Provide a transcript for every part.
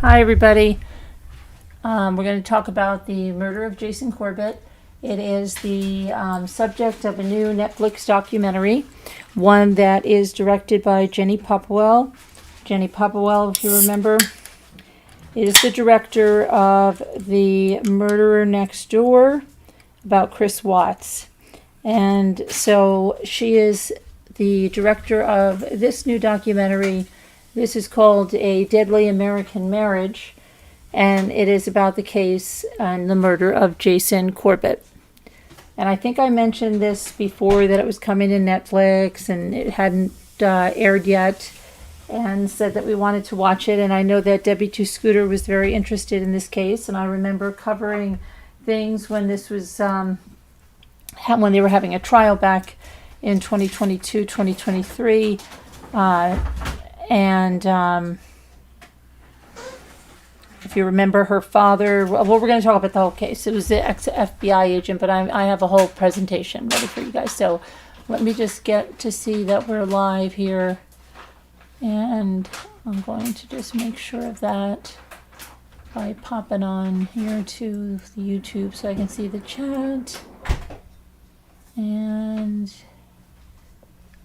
Hi, everybody. We're going to talk about the murder of Jason Corbett. It is the subject of a new Netflix documentary, one that is directed by Jenny Popplewell. Jenny Popplewell, if you remember, is the director of The Murderer Next Door about Chris Watts. And so she is the director of this new documentary. This is called A Deadly American Marriage, and it is about the case and the murder of Jason Corbett. And I think I mentioned this before, that it was coming to Netflix and it hadn't aired yet, and said that we wanted to watch it. And I know that Debbie Two Scooter was very interested in this case, and I remember covering things when this was when they were having a trial back in 2022, 2023. If you remember, her father, well, we're going to talk about the whole case. It was the ex-FBI agent, but I have a whole presentation ready for you guys. So let me just get to see that we're live here. And I'm going to just make sure of that by popping on here to the YouTube so I can see the chat. And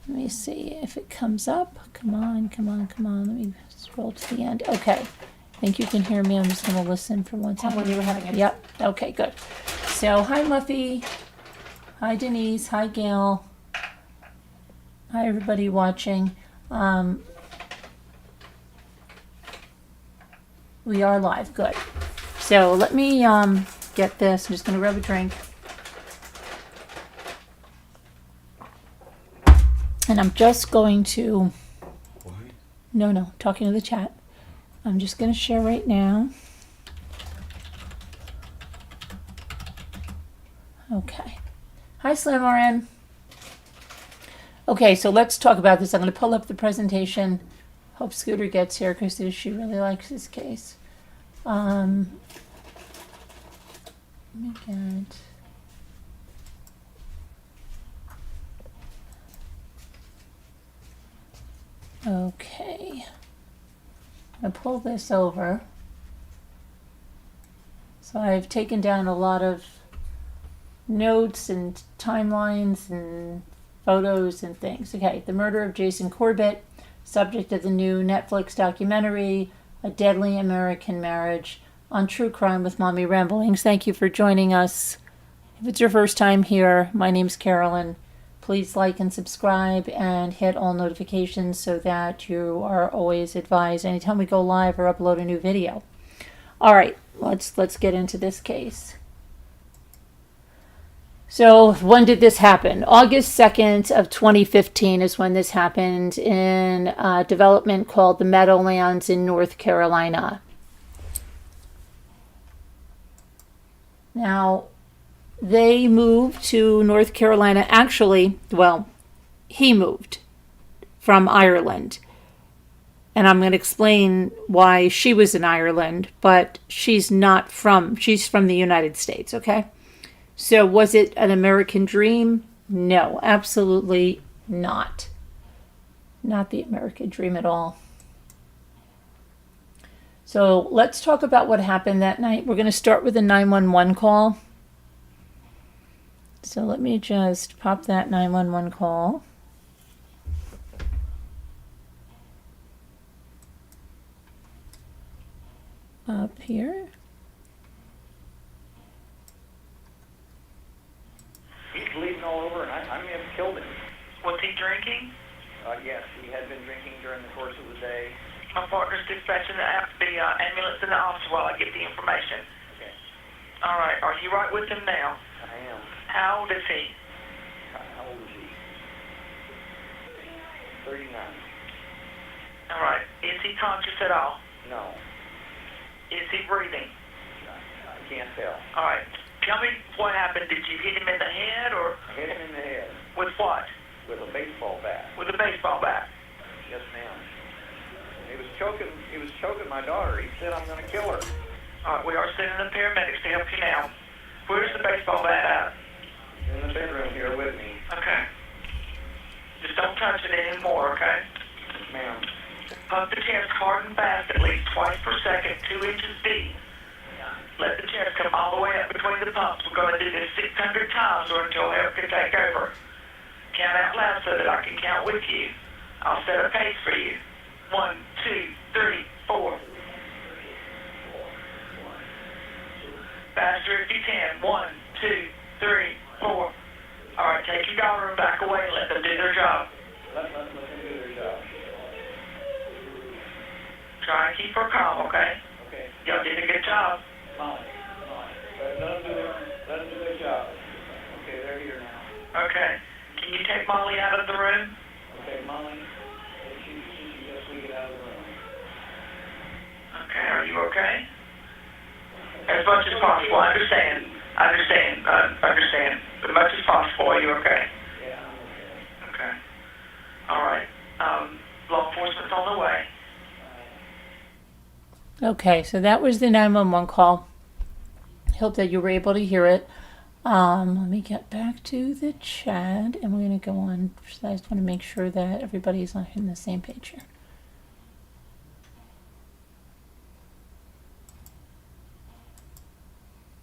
let me see if it comes up. Come on. Let me scroll to the end. Okay. I think you can hear me. I'm just going to listen for one second. When you were having it. Yep. Okay, good. So, hi, Muffy. Hi, Denise. Hi, Gail. Hi, everybody watching. We are live. Good. So, let me get this. I'm just going to grab a drink. And I'm just going to... What? No, talking to the chat. I'm just going to share right now. Okay. Hi, Slam Okay, so let's talk about this. I'm going to pull up the presentation. Hope Scooter gets here because she really likes this case. Let me get... Okay. I pull this over. So I've taken down a lot of notes and timelines and photos and things. Okay, the murder of Jason Corbett, subject of the new Netflix documentary, A Deadly American Marriage, on True Crime with Mommy Ramblings. Thank you for joining us. If it's your first time here, my name's Carolyn. Please like and subscribe and hit all notifications so that you are always advised anytime we go live or upload a new video. All right, let's get into this case. So when did this happen? August 2nd of 2015 is when this happened in a development called the Meadowlands in North Carolina. Now, they moved to North Carolina. Actually, well, he moved from Ireland. And I'm going to explain why she was in Ireland, but she's from the United States, okay? So was it an American dream? No, absolutely not. Not the American dream at all. So let's talk about what happened that night. We're going to start with a 911 call. So let me just pop that 911 call. Up here. He's bleeding all over, and I may have killed him. Was he drinking? Yes, he had been drinking during the course of the day. My partner's dispatching the ambulance in the office while I get the information. Okay. All right. Are you right with him now? I am. How old is he? How old is he? 39. All right. Is he conscious at all? No. Is he breathing? I can't tell. All right. Tell me what happened. Did you hit him in the head or? I hit him in the head. With what? With a baseball bat. With a baseball bat. Yes, ma'am. He was choking my daughter. He said, I'm going to kill her. All right. We are sending the paramedics to help you now. Where's the baseball bat at? In the bedroom here with me. Okay. Just don't touch it anymore, okay? Yes, ma'am. Pump the chest hard and fast at least twice per second, 2 2 inches deep. Let the chest come all the way up between the pumps. We're going to do this 600 times or until hell can take over. Count out loud so that I can count with you. I'll set a pace for you. 1, 2, 3, 4. Faster if you can. 1, 2, 3, 4. All right, take your daughter and back away and let them do their job. Let them do their job. Try and keep her calm, okay? Okay. Y'all did a good job. Molly. Let them do their job. Okay, they're here now. Okay. Can you take Molly out of the room? Okay, Molly, she suggests we get out of the room. Okay, are you okay? As much as possible. I understand. Understand. As much as possible. Are you okay? Yeah, I'm okay. Okay. All right. Law enforcement's on the way. Okay, so that was the 911 call. Hope that you were able to hear it. Let me get back to the chat, and we're going to go on. I just want to make sure that everybody's on the same page here.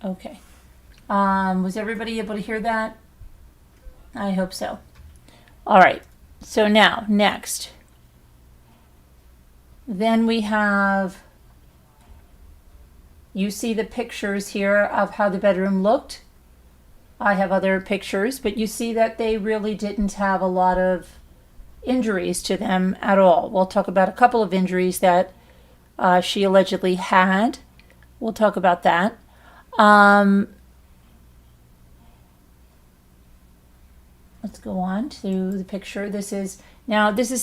Okay. Was everybody able to hear that? I hope so. All right. So now, next. Then we have, you see the pictures here of how the bedroom looked. I have other pictures, but you see that they really didn't have a lot of injuries to them at all. We'll talk about a couple of injuries that she allegedly had. We'll talk about that. Let's go on to the picture. This is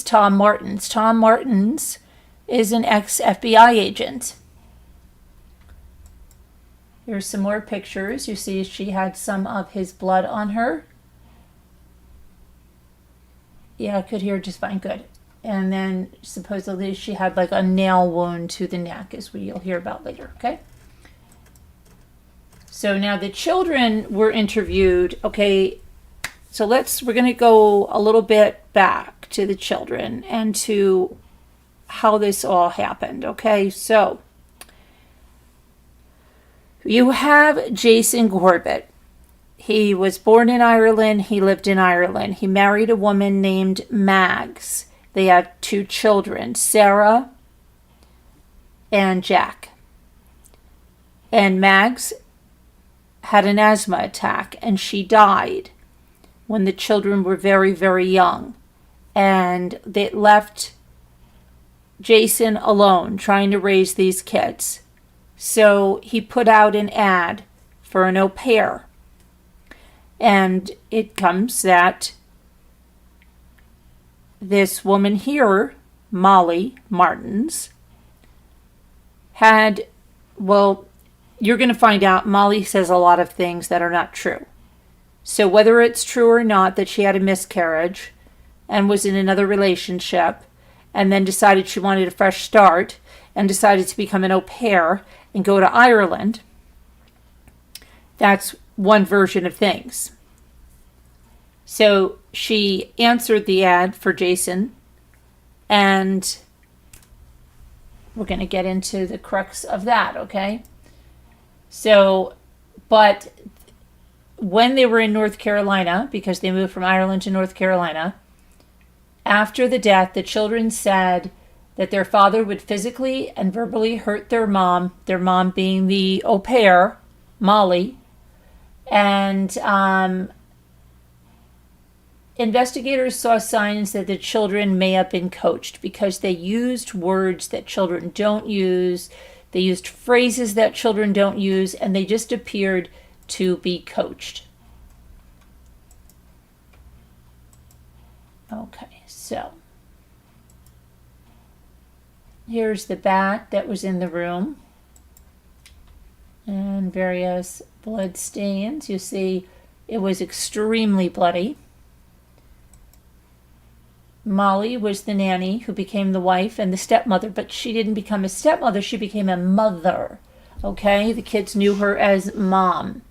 Tom Martins. Tom Martins is an ex-FBI agent. Here's some more pictures. You see she had some of his blood on her. Yeah, I could hear just fine. Good. And then supposedly she had like a nail wound to the neck, as you'll hear about later. Okay. So now the children were interviewed. Okay. So we're going to go a little bit back to the children and to how this all happened. Okay. So you have Jason Corbett. He was born in Ireland. He lived in Ireland. He married a woman named Mags. They have 2 children, Sarah and Jack. And Mags had an asthma attack, and she died when the children were very, very young. And they left Jason alone trying to raise these kids. So he put out an ad for an au pair. And it comes that this woman here, Molly Martins, had, well, you're going to find out Molly says a lot of things that are not true. So whether it's true or not that she had a miscarriage and was in another relationship and then decided she wanted a fresh start and decided to become an au pair and go to Ireland, that's one version of things. So she answered the ad for Jason, and we're going to get into the crux of that, okay? So, but when they were in North Carolina, because they moved from Ireland to North Carolina, after the death, the children said that their father would physically and verbally hurt their mom being the au pair, Molly, and investigators saw signs that the children may have been coached because they used words that children don't use, they used phrases that children don't use, and they just appeared to be coached. Okay, so here's the bat that was in the room and various blood stains. You see it was extremely bloody. Molly was the nanny who became the wife and the stepmother, but she didn't become a stepmother, she became a mother. Okay, the kids knew her as Mom.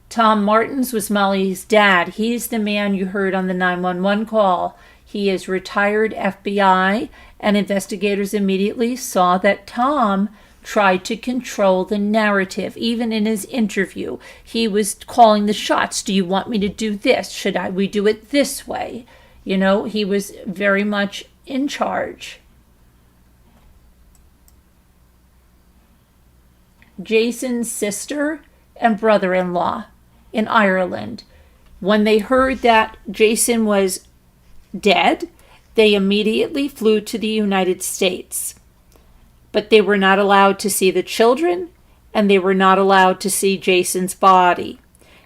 Tom Martins was Molly's dad. He's the man you heard on the 911 call. He is retired FBI, and investigators immediately saw that Tom tried to control the narrative. Even in his interview, he was calling the shots. Do you want me to do this? Should we do it this way? You know, he was very much in charge. Jason's sister and brother-in-law in Ireland, when they heard that Jason was dead, they immediately flew to the United States. But they were not allowed to see the children, and they were not allowed to see Jason's body.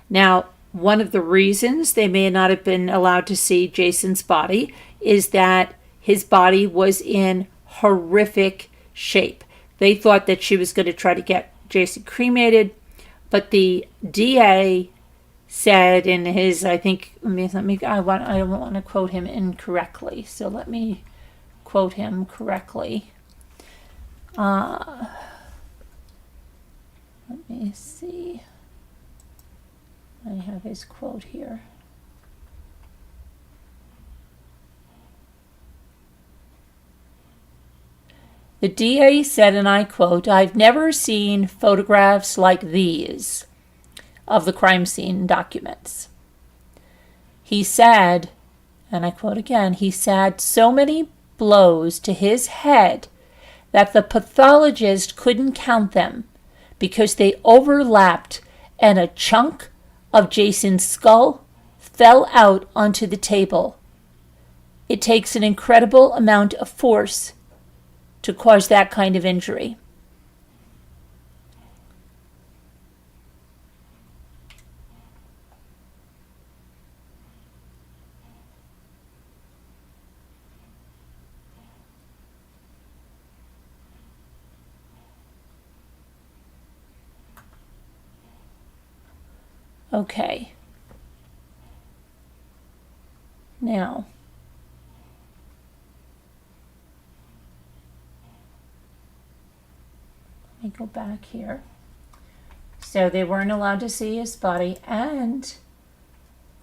Now, one of the reasons they may not have been allowed to see Jason's body is that his body was in horrific shape. They thought that she was going to try to get Jason cremated, but the DA said in his, I don't want to quote him incorrectly, so let me quote him correctly. Let me see. I have his quote here. The DA said, and I quote, "I've never seen photographs like these of the crime scene documents." He said, and I quote again, he said, "So many blows to his head that the pathologist couldn't count them because they overlapped and a chunk of Jason's skull fell out onto the table. It takes an incredible amount of force to cause that kind of injury." Okay. Now, let me go back here. So they weren't allowed to see his body, and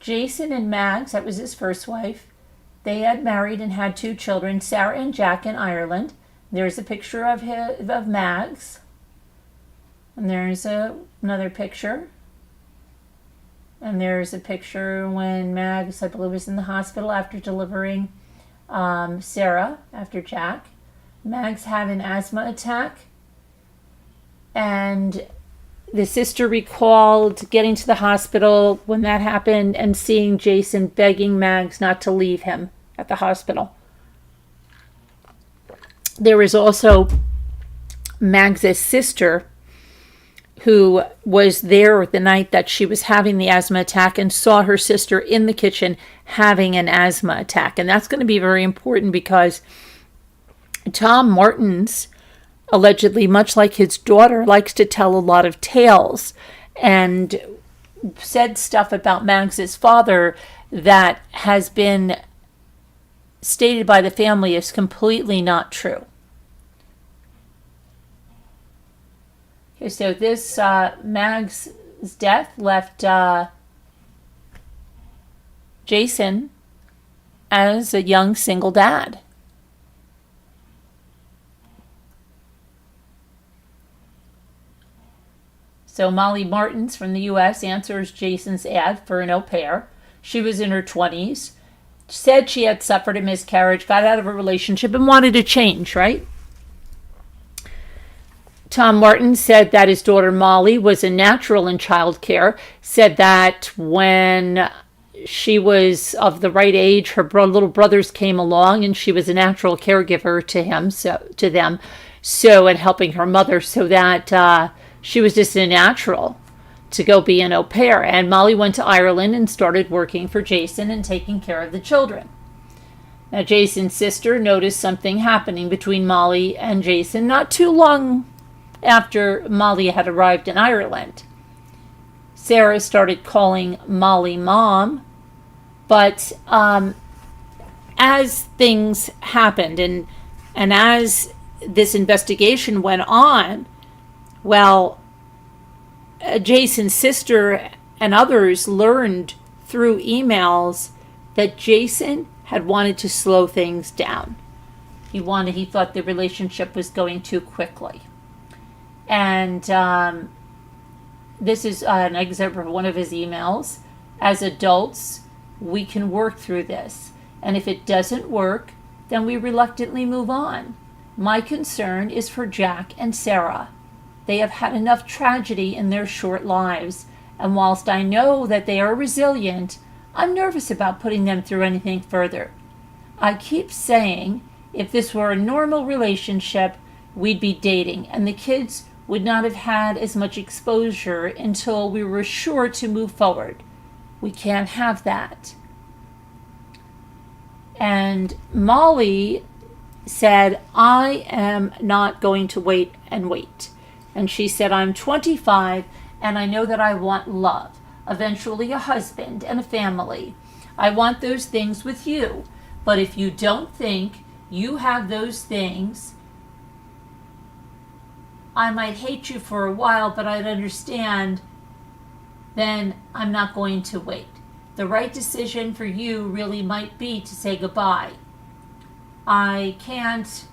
Jason and Mags, that was his first wife, they had married and had 2 children, Sarah and Jack, in Ireland. There's a picture of Mags, and there's another picture. And there's a picture when Mags, I believe, was in the hospital after delivering Sarah, after Jack. Mags had an asthma attack. And the sister recalled getting to the hospital when that happened and seeing Jason begging Mags not to leave him at the hospital. There was also Mags' sister, who was there the night that she was having the asthma attack and saw her sister in the kitchen having an asthma attack. And that's going to be very important because Tom Martins, allegedly, much like his daughter, likes to tell a lot of tales and said stuff about Mags's father that has been stated by the family is completely not true. Okay, so this Mags' death left Jason as a young single dad. So Molly Martins from the U.S. answers Jason's ad for an au pair. She was in her 20s, said she had suffered a miscarriage, got out of a relationship, and wanted to change, right? Tom Martin said that his daughter Molly was a natural in childcare, said that when she was of the right age, her little brothers came along and she was a natural caregiver to them, and helping her mother, so that she was just a natural to go be an au pair. And Molly went to Ireland and started working for Jason and taking care of the children. Now, Jason's sister noticed something happening between Molly and Jason not too long after Molly had arrived in Ireland. Sarah started calling Molly Mom, but as things happened and as this investigation went on, well, Jason's sister and others learned through emails that Jason had wanted to slow things down. He thought the relationship was going too quickly. And this is an excerpt from one of his emails. As adults, we can work through this. And if it doesn't work, then we reluctantly move on. My concern is for Jack and Sarah. They have had enough tragedy in their short lives. And whilst I know that they are resilient, I'm nervous about putting them through anything further. I keep saying, if this were a normal relationship, we'd be dating, and the kids would not have had as much exposure until we were sure to move forward. We can't have that. And Molly said, I am not going to wait and wait. And she said, I'm 25 and I know that I want love, eventually a husband and a family. I want those things with you. But if you don't think you have those things, I might hate you for a while, but I'd understand, then I'm not going to wait. The right decision for you really might be to say goodbye. I can't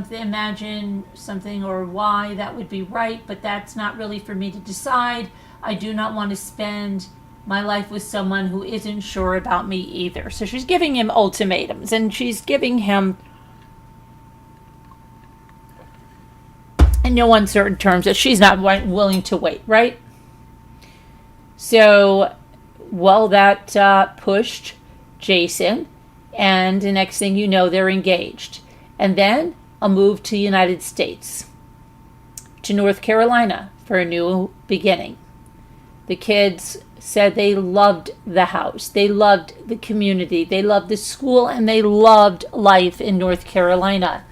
imagine something or why that would be right, but that's not really for me to decide. I do not want to spend my life with someone who isn't sure about me either. So she's giving him ultimatums, and she's giving him, in no uncertain terms, that she's not willing to wait, right? So, well, that pushed Jason, and the next thing you know, they're engaged. And then a move to the United States, to North Carolina, for a new beginning. The kids said they loved the house, they loved the community, they loved the school, and they loved life in North Carolina.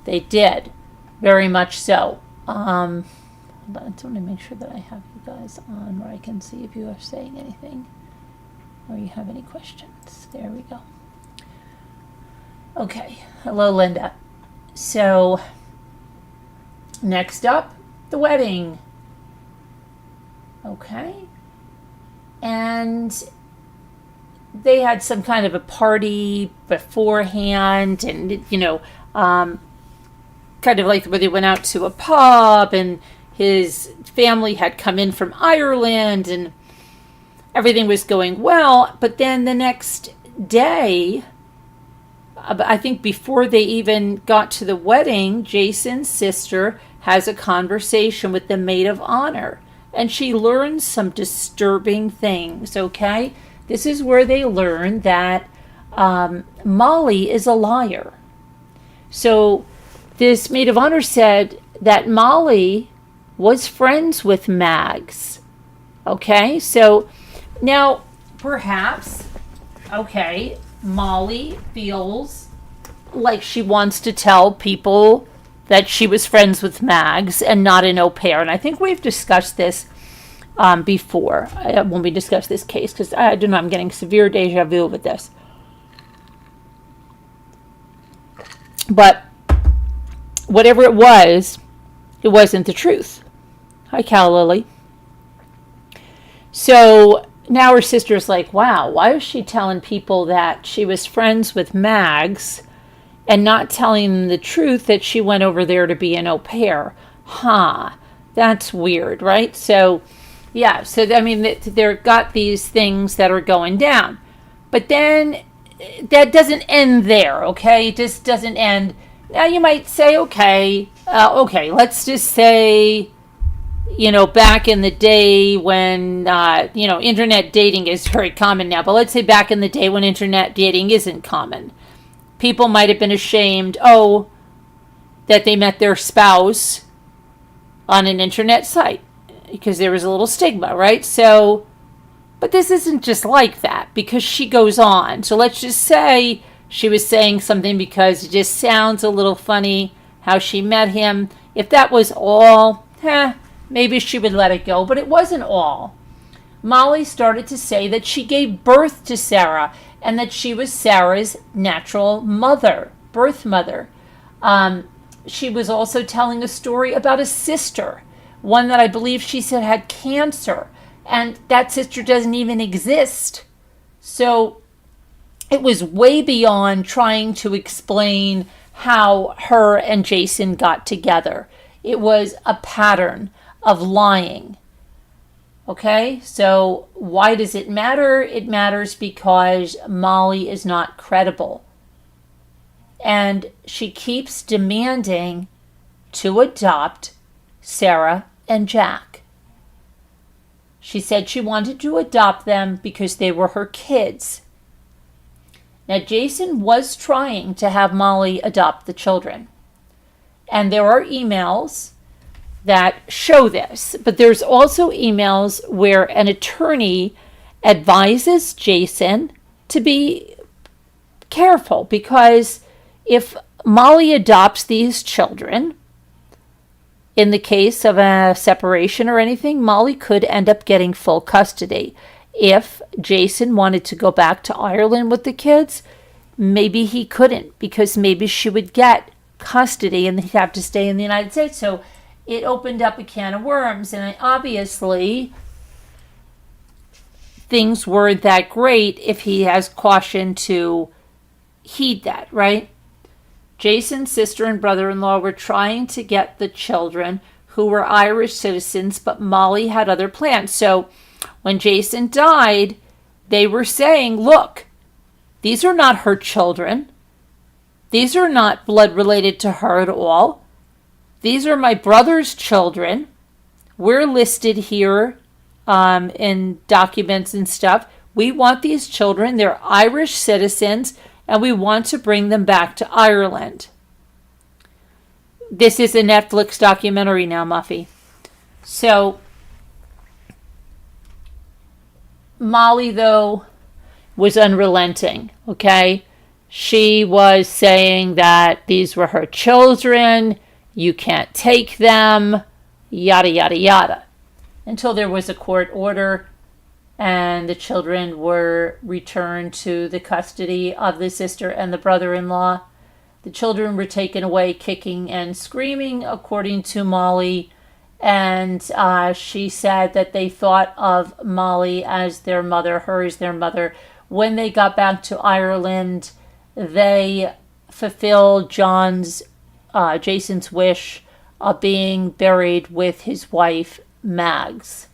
They did, very much so. Hold on, I just want to make sure that I have you guys on where I can see if you are saying anything or you have any questions. There we go. Okay, hello Linda. So, next up, the wedding. Okay. And they had some kind of a party beforehand, and, kind of like where they went out to a pub, and his family had come in from Ireland, and everything was going well. But then the next day, I think before they even got to the wedding, Jason's sister has a conversation with the maid of honor, and she learns some disturbing things, okay? This is where they learn that Molly is a liar. So this maid of honor said that Molly was friends with Mags, okay? So now, perhaps, okay, Molly feels like she wants to tell people that she was friends with Mags and not an au pair. And I think we've discussed this before when we discussed this case, because I don't know, I'm getting severe deja vu with this. But whatever it wasn't the truth. Hi, Cal Lily. So now her sister's like, wow, why is she telling people that she was friends with Mags and not telling them the truth that she went over there to be an au pair? That's weird, right? So, yeah, so, I mean, they've got these things that are going down. But then that doesn't end there, okay? It just doesn't end. Now you might say, okay, let's just say, back in the day when, internet dating is very common now. But let's say back in the day when internet dating isn't common. People might have been ashamed, that they met their spouse on an internet site because there was a little stigma, right? So, but this isn't just like that, because she goes on. So let's just say she was saying something because it just sounds a little funny how she met him. If that was all, maybe she would let it go, but it wasn't all. Molly started to say that she gave birth to Sarah and that she was Sarah's natural mother, birth mother. She was also telling a story about a sister, one that I believe she said had cancer, and that sister doesn't even exist. So it was way beyond trying to explain how her and Jason got together. It was a pattern of lying. Okay, so why does it matter? It matters because Molly is not credible. And she keeps demanding to adopt Sarah and Jack. She said she wanted to adopt them because they were her kids. Now, Jason was trying to have Molly adopt the children. And there are emails that show this, but there's also emails where an attorney advises Jason to be careful, because if Molly adopts these children, in the case of a separation or anything, Molly could end up getting full custody. If Jason wanted to go back to Ireland with the kids, maybe he couldn't, because maybe she would get custody and he'd have to stay in the United States. So it opened up a can of worms, and obviously things weren't that great if he has caution to heed that, right? Jason's sister and brother-in-law were trying to get the children, who were Irish citizens, but Molly had other plans. So when Jason died, they were saying, look, these are not her children. These are not blood related to her at all. These are my brother's children. We're listed here in documents and stuff. We want these children. They're Irish citizens, and we want to bring them back to Ireland. This is a Netflix documentary now, Muffy. So Molly, though, was unrelenting, okay? She was saying that these were her children, you can't take them, yada, yada, yada. Until there was a court order and the children were returned to the custody of the sister and the brother-in-law. The children were taken away kicking and screaming, according to Molly. And she said that they thought of Molly as their mother, her as their mother. When they got back to Ireland, they fulfilled Jason's wish of being buried with his wife, Mags.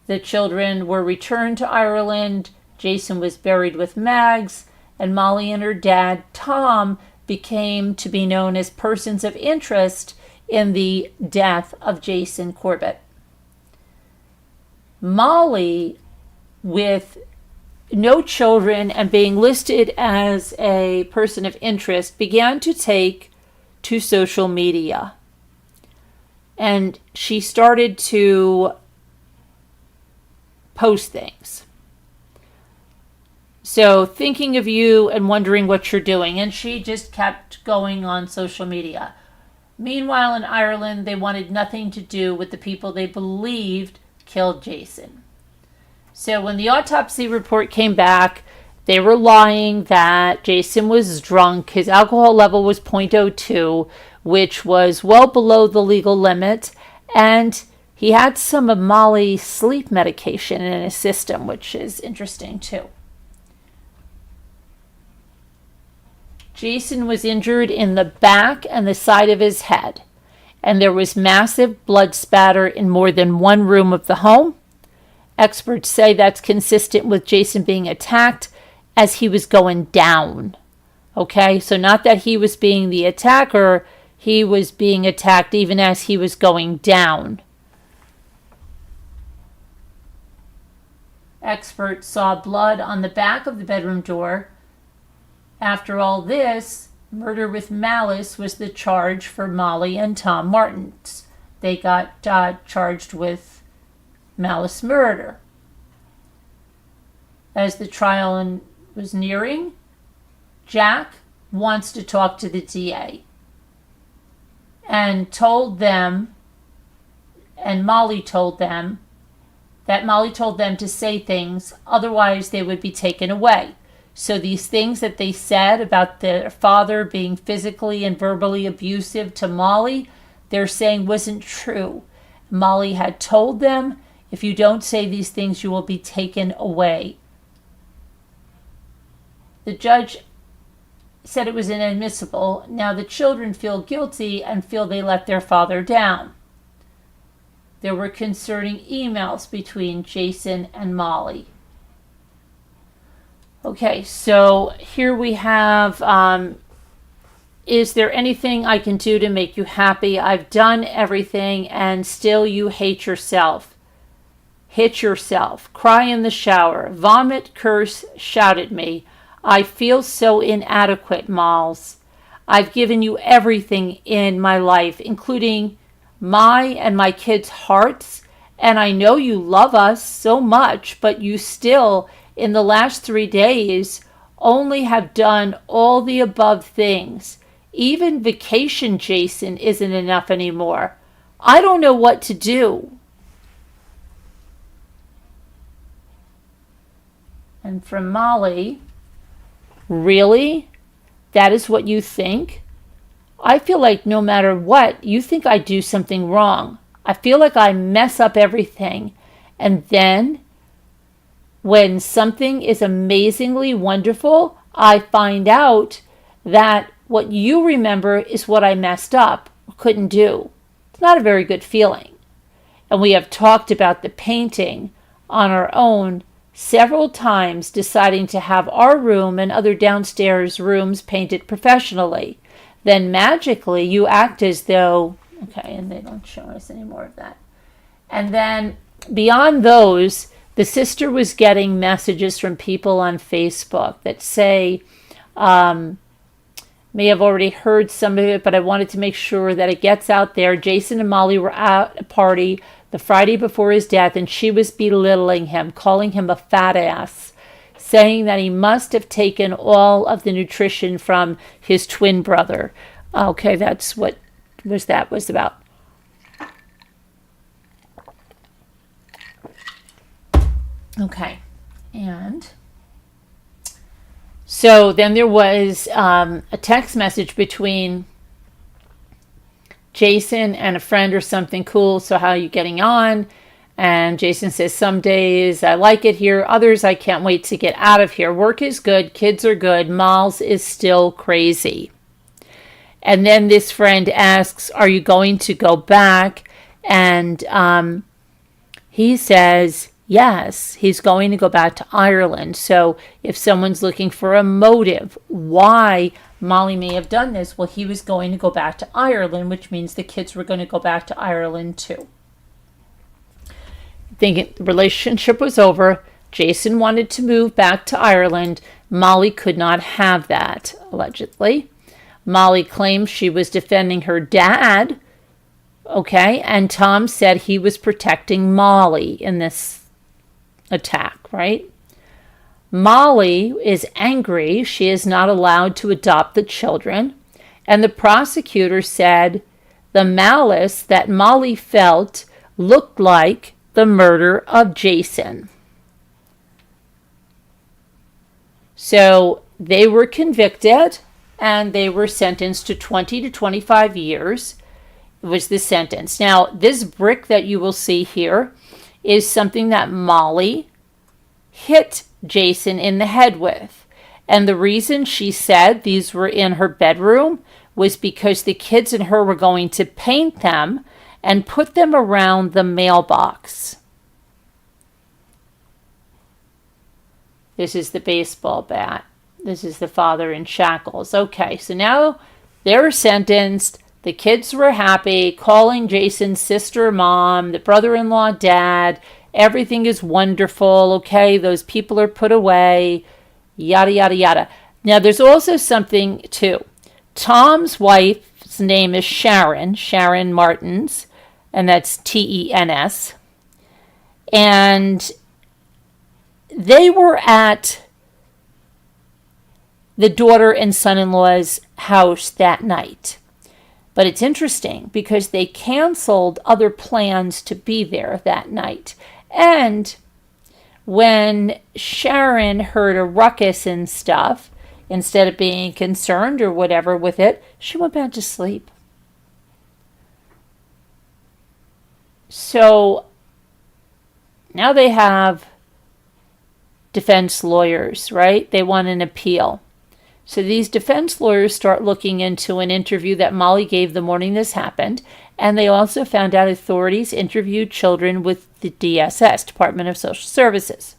The children were returned to Ireland. Jason was buried with Mags, and Molly and her dad, Tom, became to be known as persons of interest in the death of Jason Corbett. Molly, with no children and being listed as a person of interest, began to take to social media. And she started to post things. So, thinking of you and wondering what you're doing. And she just kept going on social media. Meanwhile, in Ireland, they wanted nothing to do with the people they believed killed Jason. So when the autopsy report came back, they were lying that Jason was drunk. His alcohol level was 0.02, which was well below the legal limit. And he had some of Molly's sleep medication in his system, which is interesting too. Jason was injured in the back and the side of his head, and there was massive blood spatter in more than one room of the home. Experts say that's consistent with Jason being attacked as he was going down. Okay, so not that he was being the attacker, he was being attacked even as he was going down. Experts saw blood on the back of the bedroom door. After all this, murder with malice was the charge for Molly and Tom Martins. They got charged with malice murder. As the trial was nearing, Jack wants to talk to the DA and told them, and Molly told them, that Molly told them to say things, otherwise they would be taken away. So these things that they said about their father being physically and verbally abusive to Molly, they're saying wasn't true. Molly had told them, if you don't say these things, you will be taken away. The judge said it was inadmissible. Now the children feel guilty and feel they let their father down. There were concerning emails between Jason and Molly. Okay, so here we have, is there anything I can do to make you happy? I've done everything and still you hate yourself. Hit yourself. Cry in the shower. Vomit, curse, shout at me. I feel so inadequate, Miles. I've given you everything in my life, including my and my kids' hearts, and I know you love us so much, but you still, in the last 3 days, only have done all the above things. Even vacation, Jason, isn't enough anymore. I don't know what to do. And from Molly, really? That is what you think? I feel like no matter what, you think I do something wrong. I feel like I mess up everything. And then, when something is amazingly wonderful, I find out that what you remember is what I messed up or couldn't do. It's not a very good feeling. And we have talked about the painting on our own several times, deciding to have our room and other downstairs rooms painted professionally. Then magically you act as though, okay, and they don't show us any more of that. And then beyond those, the sister was getting messages from people on Facebook that say, may have already heard some of it, but I wanted to make sure that it gets out there. Jason and Molly were at a party the Friday before his death, and she was belittling him, calling him a fat ass, saying that he must have taken all of the nutrition from his twin brother. Okay, that's what that was about. Okay, and so then there was a text message between Jason and a friend or something. Cool, so how are you getting on? And Jason says, some days I like it here, others I can't wait to get out of here. Work is good, kids are good, Miles is still crazy. And then this friend asks, are you going to go back? And he says, yes, he's going to go back to Ireland. So if someone's looking for a motive, why Molly may have done this, well, he was going to go back to Ireland, which means the kids were going to go back to Ireland too. Thinking the relationship was over, Jason wanted to move back to Ireland. Molly could not have that, allegedly. Molly claimed she was defending her dad, okay, and Tom said he was protecting Molly in this attack, right? Molly is angry. She is not allowed to adopt the children. And the prosecutor said the malice that Molly felt looked like the murder of Jason. So they were convicted and they were sentenced to 20 to 25 years. It was the sentence. Now, this brick that you will see here is something that Molly hit Jason in the head with. And the reason she said these were in her bedroom was because the kids and her were going to paint them and put them around the mailbox. This is the baseball bat. This is the father in shackles. Okay, so now they're sentenced. The kids were happy, calling Jason's sister mom, the brother-in-law dad. Everything is wonderful. Okay, those people are put away. Yada, yada, yada. Now, there's also something, too. Tom's wife's name is Sharon Martins, and that's Tens. And they were at the daughter and son-in-law's house that night. But it's interesting because they canceled other plans to be there that night. And when Sharon heard a ruckus and stuff, instead of being concerned or whatever with it, she went back to sleep. So now they have defense lawyers, right? They want an appeal. So these defense lawyers start looking into an interview that Molly gave the morning this happened, and they also found out authorities interviewed children with the DSS, Department of Social Services.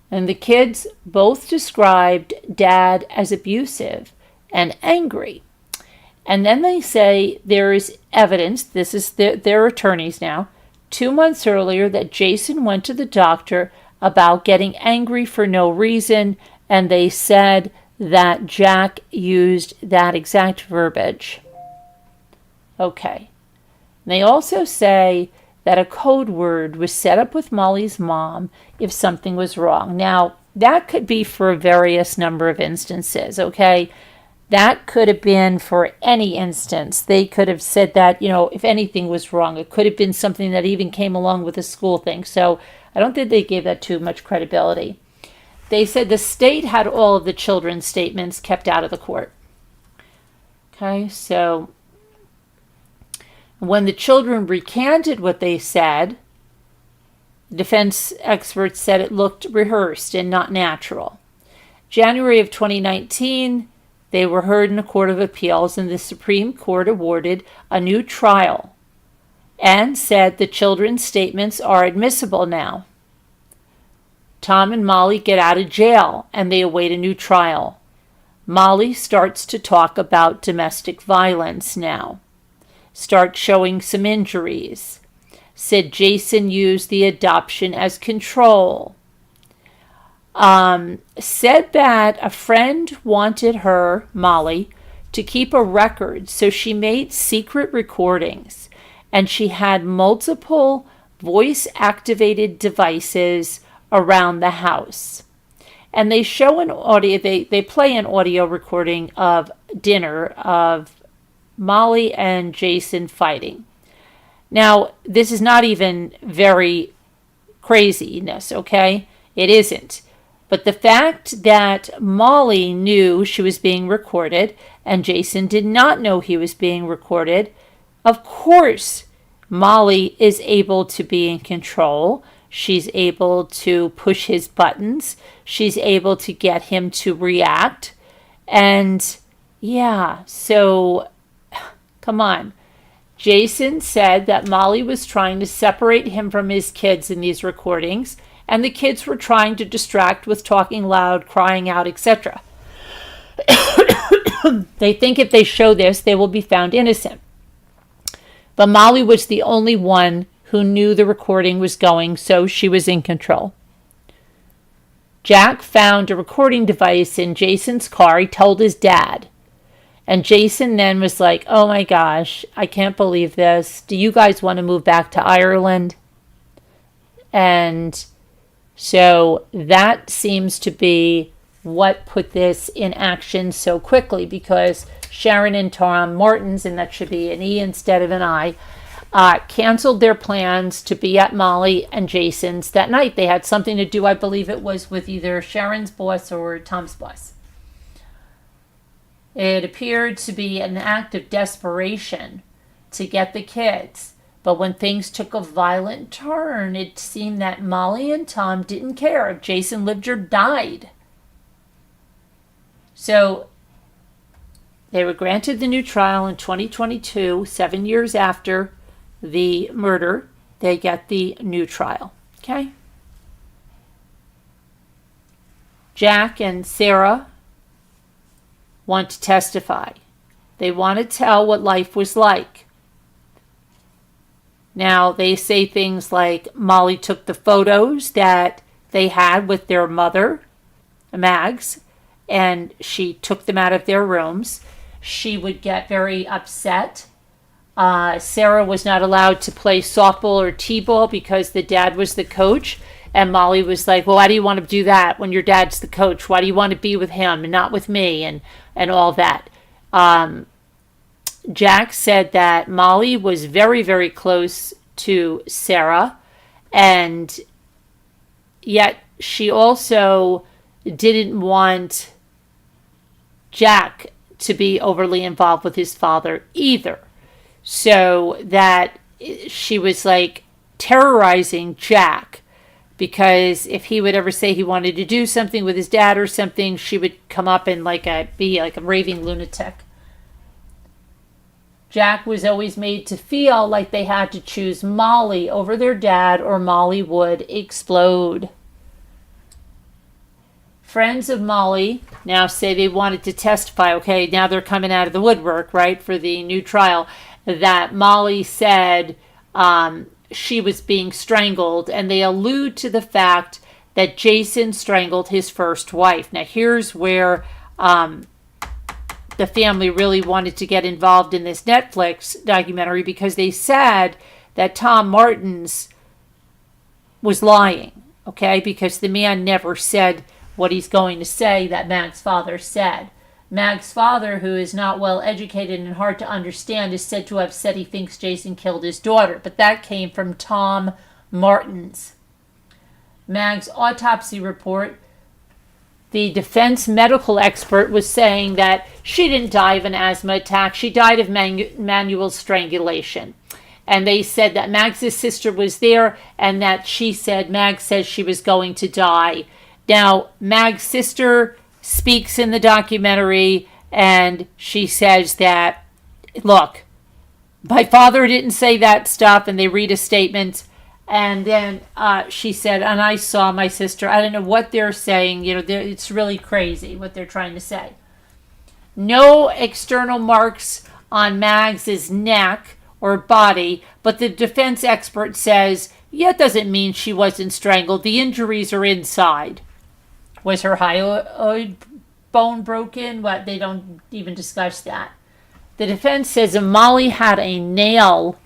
And the kids both described Dad as abusive and angry. And then they say there is evidence, this is their attorneys now, 2 months earlier that Jason went to the doctor about getting angry for no reason, and they said that Jack used that exact verbiage. Okay. They also say that a code word was set up with Molly's mom if something was wrong. Now, that could be for a various number of instances, okay? That could have been for any instance. They could have said that, if anything was wrong. It could have been something that even came along with a school thing. So I don't think they gave that too much credibility. They said the state had all of the children's statements kept out of the court. Okay, so when the children recanted what they said, the defense experts said it looked rehearsed and not natural. January of 2019, they were heard in a court of appeals, and the Supreme Court awarded a new trial and said the children's statements are admissible now. Tom and Molly get out of jail, and they await a new trial. Molly starts to talk about domestic violence now. Starts showing some injuries. Said Jason used the adoption as control. Said that a friend wanted her, Molly, to keep a record, so she made secret recordings, and she had multiple voice-activated devices around the house. And they show an audio, they play an audio recording of dinner of Molly and Jason fighting. Now, this is not even very craziness, okay? It isn't. But the fact that Molly knew she was being recorded and Jason did not know he was being recorded, of course, Molly is able to be in control. She's able to push his buttons. She's able to get him to react. And yeah, so come on. Jason said that Molly was trying to separate him from his kids in these recordings, and the kids were trying to distract with talking loud, crying out, etc. They think if they show this, they will be found innocent. But Molly was the only one who knew the recording was going, so she was in control. Jack found a recording device in Jason's car. He told his dad. And Jason then was like, oh my gosh, I can't believe this. Do you guys want to move back to Ireland? And so that seems to be what put this in action so quickly, because Sharon and Tom Martins, and that should be an E instead of an I, canceled their plans to be at Molly and Jason's that night. They had something to do, I believe it was with either Sharon's boss or Tom's boss. It appeared to be an act of desperation to get the kids. But when things took a violent turn, it seemed that Molly and Tom didn't care if Jason lived or died. So they were granted the new trial in 2022, 7 years after the murder. They get the new trial. Okay? Jack and Sarah want to testify. They want to tell what life was like. Now, they say things like Molly took the photos that they had with their mother, Mags, and she took them out of their rooms. She would get very upset. Sarah was not allowed to play softball or t-ball because the dad was the coach. And Molly was like, well, why do you want to do that when your dad's the coach? Why do you want to be with him and not with me? And all that. Jack said that Molly was very, very close to Sarah, and yet she also didn't want Jack to be overly involved with his father either. So that she was like terrorizing Jack because if he would ever say he wanted to do something with his dad or something, she would come up and be like a raving lunatic. Jack was always made to feel like they had to choose Molly over their dad or Molly would explode. Friends of Molly now say they wanted to testify. Okay, now they're coming out of the woodwork, right, for the new trial, that Molly said she was being strangled, and they allude to the fact that Jason strangled his first wife. Now, here's where the family really wanted to get involved in this Netflix documentary, because they said that Tom Martins was lying, okay, because the man never said what he's going to say that Mag's father said. Mag's father, who is not well educated and hard to understand, is said to have said he thinks Jason killed his daughter, but that came from Tom Martins. Mag's autopsy report, the defense medical expert was saying that she didn't die of an asthma attack. She died of manual strangulation. And they said that Mag's sister was there and that Mag says she was going to die. Now, Mag's sister speaks in the documentary, and she says that, look, my father didn't say that stuff, and they read a statement. And then she said, and I saw my sister. I don't know what they're saying. It's really crazy what they're trying to say. No external marks on Mags's neck or body, but the defense expert says, yeah, it doesn't mean she wasn't strangled. The injuries are inside. Was her hyoid bone broken? What? They don't even discuss that. The defense says Molly had a nail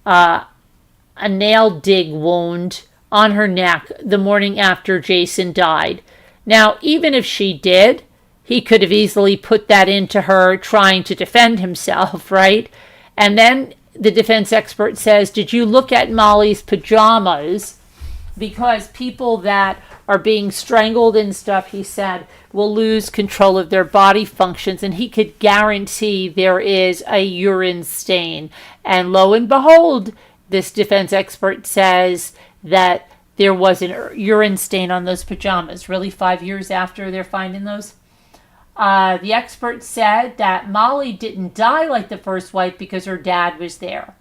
dig wound on her neck the morning after Jason died. Now, even if she did, he could have easily put that into her trying to defend himself, right? And then the defense expert says, did you look at Molly's pajamas? Because people that are being strangled and stuff, he said, will lose control of their body functions, and he could guarantee there is a urine stain. And lo and behold, this defense expert says that there was an urine stain on those pajamas. Really, 5 years after they're finding those? The expert said that Molly didn't die like the first wife because her dad was there.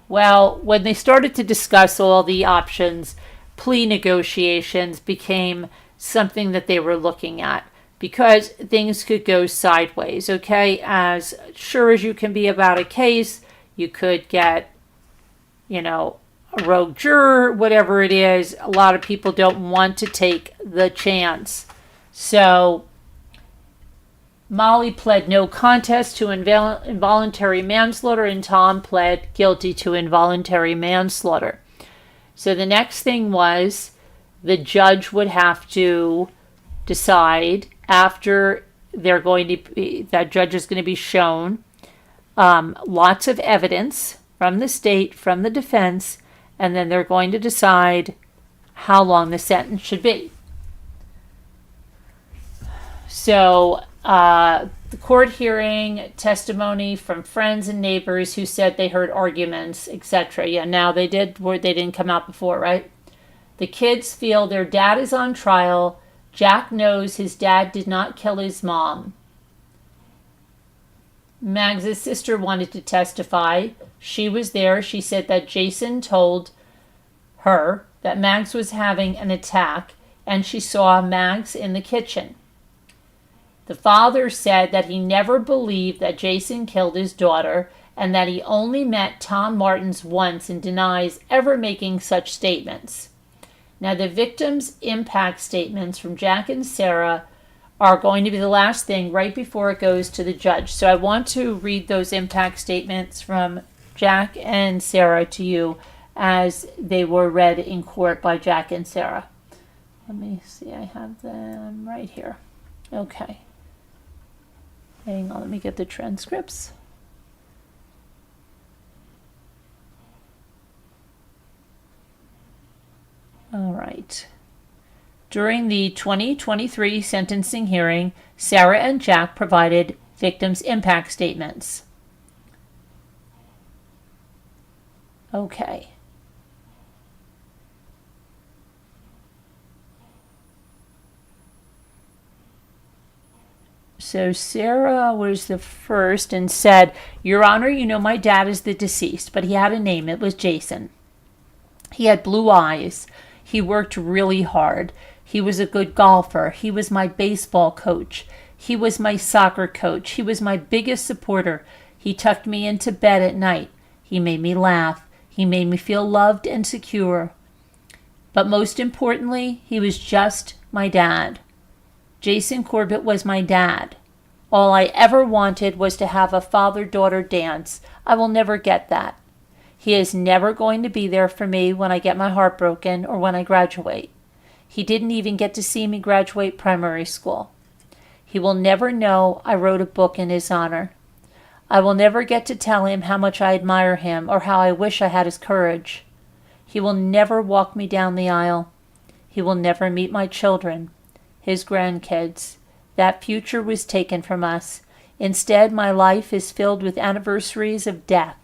Well, when they started to discuss all the options, plea negotiations became something that they were looking at, because things could go sideways, okay? As sure as you can be about a case, you could get, a rogue juror, whatever it is. A lot of people don't want to take the chance. So Molly pled no contest to involuntary manslaughter, and Tom pled guilty to involuntary manslaughter. So the next thing was the judge would have to decide after that judge is going to be shown lots of evidence from the state, from the defense, and then they're going to decide how long the sentence should be. So the court hearing, testimony from friends and neighbors who said they heard arguments, etc. Yeah, now they didn't come out before, right? The kids feel their dad is on trial. Jack knows his dad did not kill his mom. Mags's sister wanted to testify. She was there. She said that Jason told her that Mags was having an attack, and she saw Mags in the kitchen. The father said that he never believed that Jason killed his daughter, and that he only met Tom Martins once and denies ever making such statements. Now, the victims' impact statements from Jack and Sarah are going to be the last thing right before it goes to the judge. So I want to read those impact statements from Jack and Sarah to you as they were read in court by Jack and Sarah. Let me see, I have them right here. Okay. Hang on, let me get the transcripts. All right. During the 2023 sentencing hearing, Sarah and Jack provided victims' impact statements. Okay. So Sarah was the first and said, Your Honor, you know my dad is the deceased, but he had a name. It was Jason. He had blue eyes. He worked really hard. He was a good golfer. He was my baseball coach. He was my soccer coach. He was my biggest supporter. He tucked me into bed at night. He made me laugh. He made me feel loved and secure. But most importantly, he was just my dad. Jason Corbett was my dad. All I ever wanted was to have a father-daughter dance. I will never get that. He is never going to be there for me when I get my heart broken or when I graduate. He didn't even get to see me graduate primary school. He will never know I wrote a book in his honor. I will never get to tell him how much I admire him or how I wish I had his courage. He will never walk me down the aisle. He will never meet my children, his grandkids. That future was taken from us. Instead, my life is filled with anniversaries of death.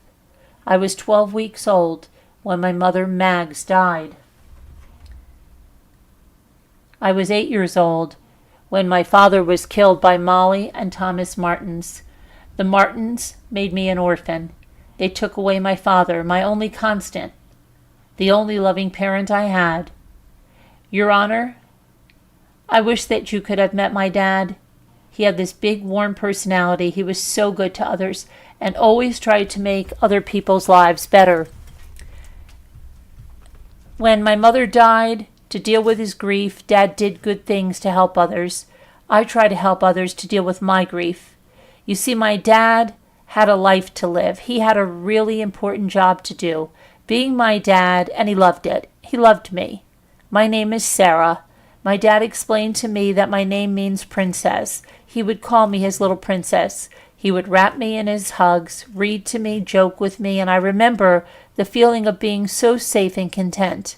I was 12 weeks old when my mother, Mags, died. I was 8 years old when my father was killed by Molly and Thomas Martins. The Martins made me an orphan. They took away my father, my only constant, the only loving parent I had. Your Honor, I wish that you could have met my dad. He had this big, warm personality. He was so good to others and always tried to make other people's lives better. When my mother died, to deal with his grief, Dad did good things to help others. I try to help others to deal with my grief. You see, my dad had a life to live. He had a really important job to do, being my dad, and he loved it. He loved me. My name is Sarah. My dad explained to me that my name means princess. He would call me his little princess. He would wrap me in his hugs, read to me, joke with me, and I remember the feeling of being so safe and content.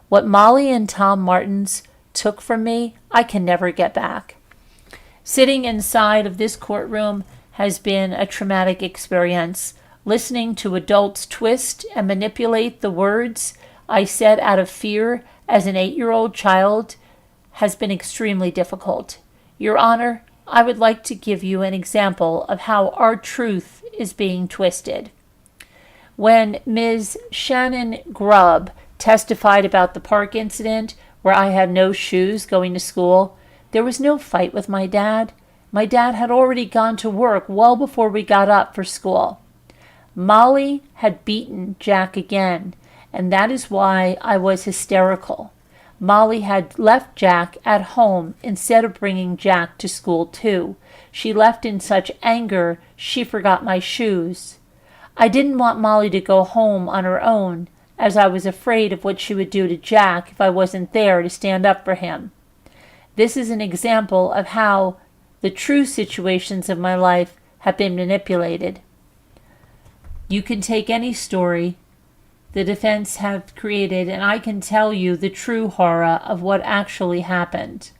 What Molly and Tom Martins took from me, I can never get back. Sitting inside of this courtroom has been a traumatic experience. Listening to adults twist and manipulate the words I said out of fear as an 8-year-old child has been extremely difficult. Your Honor, I would like to give you an example of how our truth is being twisted. When Ms. Shannon Grubb testified about the park incident where I had no shoes going to school, there was no fight with my dad. My dad had already gone to work well before we got up for school. Molly had beaten Jack again, and that is why I was hysterical. Molly had left Jack at home instead of bringing Jack to school too. She left in such anger she forgot my shoes. I didn't want Molly to go home on her own, as I was afraid of what she would do to Jack if I wasn't there to stand up for him. This is an example of how the true situations of my life have been manipulated. You can take any story the defense have created, and I can tell you the true horror of what actually happened.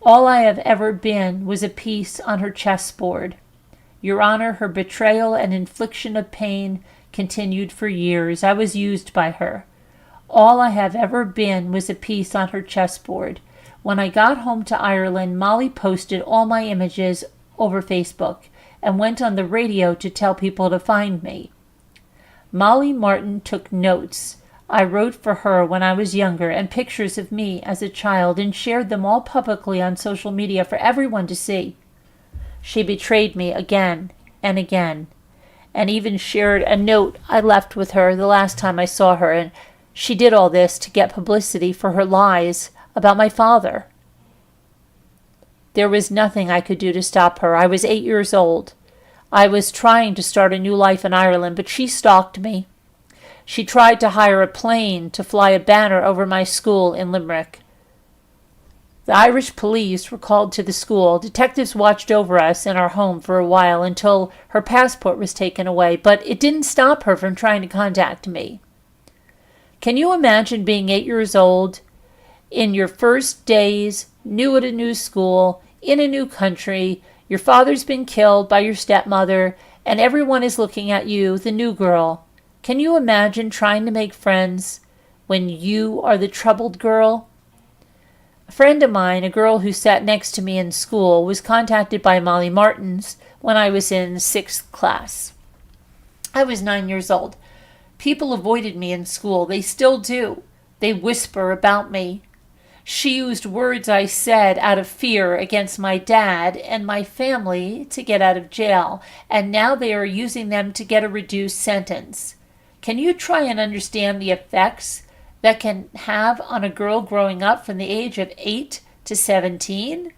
All I have ever been was a piece on her chessboard. Your Honor, her betrayal and infliction of pain continued for years. I was used by her. All I have ever been was a piece on her chessboard. When I got home to Ireland, Molly posted all my images over Facebook and went on the radio to tell people to find me. Molly Martin took notes I wrote for her when I was younger and pictures of me as a child and shared them all publicly on social media for everyone to see. She betrayed me again and again, and even shared a note I left with her the last time I saw her, and she did all this to get publicity for her lies about my father. There was nothing I could do to stop her. I was 8 years old. I was trying to start a new life in Ireland, but she stalked me. She tried to hire a plane to fly a banner over my school in Limerick. The Irish police were called to the school. Detectives watched over us in our home for a while until her passport was taken away, but it didn't stop her from trying to contact me. Can you imagine being 8 years old, in your first days, new at a new school, in a new country, your father's been killed by your stepmother, and everyone is looking at you, the new girl? Can you imagine trying to make friends when you are the troubled girl? A friend of mine, a girl who sat next to me in school, was contacted by Molly Martins when I was in 6th class. I was 9 years old. People avoided me in school. They still do. They whisper about me. She used words I said out of fear against my dad and my family to get out of jail, and now they are using them to get a reduced sentence. Can you try and understand the effects that can have on a girl growing up from the age of 8 to 17?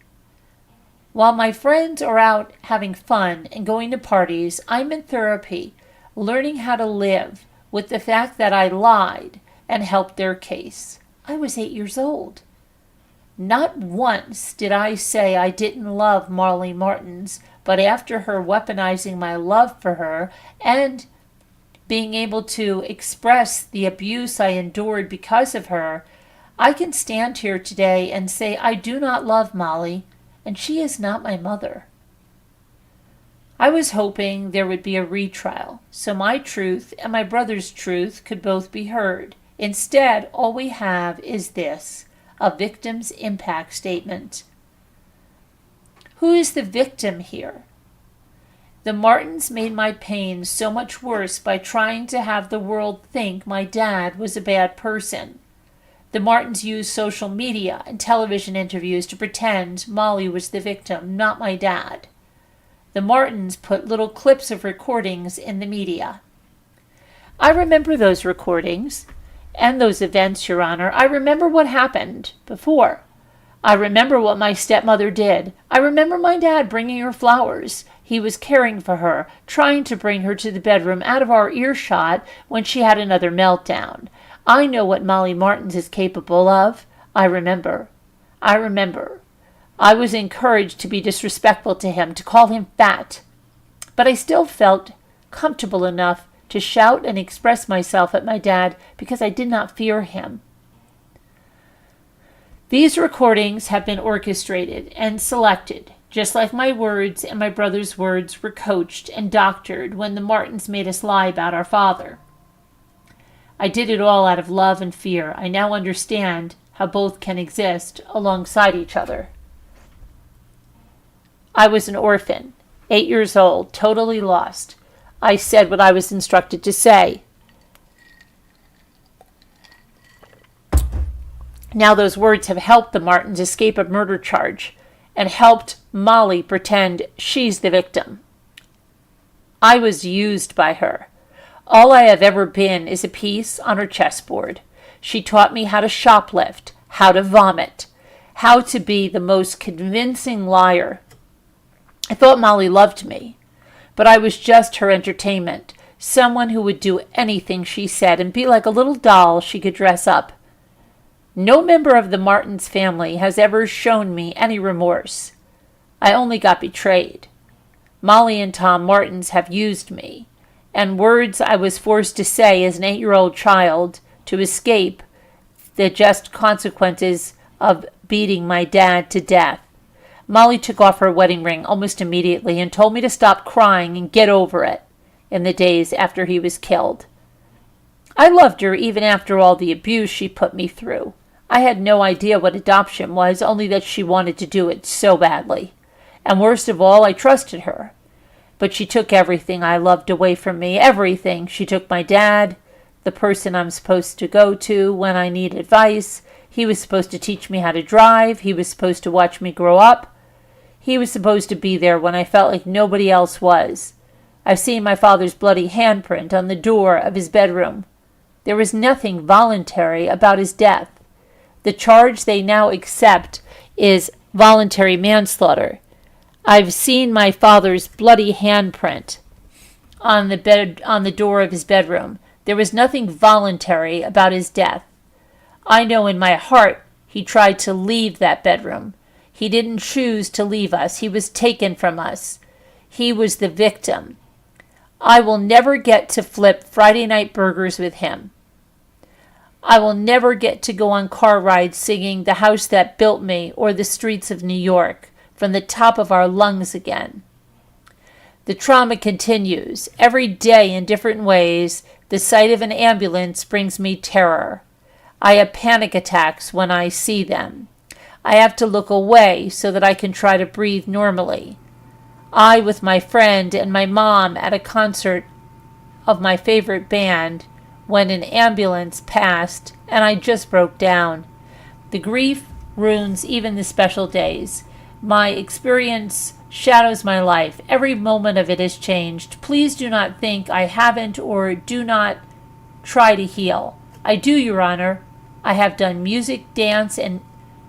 While my friends are out having fun and going to parties, I'm in therapy, learning how to live with the fact that I lied and helped their case. I was 8 years old. Not once did I say I didn't love Molly Martins, but after her weaponizing my love for her and being able to express the abuse I endured because of her, I can stand here today and say I do not love Molly, and she is not my mother. I was hoping there would be a retrial, so my truth and my brother's truth could both be heard. Instead, all we have is this: a victim's impact statement. Who is the victim here? The Martins made my pain so much worse by trying to have the world think my dad was a bad person. The Martins used social media and television interviews to pretend Molly was the victim, not my dad. The Martins put little clips of recordings in the media. I remember those recordings and those events, Your Honor. I remember what happened before. I remember what my stepmother did. I remember my dad bringing her flowers. He was caring for her, trying to bring her to the bedroom out of our earshot when she had another meltdown. I know what Molly Martins is capable of. I remember. I was encouraged to be disrespectful to him, to call him fat. But I still felt comfortable enough to shout and express myself at my dad because I did not fear him. These recordings have been orchestrated and selected, just like my words and my brother's words were coached and doctored when the Martins made us lie about our father. I did it all out of love and fear. I now understand how both can exist alongside each other. I was an orphan, 8 years old, totally lost. I said what I was instructed to say. Now those words have helped the Martins escape a murder charge and helped Molly pretend she's the victim. I was used by her. All I have ever been is a piece on her chessboard. She taught me how to shoplift, how to vomit, how to be the most convincing liar. I thought Molly loved me, but I was just her entertainment, someone who would do anything she said and be like a little doll she could dress up. No member of the Martins family has ever shown me any remorse. I only got betrayed. Molly and Tom Martins have used me, and words I was forced to say as an 8-year-old child to escape the just consequences of beating my dad to death. Molly took off her wedding ring almost immediately and told me to stop crying and get over it in the days after he was killed. I loved her even after all the abuse she put me through. I had no idea what adoption was, only that she wanted to do it so badly. And worst of all, I trusted her. But she took everything I loved away from me, everything. She took my dad, the person I'm supposed to go to when I need advice. He was supposed to teach me how to drive. He was supposed to watch me grow up. He was supposed to be there when I felt like nobody else was. I've seen my father's bloody handprint on the door of his bedroom. There was nothing voluntary about his death. The charge they now accept is voluntary manslaughter. I've seen my father's bloody handprint on the door of his bedroom. There was nothing voluntary about his death. I know in my heart he tried to leave that bedroom. He didn't choose to leave us. He was taken from us. He was the victim. I will never get to flip Friday night burgers with him. I will never get to go on car rides singing The House That Built Me or The Streets of New York from the top of our lungs again. The trauma continues. Every day in different ways, the sight of an ambulance brings me terror. I have panic attacks when I see them. I have to look away so that I can try to breathe normally. I with my friend and my mom at a concert of my favorite band when an ambulance passed and I just broke down. The grief ruins even the special days. My experience shadows my life. Every moment of it is changed. Please do not think I haven't or do not try to heal. I do, Your Honor. I have done music, dance, and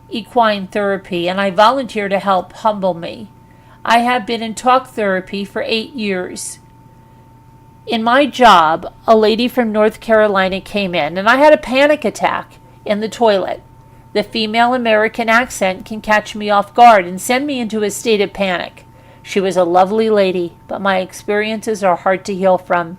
equine therapy, and I volunteer to help humble me. I have been in talk therapy for 8 years. In my job, a lady from North Carolina came in, and I had a panic attack in the toilet. The female American accent can catch me off guard and send me into a state of panic. She was a lovely lady, but my experiences are hard to heal from.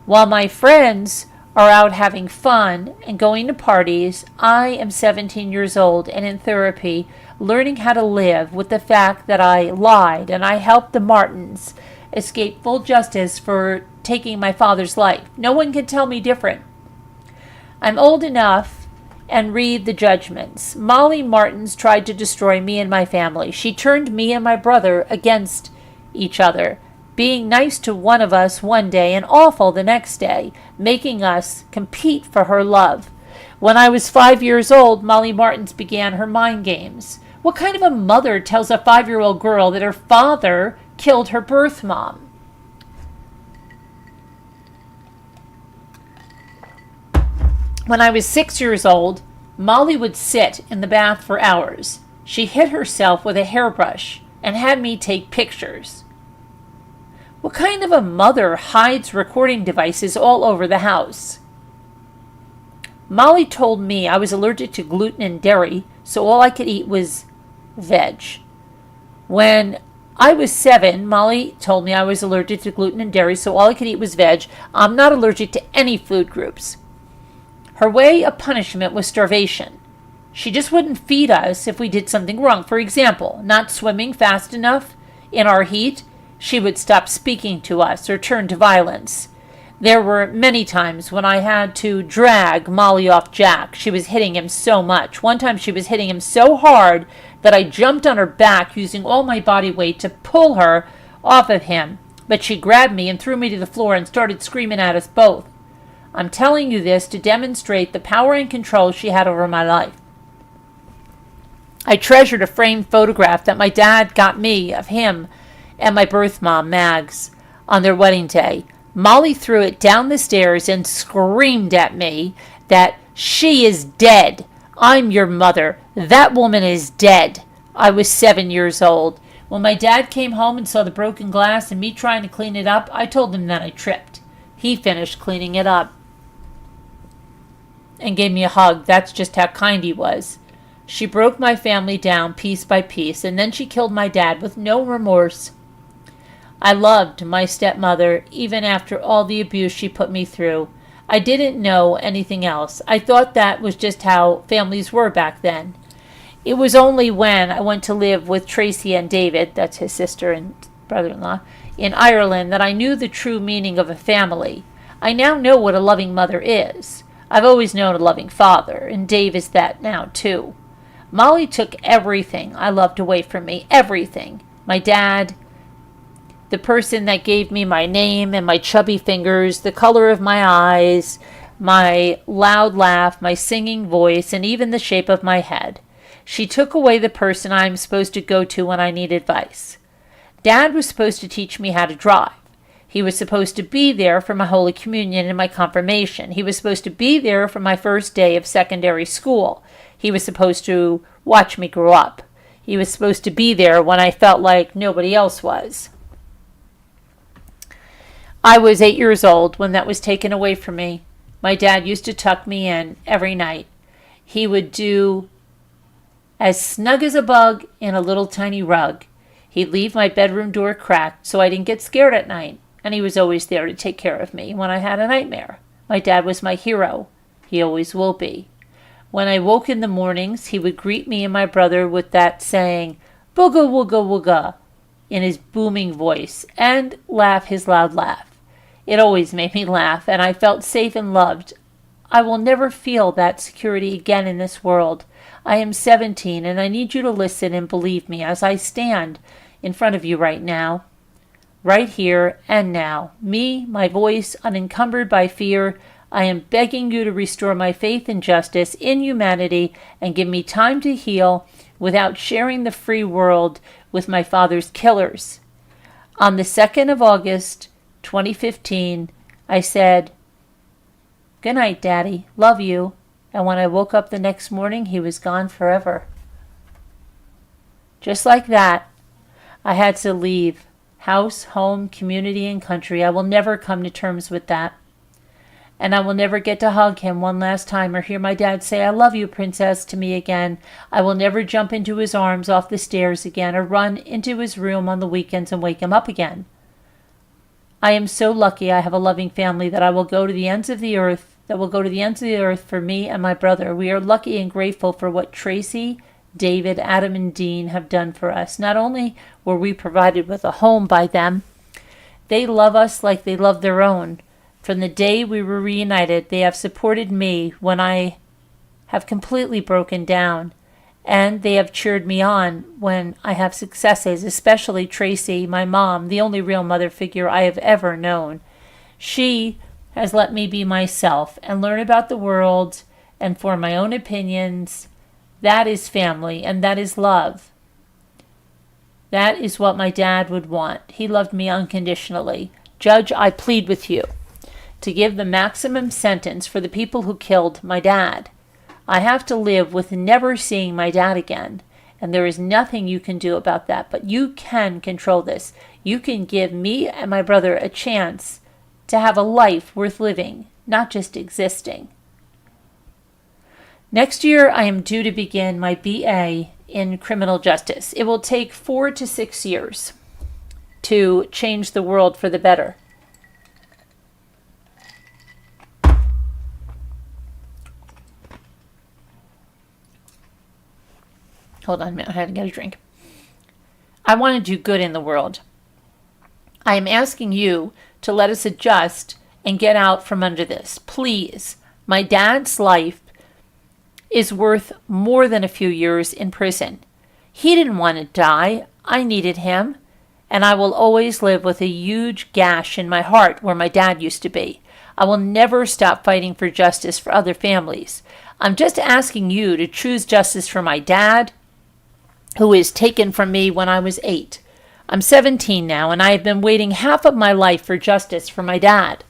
While my friends are out having fun and going to parties, I am 17 years old and in therapy, learning how to live with the fact that I lied and I helped the Martins escape full justice for taking my father's life. No one can tell me different. I'm old enough and read the judgments. Molly Martins tried to destroy me and my family. She turned me and my brother against each other, being nice to one of us one day and awful the next day, making us compete for her love. When I was 5 years old, Molly Martins began her mind games. What kind of a mother tells a 5-year-old girl that her father killed her birth mom? When I was 6 years old, Molly would sit in the bath for hours. She hit herself with a hairbrush and had me take pictures. What kind of a mother hides recording devices all over the house? Molly told me I was allergic to gluten and dairy, so all I could eat was veg. When I was 7, Molly told me I was allergic to gluten and dairy, so all I could eat was veg. I'm not allergic to any food groups. Her way of punishment was starvation. She just wouldn't feed us if we did something wrong. For example, not swimming fast enough in our heat, she would stop speaking to us or turn to violence. There were many times when I had to drag Molly off Jack. She was hitting him so much. One time she was hitting him so hard that I jumped on her back using all my body weight to pull her off of him. But she grabbed me and threw me to the floor and started screaming at us both. I'm telling you this to demonstrate the power and control she had over my life. I treasured a framed photograph that my dad got me of him and my birth mom, Mags, on their wedding day. Molly threw it down the stairs and screamed at me that she is dead. I'm your mother. That woman is dead. I was 7 years old. When my dad came home and saw the broken glass and me trying to clean it up, I told him that I tripped. He finished cleaning it up and gave me a hug. That's just how kind he was. She broke my family down piece by piece, and then she killed my dad with no remorse. I loved my stepmother, even after all the abuse she put me through. I didn't know anything else. I thought that was just how families were back then. It was only when I went to live with Tracy and David, that's his sister and brother-in-law, in Ireland that I knew the true meaning of a family. I now know what a loving mother is. I've always known a loving father, and Dave is that now too. Molly took everything I loved away from me, everything. My dad, the person that gave me my name and my chubby fingers, the color of my eyes, my loud laugh, my singing voice, and even the shape of my head. She took away the person I am supposed to go to when I need advice. Dad was supposed to teach me how to drive. He was supposed to be there for my Holy Communion and my confirmation. He was supposed to be there for my first day of secondary school. He was supposed to watch me grow up. He was supposed to be there when I felt like nobody else was. I was 8 years old when that was taken away from me. My dad used to tuck me in every night. He would do as snug as a bug in a little tiny rug. He'd leave my bedroom door cracked so I didn't get scared at night, and he was always there to take care of me when I had a nightmare. My dad was my hero. He always will be. When I woke in the mornings, he would greet me and my brother with that saying, "Booga wooga wooga," in his booming voice, and laugh his loud laugh. It always made me laugh, and I felt safe and loved. I will never feel that security again in this world. I am 17, and I need you to listen and believe me as I stand in front of you right now. Right here and now. Me, my voice, unencumbered by fear, I am begging you to restore my faith in justice, in humanity, and give me time to heal without sharing the free world with my father's killers. On the 2nd of August, 2015, I said, "Good night, Daddy. Love you." And when I woke up the next morning, he was gone forever. Just like that, I had to leave house, home, community, and country. I will never come to terms with that. And I will never get to hug him one last time or hear my dad say, "I love you, princess," to me again. I will never jump into his arms off the stairs again or run into his room on the weekends and wake him up again. I am so lucky I have a loving family that will go to the ends of the earth for me and my brother. We are lucky and grateful for what Tracy, David, Adam, and Dean have done for us. Not only were we provided with a home by them, they love us like they love their own. From the day we were reunited, they have supported me when I have completely broken down, and they have cheered me on when I have successes, especially Tracy, my mom, the only real mother figure I have ever known. She has let me be myself and learn about the world and form my own opinions. That is family, and that is love. That is what my dad would want. He loved me unconditionally. Judge, I plead with you to give the maximum sentence for the people who killed my dad. I have to live with never seeing my dad again, and there is nothing you can do about that, but you can control this. You can give me and my brother a chance to have a life worth living, not just existing. Next year, I am due to begin my BA in criminal justice. It will take 4 to 6 years to change the world for the better. Hold on a minute, I had to get a drink. I want to do good in the world. I am asking you to let us adjust and get out from under this. Please, my dad's life is worth more than a few years in prison. He didn't want to die. I needed him. And I will always live with a huge gash in my heart where my dad used to be. I will never stop fighting for justice for other families. I'm just asking you to choose justice for my dad, who was taken from me when I was 8. I'm 17 now, and I have been waiting half of my life for justice for my dad.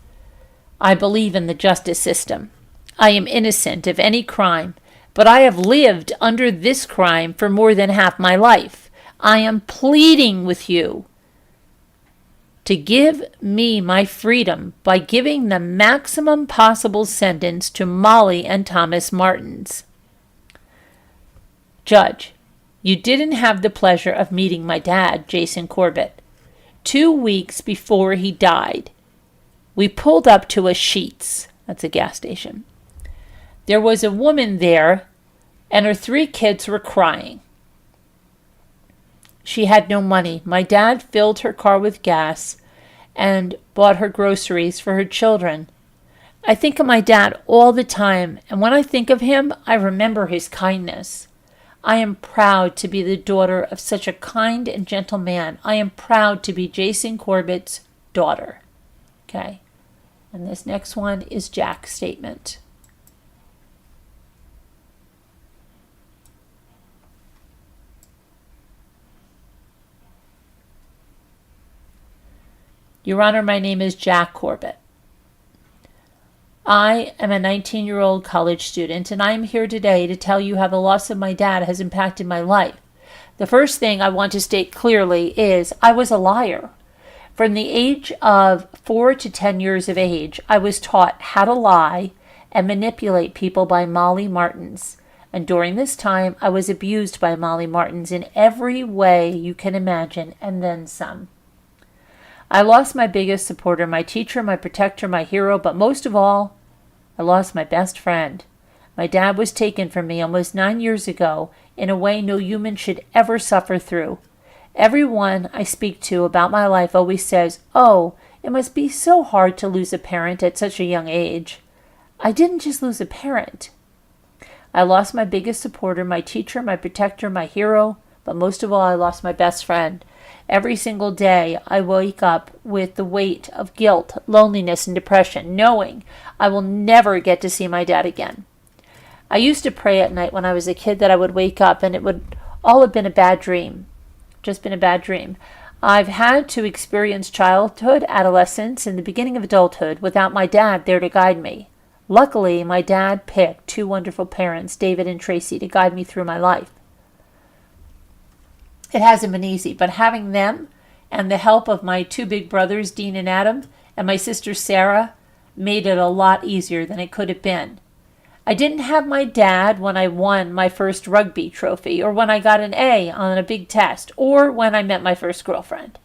I believe in the justice system. I am innocent of any crime, but I have lived under this crime for more than half my life. I am pleading with you to give me my freedom by giving the maximum possible sentence to Molly and Thomas Martins. Judge, you didn't have the pleasure of meeting my dad, Jason Corbett. 2 weeks before he died, we pulled up to a Sheetz. That's a gas station. There was a woman there, and her 3 kids were crying. She had no money. My dad filled her car with gas and bought her groceries for her children. I think of my dad all the time, and when I think of him, I remember his kindness. I am proud to be the daughter of such a kind and gentle man. I am proud to be Jason Corbett's daughter. Okay. And this next one is Jack's statement. Your Honor, my name is Jack Corbett. I am a 19-year-old college student, and I am here today to tell you how the loss of my dad has impacted my life. The first thing I want to state clearly is I was a liar. From the age of 4 to 10 years of age, I was taught how to lie and manipulate people by Molly Martins. And during this time, I was abused by Molly Martins in every way you can imagine, and then some. I lost my biggest supporter, my teacher, my protector, my hero, but most of all, I lost my best friend. My dad was taken from me almost 9 years ago in a way no human should ever suffer through. Everyone I speak to about my life always says, "Oh, it must be so hard to lose a parent at such a young age." I didn't just lose a parent. I lost my biggest supporter, my teacher, my protector, my hero, but most of all, I lost my best friend. Every single day, I wake up with the weight of guilt, loneliness, and depression, knowing I will never get to see my dad again. I used to pray at night when I was a kid that I would wake up and it would all have been a bad dream. Just been a bad dream. I've had to experience childhood, adolescence, and the beginning of adulthood without my dad there to guide me. Luckily, my dad picked two wonderful parents, David and Tracy, to guide me through my life. It hasn't been easy, but having them and the help of my two big brothers, Dean and Adam, and my sister Sarah, made it a lot easier than it could have been. I didn't have my dad when I won my first rugby trophy, or when I got an A on a big test, or when I met my first girlfriend.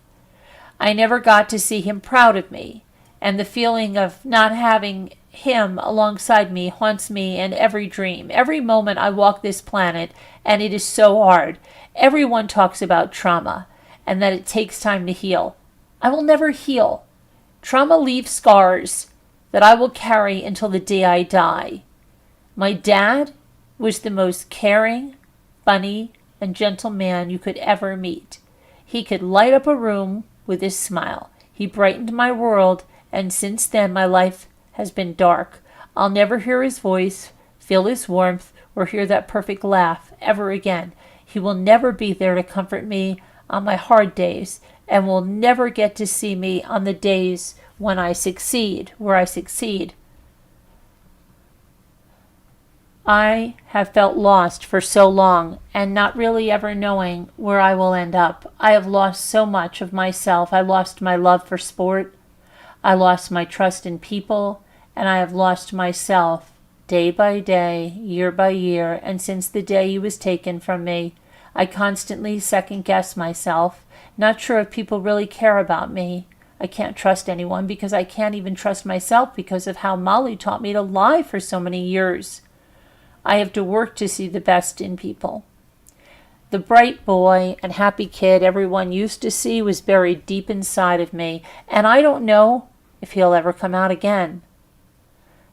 I never got to see him proud of me, and the feeling of not having him alongside me haunts me in every dream. Every moment I walk this planet, and it is so hard. Everyone talks about trauma, and that it takes time to heal. I will never heal. Trauma leaves scars that I will carry until the day I die. My dad was the most caring, funny, and gentle man you could ever meet. He could light up a room with his smile. He brightened my world, and since then my life has been dark. I'll never hear his voice, feel his warmth, or hear that perfect laugh ever again. He will never be there to comfort me on my hard days, and will never get to see me on the days when I succeed, where I succeed. I have felt lost for so long and not really ever knowing where I will end up. I have lost so much of myself. I lost my love for sport. I lost my trust in people, and I have lost myself day by day, year by year, and since the day he was taken from me, I constantly second-guess myself, not sure if people really care about me. I can't trust anyone because I can't even trust myself because of how Molly taught me to lie for so many years. I have to work to see the best in people. The bright boy and happy kid everyone used to see was buried deep inside of me, and I don't know if he'll ever come out again.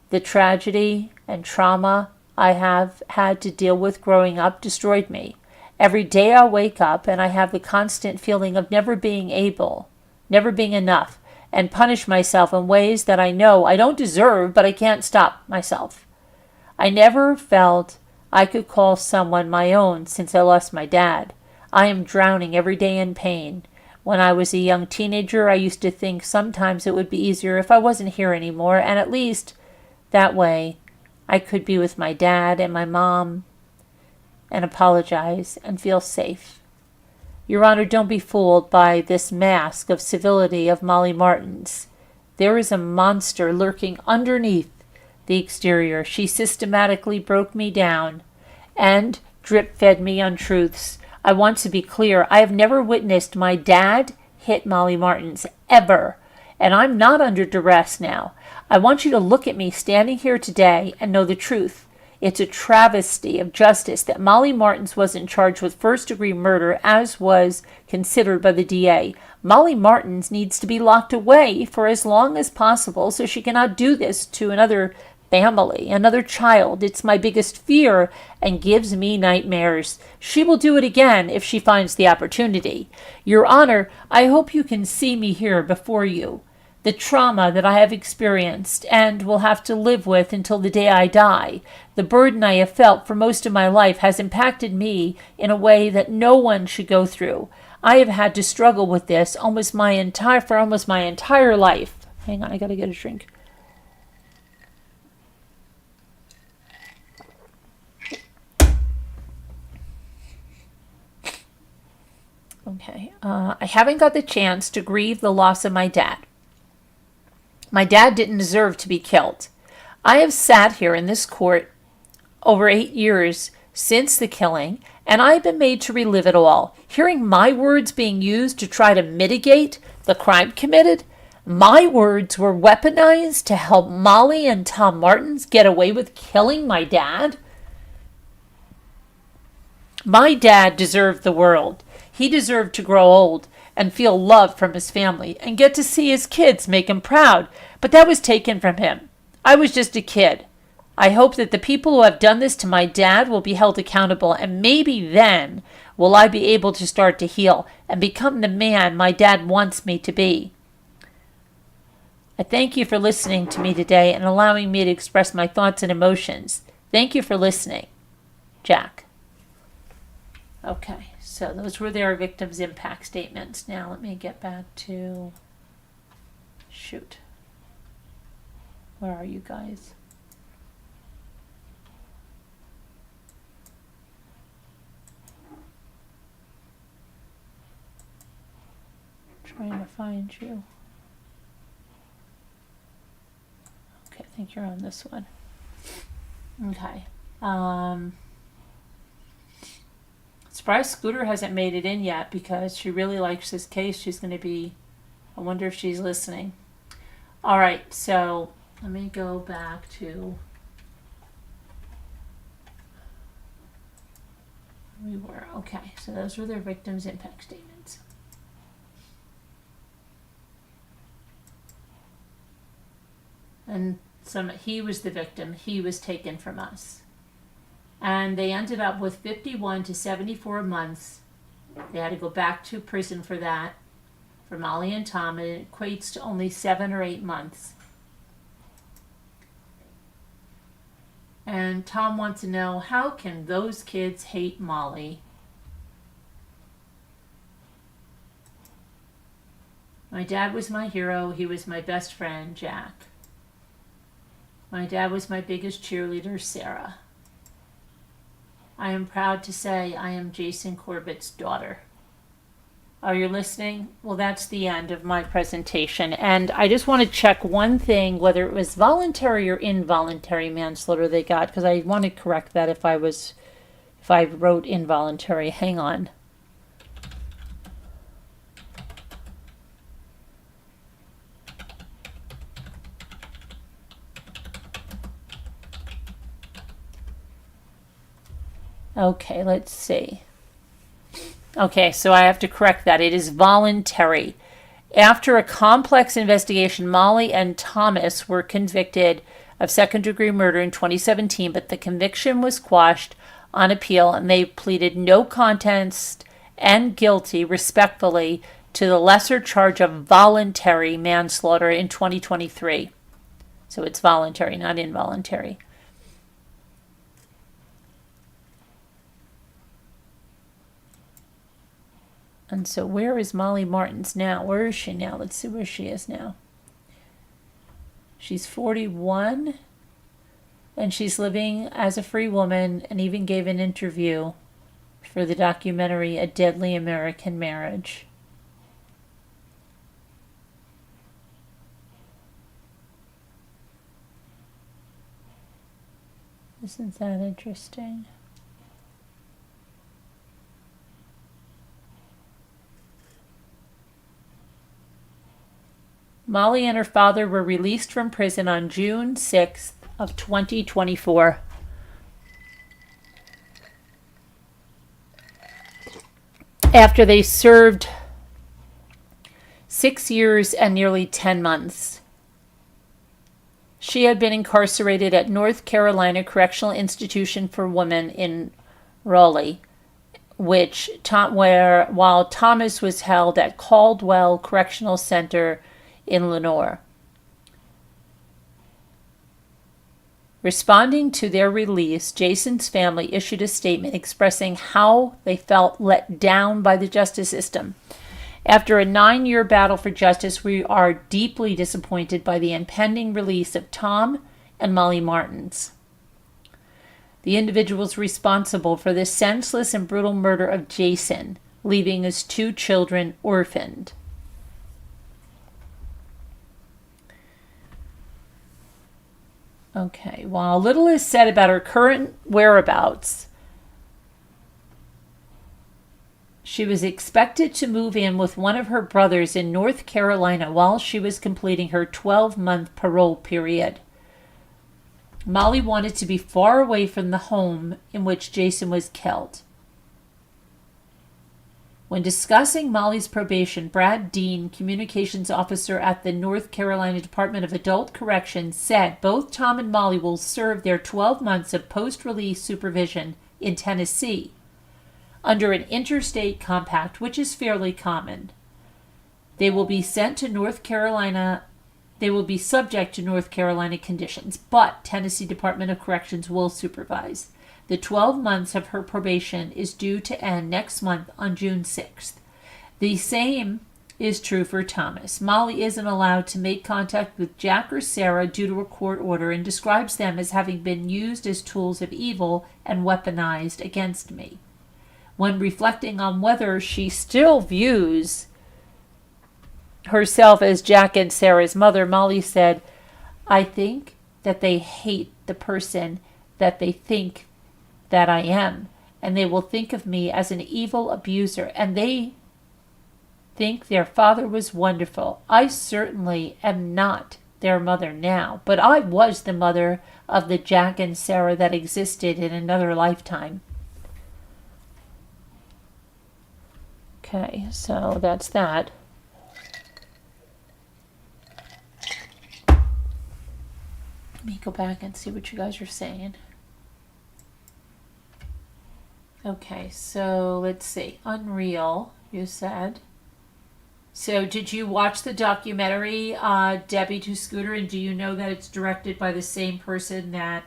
The tragedy and trauma I have had to deal with growing up destroyed me. Every day I wake up and I have the constant feeling of never being able, never being enough, and punish myself in ways that I know I don't deserve, but I can't stop myself. I never felt I could call someone my own since I lost my dad. I am drowning every day in pain. When I was a young teenager, I used to think sometimes it would be easier if I wasn't here anymore, and at least that way I could be with my dad and my mom and apologize and feel safe. Your Honor, don't be fooled by this mask of civility of Molly Martin's. There is a monster lurking underneath the exterior. She systematically broke me down and drip-fed me untruths. I want to be clear. I have never witnessed my dad hit Molly Martin's, ever. And I'm not under duress now. I want you to look at me standing here today and know the truth. It's a travesty of justice that Molly Martins wasn't charged with first-degree murder as was considered by the DA. Molly Martins needs to be locked away for as long as possible so she cannot do this to another family, another child. It's my biggest fear and gives me nightmares. She will do it again if she finds the opportunity. Your Honor, I hope you can see me here before you. The trauma that I have experienced and will have to live with until the day I die. The burden I have felt for most of my life has impacted me in a way that no one should go through. I have had to struggle with this for almost my entire life. Hang on, I gotta get a drink. Okay, I haven't got the chance to grieve the loss of my dad. My dad didn't deserve to be killed. I have sat here in this court over 8 years since the killing, and I've been made to relive it all. Hearing my words being used to try to mitigate the crime committed, my words were weaponized to help Molly and Tom Martins get away with killing my dad. My dad deserved the world. He deserved to grow old and feel love from his family and get to see his kids make him proud. But that was taken from him. I was just a kid. I hope that the people who have done this to my dad will be held accountable, and maybe then will I be able to start to heal and become the man my dad wants me to be. I thank you for listening to me today and allowing me to express my thoughts and emotions. Thank you for listening. Jack. Okay, so those were their victims' impact statements. Now let me get back to... Shoot. Where are you guys? Trying to find you. Okay, I think you're on this one. Okay. Surprised Scooter hasn't made it in yet because she really likes this case. She's going to be... I wonder if she's listening. All right, so let me go back to... We were... Okay, so those were their victims' impact statements. And he was the victim. He was taken from us. And they ended up with 51 to 74 months. They had to go back to prison for that, for Molly and Tom, and it equates to only 7 or 8 months. And Tom wants to know, how can those kids hate Molly? My dad was my hero. He was my best friend, Jack. My dad was my biggest cheerleader, Sarah. I am proud to say I am Jason Corbett's daughter. Are you listening? Well, that's the end of my presentation. And I just want to check one thing, whether it was voluntary or involuntary manslaughter they got, because I want to correct that if I wrote involuntary. Hang on. Okay, let's see. Okay, so I have to correct that. It is voluntary. After a complex investigation, Molly and Thomas were convicted of second-degree murder in 2017, but the conviction was quashed on appeal, and they pleaded no contest and guilty, respectfully, to the lesser charge of voluntary manslaughter in 2023. So it's voluntary, not involuntary. And so where is Molly Martins now? Where is she now? Let's see where she is now. She's 41, and she's living as a free woman, and even gave an interview for the documentary A Deadly American Marriage. Isn't that interesting? Molly and her father were released from prison on June 6th of 2024. After they served 6 years and nearly 10 months. She had been incarcerated at North Carolina Correctional Institution for Women in Raleigh, while Thomas was held at Caldwell Correctional Center in Lenoir. Responding to their release, Jason's family issued a statement expressing how they felt let down by the justice system. After a 9-year battle for justice, we are deeply disappointed by the impending release of Tom and Molly Martins, the individuals responsible for the senseless and brutal murder of Jason, leaving his 2 children orphaned. Okay, while little is said about her current whereabouts, she was expected to move in with one of her brothers in North Carolina while she was completing her 12-month parole period. Molly wanted to be far away from the home in which Jason was killed. When discussing Molly's probation, Brad Dean, communications officer at the North Carolina Department of Adult Correction, said both Tom and Molly will serve their 12 months of post-release supervision in Tennessee under an interstate compact, which is fairly common. They will be sent to North Carolina. They will be subject to North Carolina conditions, but Tennessee Department of Corrections will supervise. The 12 months of her probation is due to end next month on June 6th. The same is true for Thomas. Molly isn't allowed to make contact with Jack or Sarah due to a court order and describes them as having been used as tools of evil and weaponized against me. When reflecting on whether she still views herself as Jack and Sarah's mother, Molly said, I think that they hate the person that they think that I am, and they will think of me as an evil abuser, and they think their father was wonderful. I certainly am not their mother now, but I was the mother of the Jack and Sarah that existed in another lifetime. Okay, so that's that. Let me go back and see what you guys are saying. Okay, so let's see. Unreal, you said. So did you watch the documentary, Debbie to Scooter, and do you know that it's directed by the same person that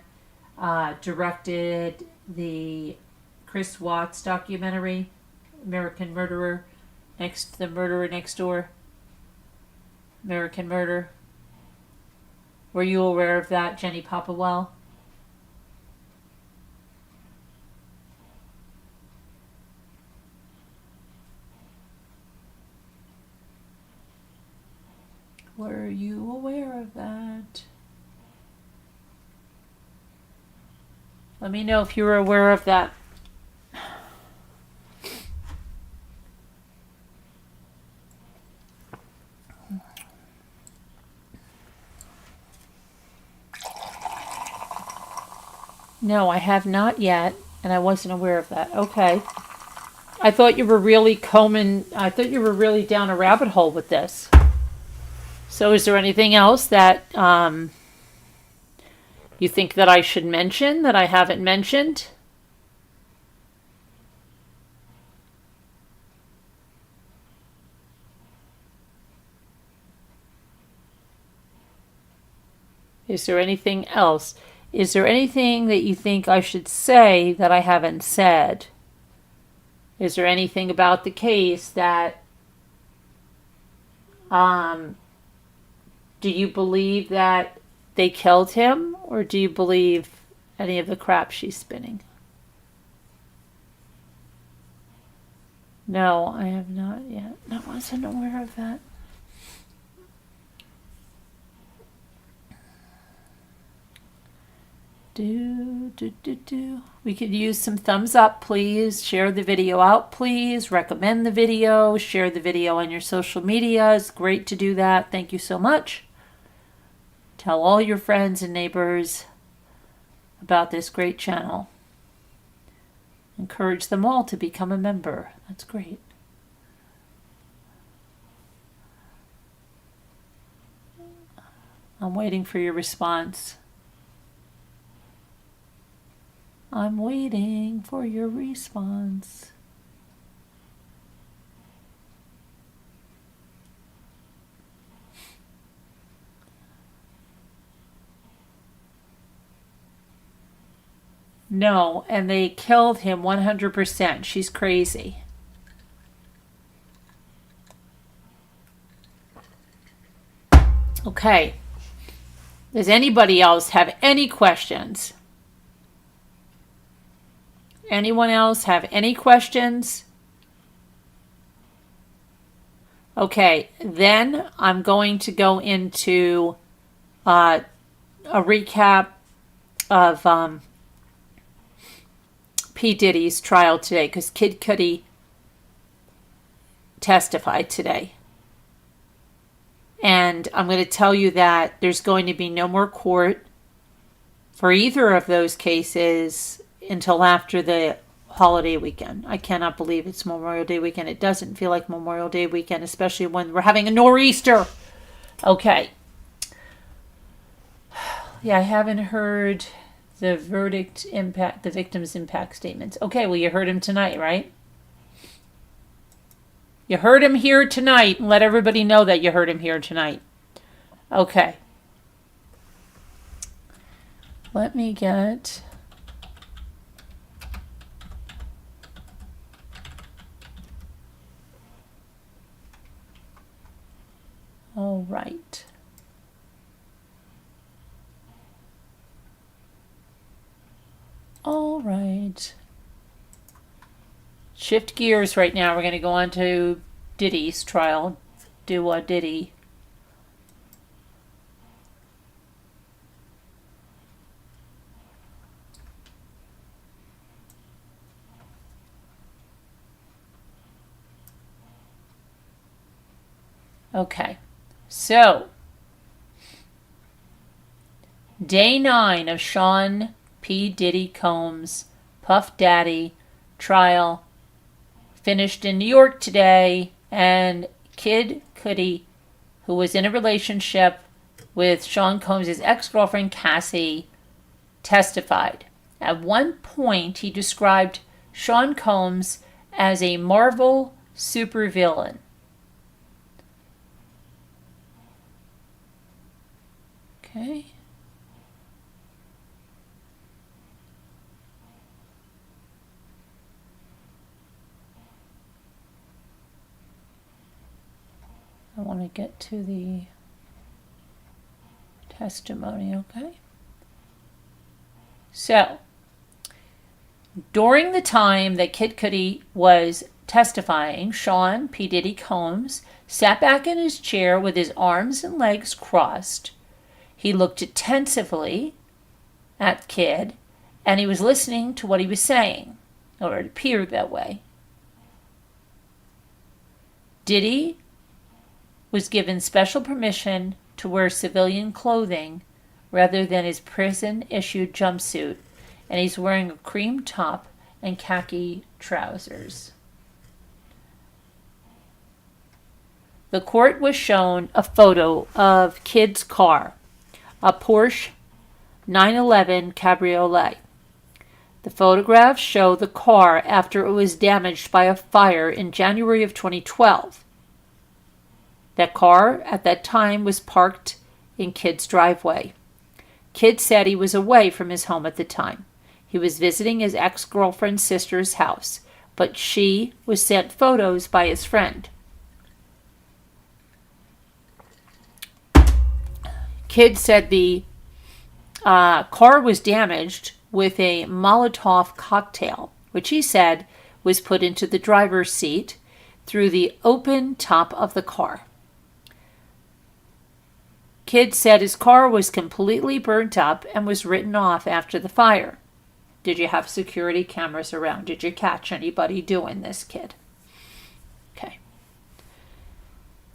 directed the Chris Watts documentary, American Murderer, The Murderer Next Door, American Murder? Were you aware of that, Jenny Popplewell? Were you aware of that? Let me know if you were aware of that. No, I have not yet, and I wasn't aware of that. Okay. I thought you were really down a rabbit hole with this. So is there anything else that you think that I should mention that I haven't mentioned? Is there anything else? Is there anything that you think I should say that I haven't said? Is there anything about the case that do you believe that they killed him, or do you believe any of the crap she's spinning? No, I have not yet. I wasn't aware of that. We could use some thumbs up, please. Share the video out, please. Recommend the video. Share the video on your social media. It's great to do that. Thank you so much. Tell all your friends and neighbors about this great channel. Encourage them all to become a member. That's great. I'm waiting for your response. I'm waiting for your response. No, and they killed him 100%. She's crazy. Okay. Does anybody else have any questions? Anyone else have any questions? Okay, then I'm going to go into a recap of P. Diddy's trial today, because Kid Cudi testified today. And I'm going to tell you that there's going to be no more court for either of those cases until after the holiday weekend. I cannot believe it's Memorial Day weekend. It doesn't feel like Memorial Day weekend, especially when we're having a nor'easter. Okay. Yeah, I haven't heard the the victim's impact statements. Okay, well, you heard him tonight, right? You heard him here tonight, and let everybody know that you heard him here tonight. Okay. Let me get... All right. All right. Shift gears right now. We're going to go on to Diddy's trial. Do a Diddy. Okay. So, day 9 of Sean P. Diddy Combs' Puff Daddy trial finished in New York today, and Kid Cudi, who was in a relationship with Sean Combs' ex-girlfriend Cassie, testified. At one point, he described Sean Combs as a Marvel supervillain. Okay. I want to get to the testimony, okay? So, during the time that Kid Cudi was testifying, Sean P. Diddy Combs sat back in his chair with his arms and legs crossed. He looked attentively at Kid, and he was listening to what he was saying, or it appeared that way. Diddy was given special permission to wear civilian clothing rather than his prison-issued jumpsuit, and he's wearing a cream top and khaki trousers. The court was shown a photo of Kid's car, a Porsche 911 Cabriolet. The photographs show the car after it was damaged by a fire in January of 2012. That car at that time was parked in Kid's driveway. Kid said he was away from his home at the time. He was visiting his ex-girlfriend's sister's house, but she was sent photos by his friend. Kid said the car was damaged with a Molotov cocktail, which he said was put into the driver's seat through the open top of the car. Kid said his car was completely burnt up and was written off after the fire. Did you have security cameras around? Did you catch anybody doing this, Kid? Okay.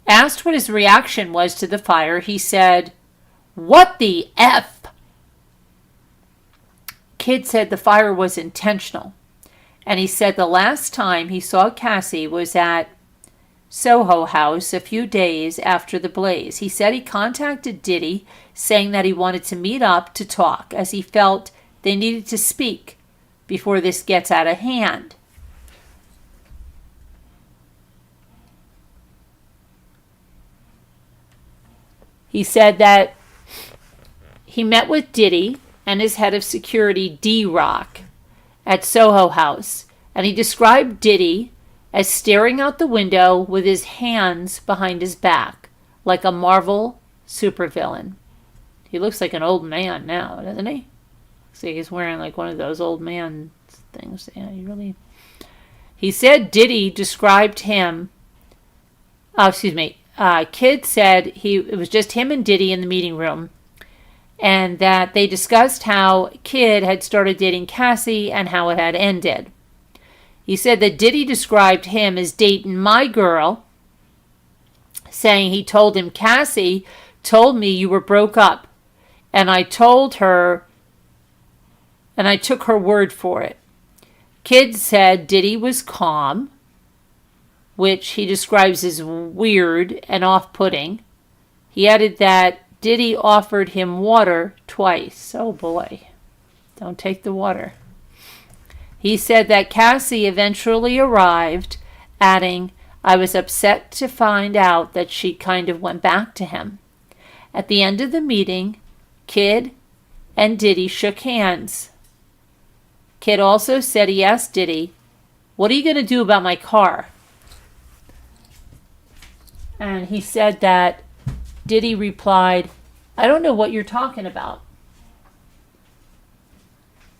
Asked what his reaction was to the fire, he said, "What the F?" Kid said the fire was intentional, and he said the last time he saw Cassie was at Soho House a few days after the blaze. He said he contacted Diddy saying that he wanted to meet up to talk as he felt they needed to speak before this gets out of hand. He said that he met with Diddy and his head of security, D-Rock, at Soho House, and he described Diddy as staring out the window with his hands behind his back, like a Marvel supervillain. He looks like an old man now, doesn't he? Looks like he's wearing like one of those old man things. Yeah, He said Diddy described him. Kid said it was just him and Diddy in the meeting room, and that they discussed how Kid had started dating Cassie and how it had ended. He said that Diddy described him as dating my girl, saying he told him, "Cassie told me you were broke up, and I told her, and I took her word for it." Kid said Diddy was calm, which he describes as weird and off-putting. He added that Diddy offered him water twice. Oh boy, don't take the water. He said that Cassie eventually arrived, adding, I was upset to find out that she kind of went back to him. At the end of the meeting, Kid and Diddy shook hands. Kid also said he asked Diddy, what are you going to do about my car? And he said that Diddy replied, I don't know what you're talking about.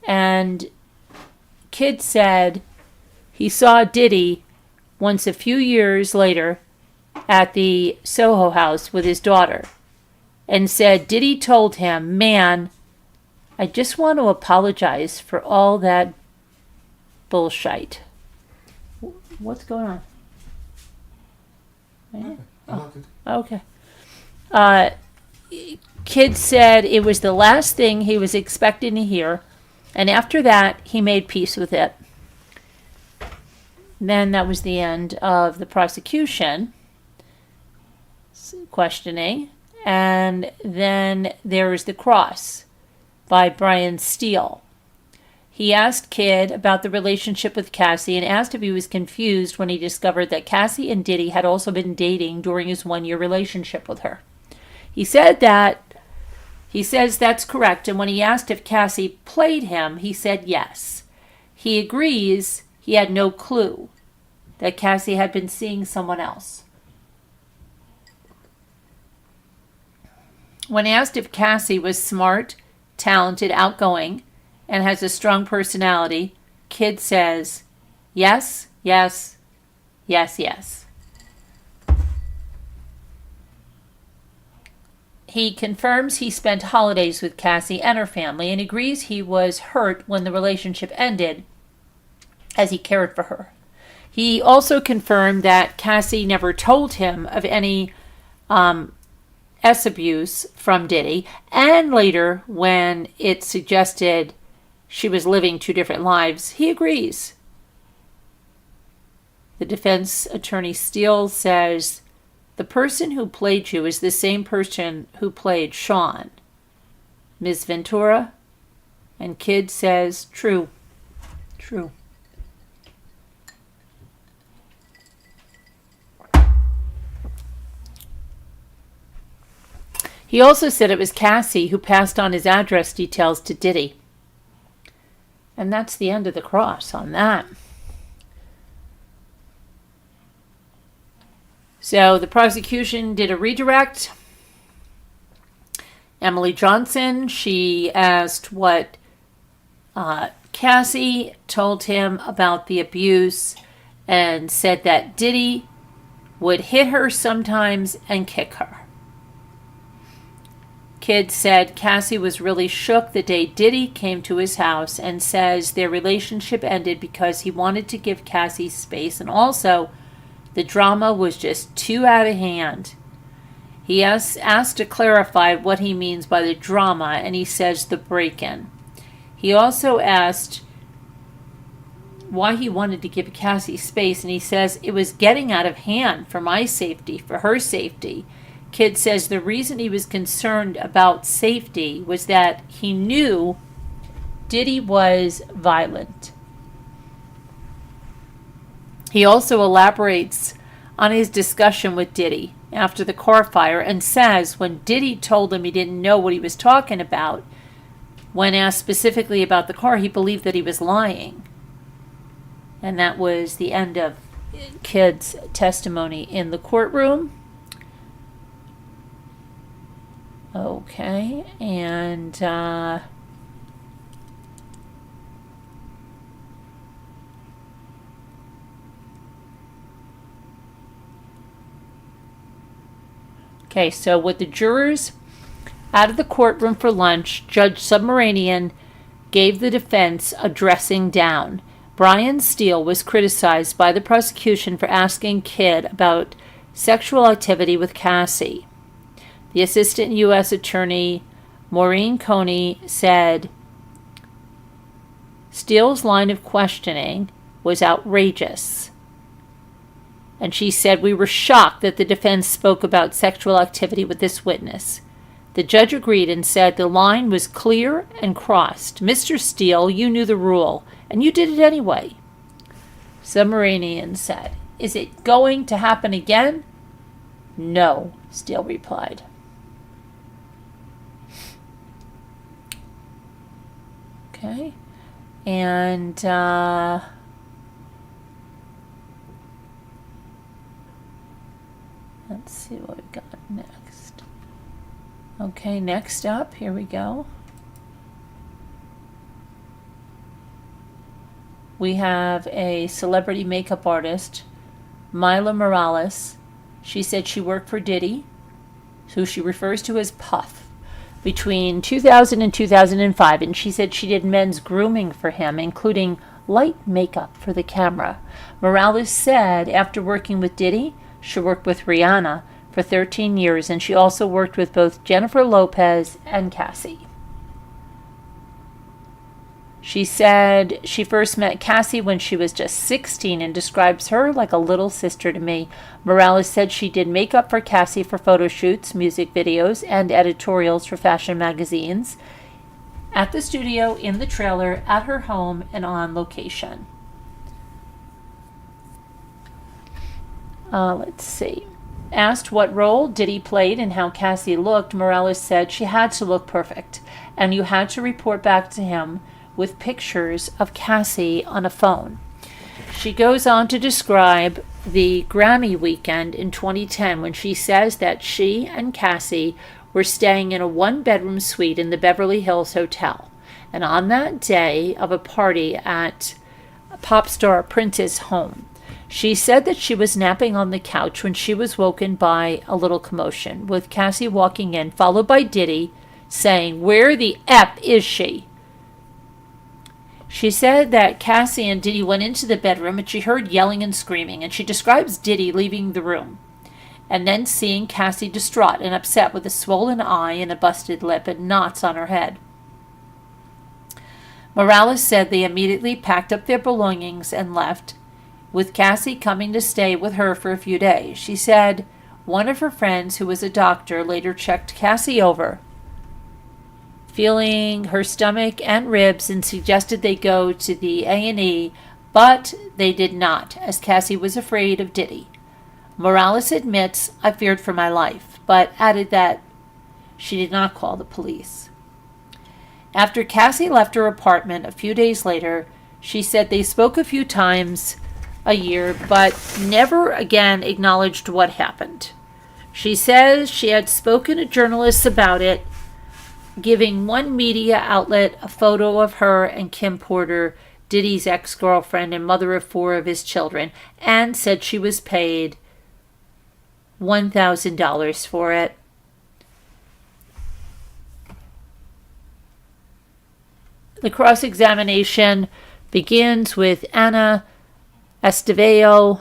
And Kid said he saw Diddy once a few years later at the Soho house with his daughter and said Diddy told him, man, I just want to apologize for all that bullshit. What's going on? Okay. Kid said it was the last thing he was expecting to hear, and after that, he made peace with it. Then that was the end of the prosecution questioning, and then there was the cross by Brian Steele. He asked Kid about the relationship with Cassie and asked if he was confused when he discovered that Cassie and Diddy had also been dating during his one-year relationship with her. He says that's correct, and when he asked if Cassie played him, he said yes. He agrees he had no clue that Cassie had been seeing someone else. When asked if Cassie was smart, talented, outgoing, and has a strong personality, Kid says, yes, yes, yes, yes. He confirms he spent holidays with Cassie and her family and agrees he was hurt when the relationship ended as he cared for her. He also confirmed that Cassie never told him of any abuse from Diddy, and later when it suggested she was living two different lives, he agrees. The defense attorney Steele says, the person who played you is the same person who played Sean. Ms. Ventura? And Kid says, true. True. He also said it was Cassie who passed on his address details to Diddy. And that's the end of the cross on that. So the prosecution did a redirect. Emily Johnson, she asked what Cassie told him about the abuse and said that Diddy would hit her sometimes and kick her. Kid said Cassie was really shook the day Diddy came to his house and says their relationship ended because he wanted to give Cassie space and also the drama was just too out of hand. He asked to clarify what he means by the drama, and he says the break-in. He also asked why he wanted to give Cassie space, and he says it was getting out of hand for my safety, for her safety. Kid says the reason he was concerned about safety was that he knew Diddy was violent. He also elaborates on his discussion with Diddy after the car fire and says when Diddy told him he didn't know what he was talking about, when asked specifically about the car, he believed that he was lying. And that was the end of Kid's testimony in the courtroom. Okay, and okay, so with the jurors out of the courtroom for lunch, Judge Submaranian gave the defense a dressing down. Brian Steele was criticized by the prosecution for asking Kid about sexual activity with Cassie. The assistant U.S. attorney, Maureen Coney, said Steele's line of questioning was outrageous. And she said, "We were shocked that the defense spoke about sexual activity with this witness." The judge agreed and said the line was clear and crossed. "Mr. Steele, you knew the rule, and you did it anyway." Submarinian said, "Is it going to happen again?" "No," Steele replied. Okay. And let's see what we got next. Okay, next up, here we go. We have a celebrity makeup artist, Mila Morales. She said she worked for Diddy, who she refers to as Puff, between 2000 and 2005, and she said she did men's grooming for him, including light makeup for the camera. Morales said after working with Diddy, she worked with Rihanna for 13 years, and she also worked with both Jennifer Lopez and Cassie. She said she first met Cassie when she was just 16 and describes her like a little sister to me. Morales said she did makeup for Cassie for photo shoots, music videos, and editorials for fashion magazines, at the studio, in the trailer, at her home, and on location. Let's see. Asked what role Diddy played and how Cassie looked, Morales said she had to look perfect, and you had to report back to him with pictures of Cassie on a phone. She goes on to describe the Grammy weekend in 2010 when she says that she and Cassie were staying in a one-bedroom suite in the Beverly Hills Hotel. And on that day of a party at pop star Prince's home, she said that she was napping on the couch when she was woken by a little commotion, with Cassie walking in, followed by Diddy saying, "Where the F is she?" She said that Cassie and Diddy went into the bedroom and she heard yelling and screaming, and she describes Diddy leaving the room and then seeing Cassie distraught and upset with a swollen eye and a busted lip and knots on her head. Morales said they immediately packed up their belongings and left, with Cassie coming to stay with her for a few days. She said one of her friends, who was a doctor, later checked Cassie over, feeling her stomach and ribs, and suggested they go to the A&E, but they did not, as Cassie was afraid of Diddy. Morales admits, "I feared for my life," but added that she did not call the police. After Cassie left her apartment a few days later, she said they spoke a few times a year, but never again acknowledged what happened. She says she had spoken to journalists about it, giving one media outlet a photo of her and Kim Porter, Diddy's ex-girlfriend and mother of 4 of his children, and said she was paid $1,000 for it. The cross-examination begins with Anna Estevao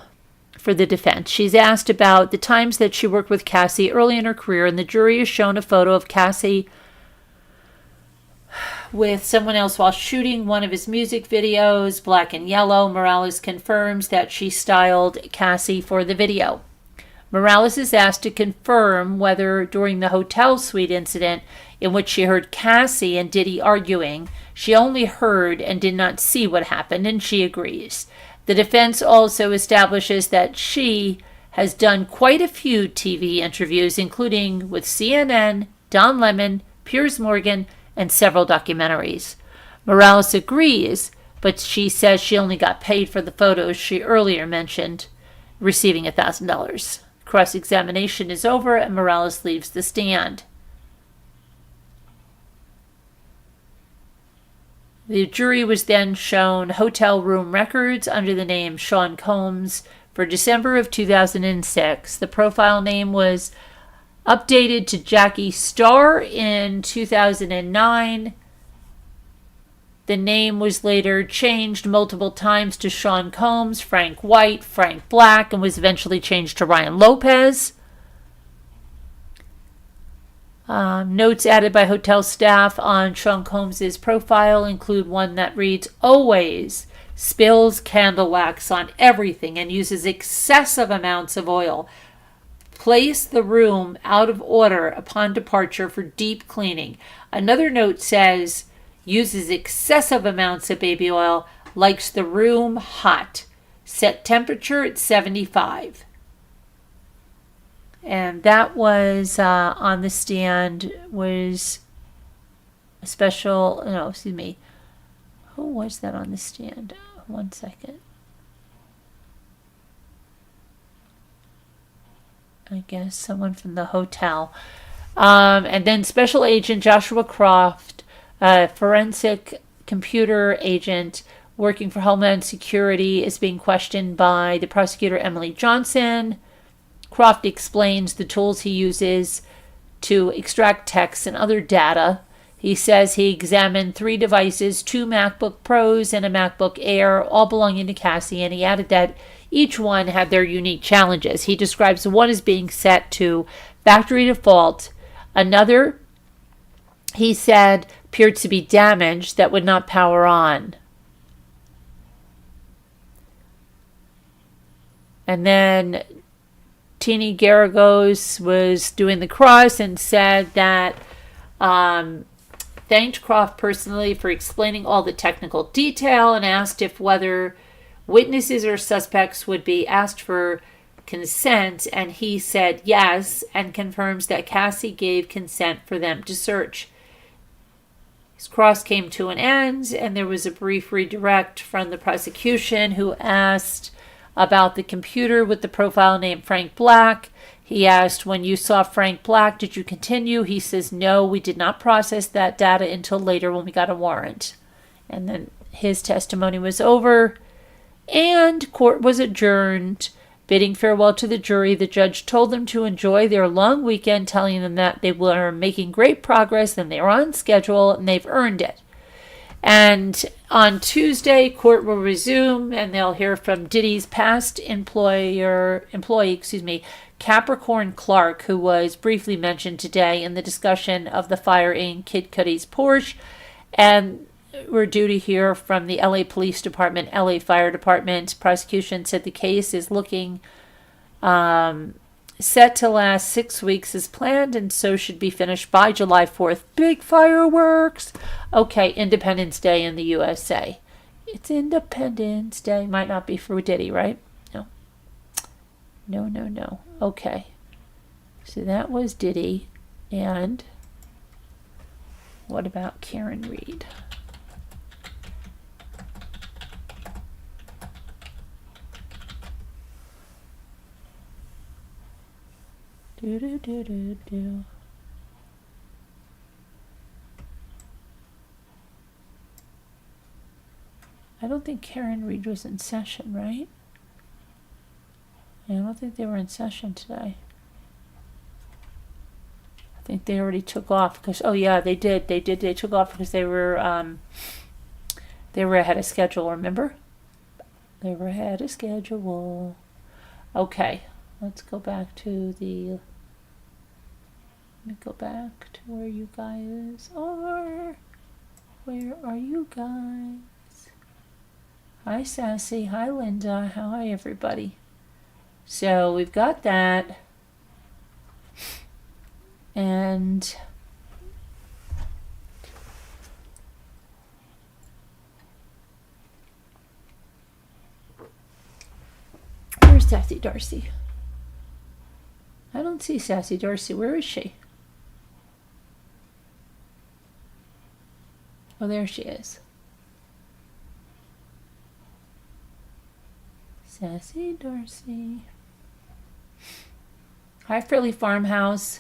for the defense. She's asked about the times that she worked with Cassie early in her career, and the jury is shown a photo of Cassie with someone else while shooting one of his music videos, Black and Yellow. Morales confirms that she styled Cassie for the video. Morales is asked to confirm whether during the hotel suite incident, in which she heard Cassie and Diddy arguing, she only heard and did not see what happened, and she agrees. The defense also establishes that she has done quite a few TV interviews, including with CNN, Don Lemon, Piers Morgan, and several documentaries. Morales agrees, but she says she only got paid for the photos she earlier mentioned, receiving $1,000. Cross-examination is over and Morales leaves the stand. The jury was then shown hotel room records under the name Sean Combs for December of 2006. The profile name was updated to Jackie Starr in 2009. The name was later changed multiple times to Sean Combs, Frank White, Frank Black, and was eventually changed to Ryan Lopez. Notes added by hotel staff on Sean Combs's profile include one that reads, always spills candle wax on everything and uses excessive amounts of oil. Place the room out of order upon departure for deep cleaning. Another note says, uses excessive amounts of baby oil, likes the room hot. Set temperature at 75. And that was on the stand was a special, no, excuse me. Who was that on the stand? 1 second. I guess someone from the hotel. And then Special Agent Joshua Croft, forensic computer agent working for Homeland Security, is being questioned by the prosecutor Emily Johnson. Croft explains the tools he uses to extract text and other data. He says he examined 3 devices, 2 MacBook Pros and a MacBook Air, all belonging to Cassie, and he added that each one had their unique challenges. He describes one as being set to factory default. Another, he said, appeared to be damaged that would not power on. And then Teeny Garagos was doing the cross and said that thanked Croft personally for explaining all the technical detail and asked if whether witnesses or suspects would be asked for consent, and he said yes, and confirms that Cassie gave consent for them to search. His cross came to an end, and there was a brief redirect from the prosecution, who asked about the computer with the profile name Frank Black. He asked, when you saw Frank Black, did you continue? He says, no, we did not process that data until later when we got a warrant. And then his testimony was over, and court was adjourned. Bidding farewell to the jury, the judge told them to enjoy their long weekend, telling them that they were making great progress and they were on schedule and they've earned it. And on Tuesday, court will resume, and they'll hear from Diddy's past employee, Capricorn Clark, who was briefly mentioned today in the discussion of the fire in Kid Cudi's Porsche. And we're due to hear from the LA Police Department, LA Fire Department. Prosecution said the case is looking set to last 6 weeks as planned, and so should be finished by July 4th. Big fireworks! Okay, Independence Day in the USA. It's Independence Day. Might not be for Diddy, right? No. No. Okay. So that was Diddy. And what about Karen Reed? Do. I don't think Karen Reed was in session, right? I don't think they were in session today. I think they already took off because, oh yeah, they did. They took off because they were ahead of schedule, remember? They were ahead of schedule. Okay, let's go back to the... Let me go back to where you guys are. Where are you guys? Hi, Sassy. Hi, Linda. Hi, everybody. So we've got that. And where's Sassy Darcy? I don't see Sassy Darcy. Where is she? Oh, there she is. Sassy Darcy. Hi, Frilly Farmhouse.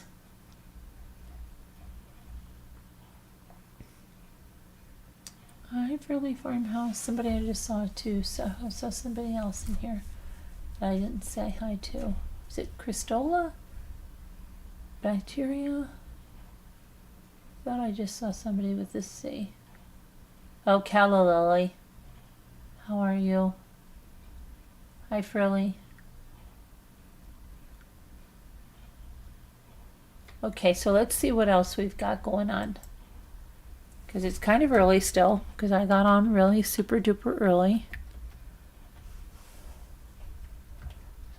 Hi, Frilly Farmhouse. Somebody I just saw too. So I saw somebody else in here that I didn't say hi to. Is it Cristola? Bacteria? Thought I just saw somebody with this C. Oh, Calla Lily. How are you? Hi, Frilly. Okay, so let's see what else we've got going on. Because it's kind of early still, because I got on really super duper early.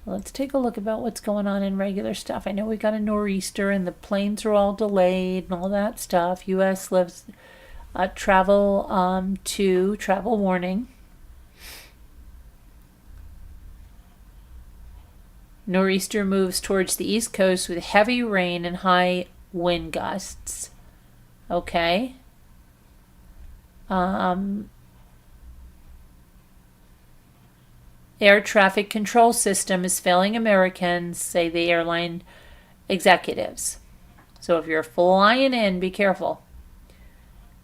Let's take a look about what's going on in regular stuff. I know we got a nor'easter and the planes are all delayed and all that stuff. U.S. lives travel warning. Nor'easter moves towards the east coast with heavy rain and high wind gusts. Okay. Air traffic control system is failing Americans, say the airline executives. So if you're flying in, be careful.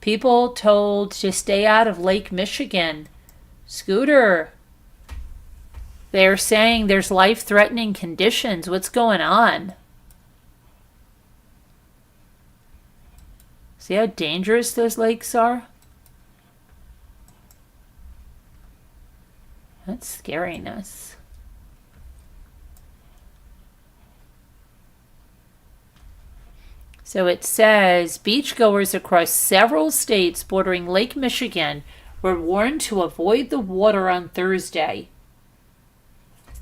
People told to stay out of Lake Michigan. Scooter. They're saying there's life-threatening conditions. What's going on? See how dangerous those lakes are? That's scariness. So it says beachgoers across several states bordering Lake Michigan were warned to avoid the water on Thursday.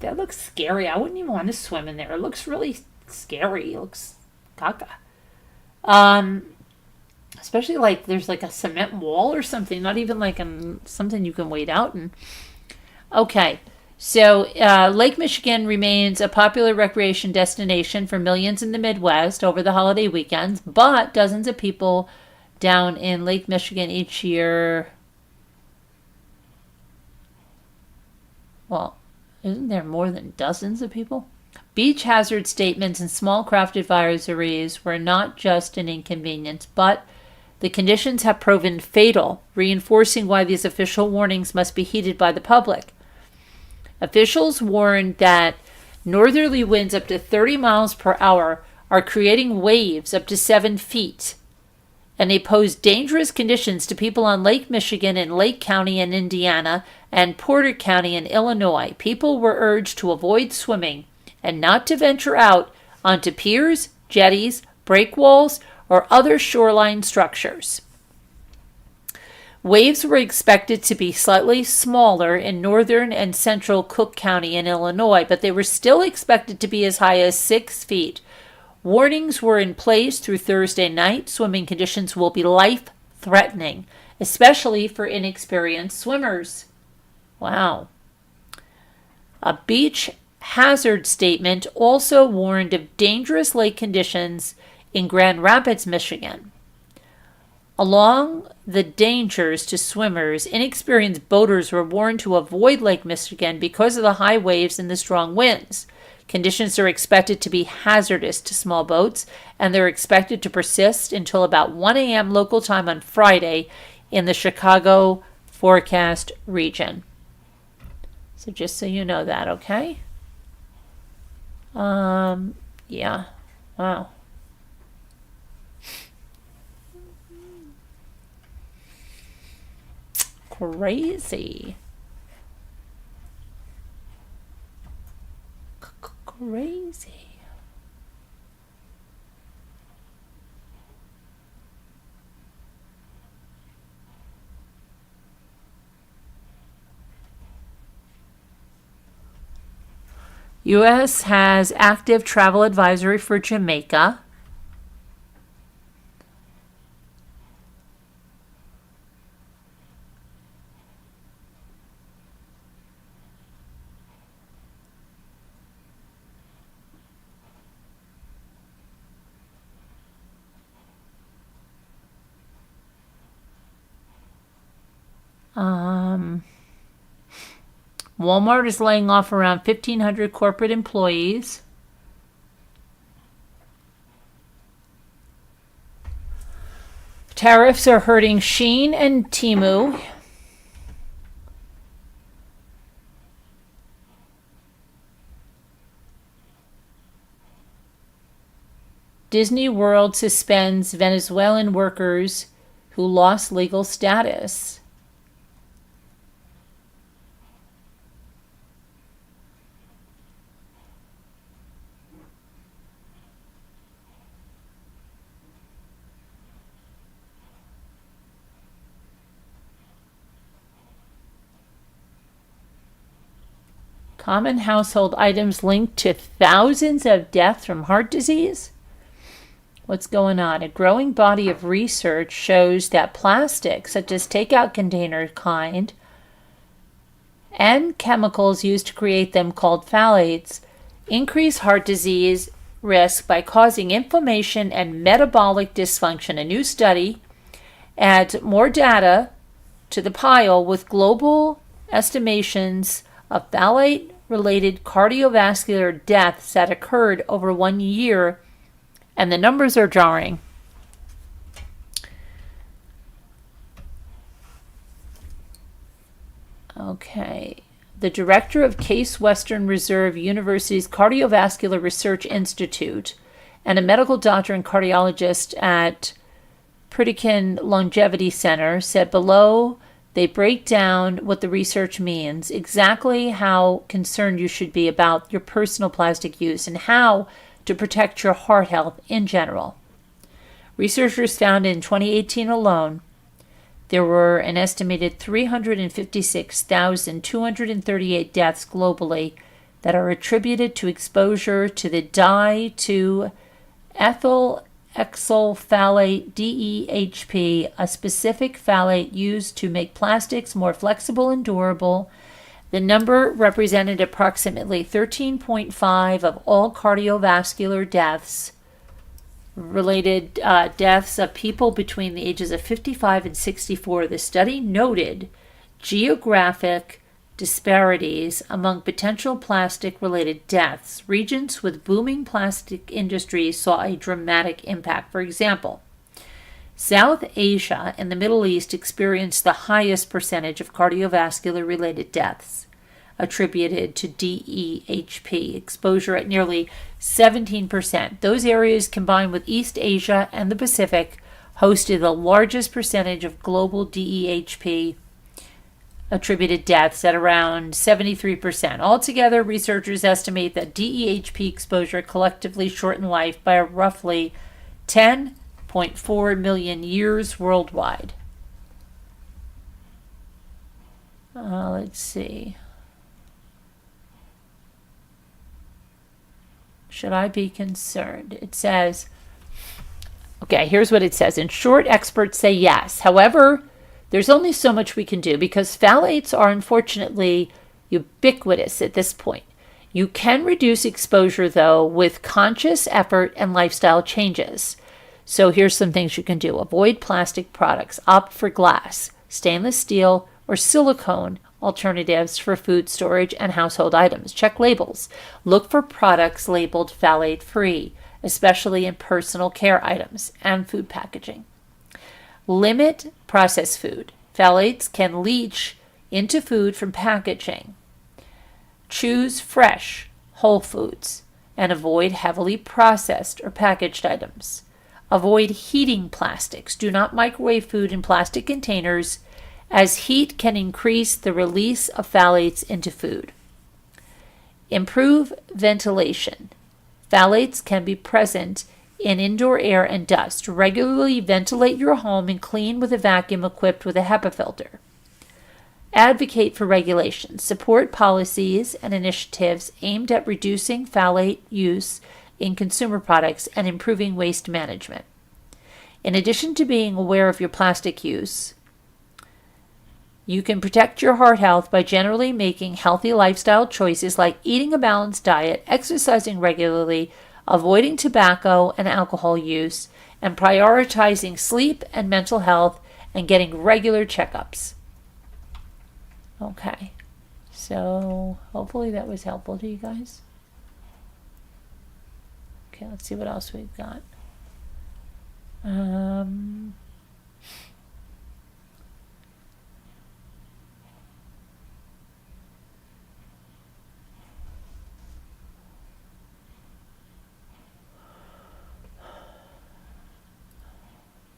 That looks scary. I wouldn't even want to swim in there. It looks really scary. It looks caca. Especially like there's like a cement wall or something. Not even like something you can wade out in. Okay. So Lake Michigan remains a popular recreation destination for millions in the Midwest over the holiday weekends, but dozens of people down in Lake Michigan each year. Well, isn't there more than dozens of people? Beach hazard statements and small craft advisories were not just an inconvenience, but the conditions have proven fatal, reinforcing why these official warnings must be heeded by the public. Officials warned that northerly winds up to 30 miles per hour are creating waves up to 7 feet, and they pose dangerous conditions to people on Lake Michigan and Lake County in Indiana and Porter County in Illinois. People were urged to avoid swimming and not to venture out onto piers, jetties, breakwalls, or other shoreline structures. Waves were expected to be slightly smaller in northern and central Cook County in Illinois, but they were still expected to be as high as 6 feet. Warnings were in place through Thursday night. Swimming conditions will be life-threatening, especially for inexperienced swimmers. Wow. A beach hazard statement also warned of dangerous lake conditions in Grand Rapids, Michigan. Along the dangers to swimmers, inexperienced boaters were warned to avoid Lake Michigan because of the high waves and the strong winds. Conditions are expected to be hazardous to small boats, and they're expected to persist until about 1 a.m. local time on Friday in the Chicago forecast region. So just so you know that, okay? Yeah. Wow. Crazy. Crazy. U.S. has active travel advisory for Jamaica. Walmart is laying off around 1,500 corporate employees. Tariffs are hurting Shein and Temu. Disney World suspends Venezuelan workers who lost legal status. Common household items linked to thousands of deaths from heart disease? What's going on? A growing body of research shows that plastics, such as takeout container kind, and chemicals used to create them called phthalates, increase heart disease risk by causing inflammation and metabolic dysfunction. A new study adds more data to the pile with global estimations of phthalate-related cardiovascular deaths that occurred over 1 year, and the numbers are jarring. Okay. The director of Case Western Reserve University's Cardiovascular Research Institute and a medical doctor and cardiologist at Pritikin Longevity Center said below they break down what the research means, exactly how concerned you should be about your personal plastic use, and how to protect your heart health in general. Researchers found in 2018 alone there were an estimated 356,238 deaths globally that are attributed to exposure to the di-2-ethyl phthalate DEHP, a specific phthalate used to make plastics more flexible and durable. The number represented approximately 13.5% of all cardiovascular deaths, related deaths of people between the ages of 55 and 64. The study noted geographic disparities among potential plastic-related deaths. Regions with booming plastic industries saw a dramatic impact. For example, South Asia and the Middle East experienced the highest percentage of cardiovascular-related deaths attributed to DEHP exposure at nearly 17%. Those areas, combined with East Asia and the Pacific, hosted the largest percentage of global DEHP attributed deaths at around 73%. Altogether, researchers estimate that DEHP exposure collectively shortened life by roughly 10.4 million years worldwide. Let's see. Should I be concerned? It says, okay, here's what it says. In short, experts say yes. However, there's only so much we can do because phthalates are unfortunately ubiquitous at this point. You can reduce exposure, though, with conscious effort and lifestyle changes. So here's some things you can do. Avoid plastic products. Opt for glass, stainless steel, or silicone alternatives for food storage and household items. Check labels. Look for products labeled phthalate-free, especially in personal care items and food packaging. Limit processed food. Phthalates can leach into food from packaging. Choose fresh, whole foods, and avoid heavily processed or packaged items. Avoid heating plastics. Do not microwave food in plastic containers, as heat can increase the release of phthalates into food. Improve ventilation. Phthalates can be present in indoor air and dust. Regularly ventilate your home and clean with a vacuum equipped with a HEPA filter. Advocate for regulations. Support policies and initiatives aimed at reducing phthalate use in consumer products and improving waste management. In addition to being aware of your plastic use, you can protect your heart health by generally making healthy lifestyle choices like eating a balanced diet, exercising regularly, avoiding tobacco and alcohol use, and prioritizing sleep and mental health and getting regular checkups. Okay, so hopefully that was helpful to you guys. Okay, let's see what else we've got.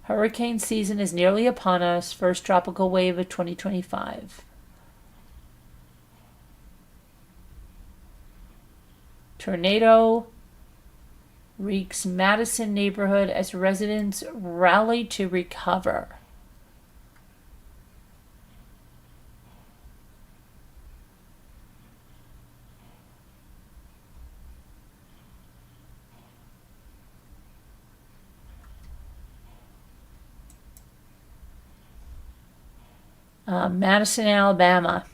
Hurricane season is nearly upon us. First tropical wave of 2025. Tornado wreaks Madison neighborhood as residents rally to recover. Madison, Alabama.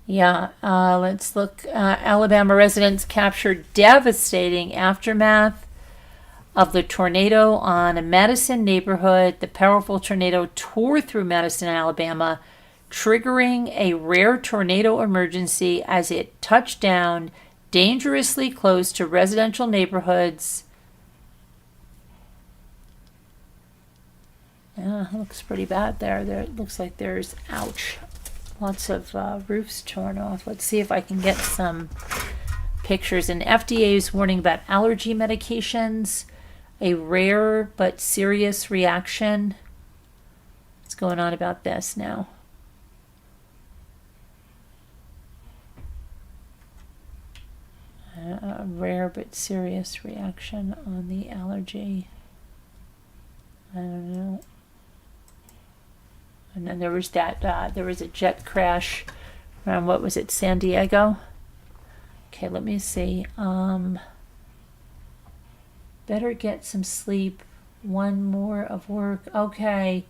Yeah, let's look. Alabama residents captured devastating aftermath of the tornado on a Madison neighborhood. The powerful tornado tore through Madison, Alabama, triggering a rare tornado emergency as it touched down dangerously close to residential neighborhoods. Yeah, looks pretty bad there. It looks like there's, ouch, lots of roofs torn off. Let's see if I can get some pictures. And FDA is warning about allergy medications, a rare but serious reaction. What's going on about this now? A rare but serious reaction on the allergy. I don't know. And then there was that, there was a jet crash around, what was it, San Diego? Okay, let me see. Better get some sleep. One more of work. Okay.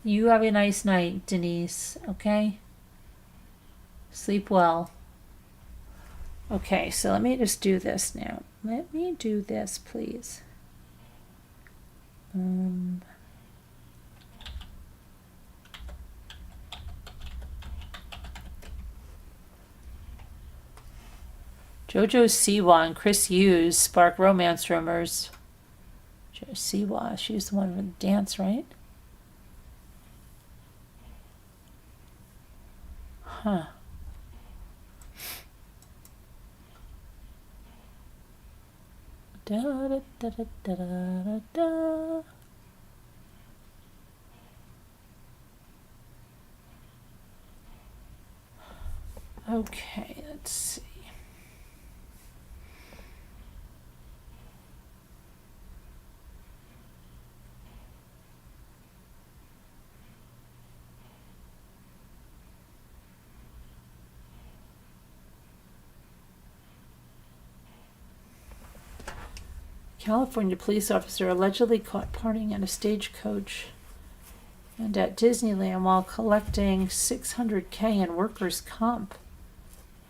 You have a nice night, Denise. Okay? Sleep well. Okay, so let me just do this now. Let me do this, please. JoJo Siwa and Chris Hughes spark romance rumors. JoJo Siwa, she's the one with the dance, right? Huh. Da, da, da, da, da, da, da. Okay, let's see. California police officer allegedly caught partying at a stagecoach and at Disneyland while collecting $600K in workers' comp.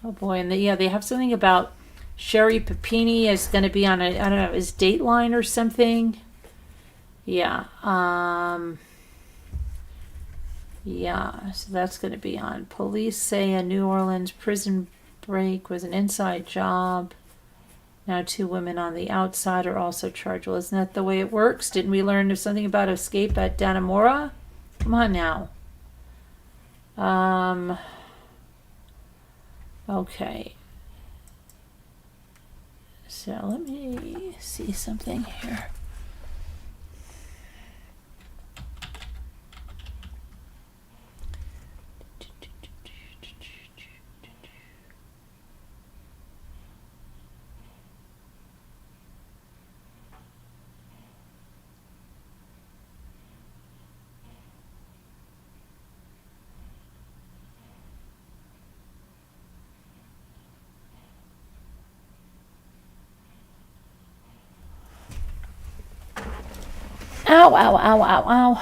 Oh boy, and they have something about Sherry Papini is going to be on a, I don't know, is Dateline or something. Yeah, yeah, so that's going to be on. Police say a New Orleans prison break was an inside job. Now 2 women on the outside are also charged. Well, isn't that the way it works? Didn't we learn something about escape at Dannemora? Come on now. Okay. So let me see something here. Ow, ow, ow, ow, ow.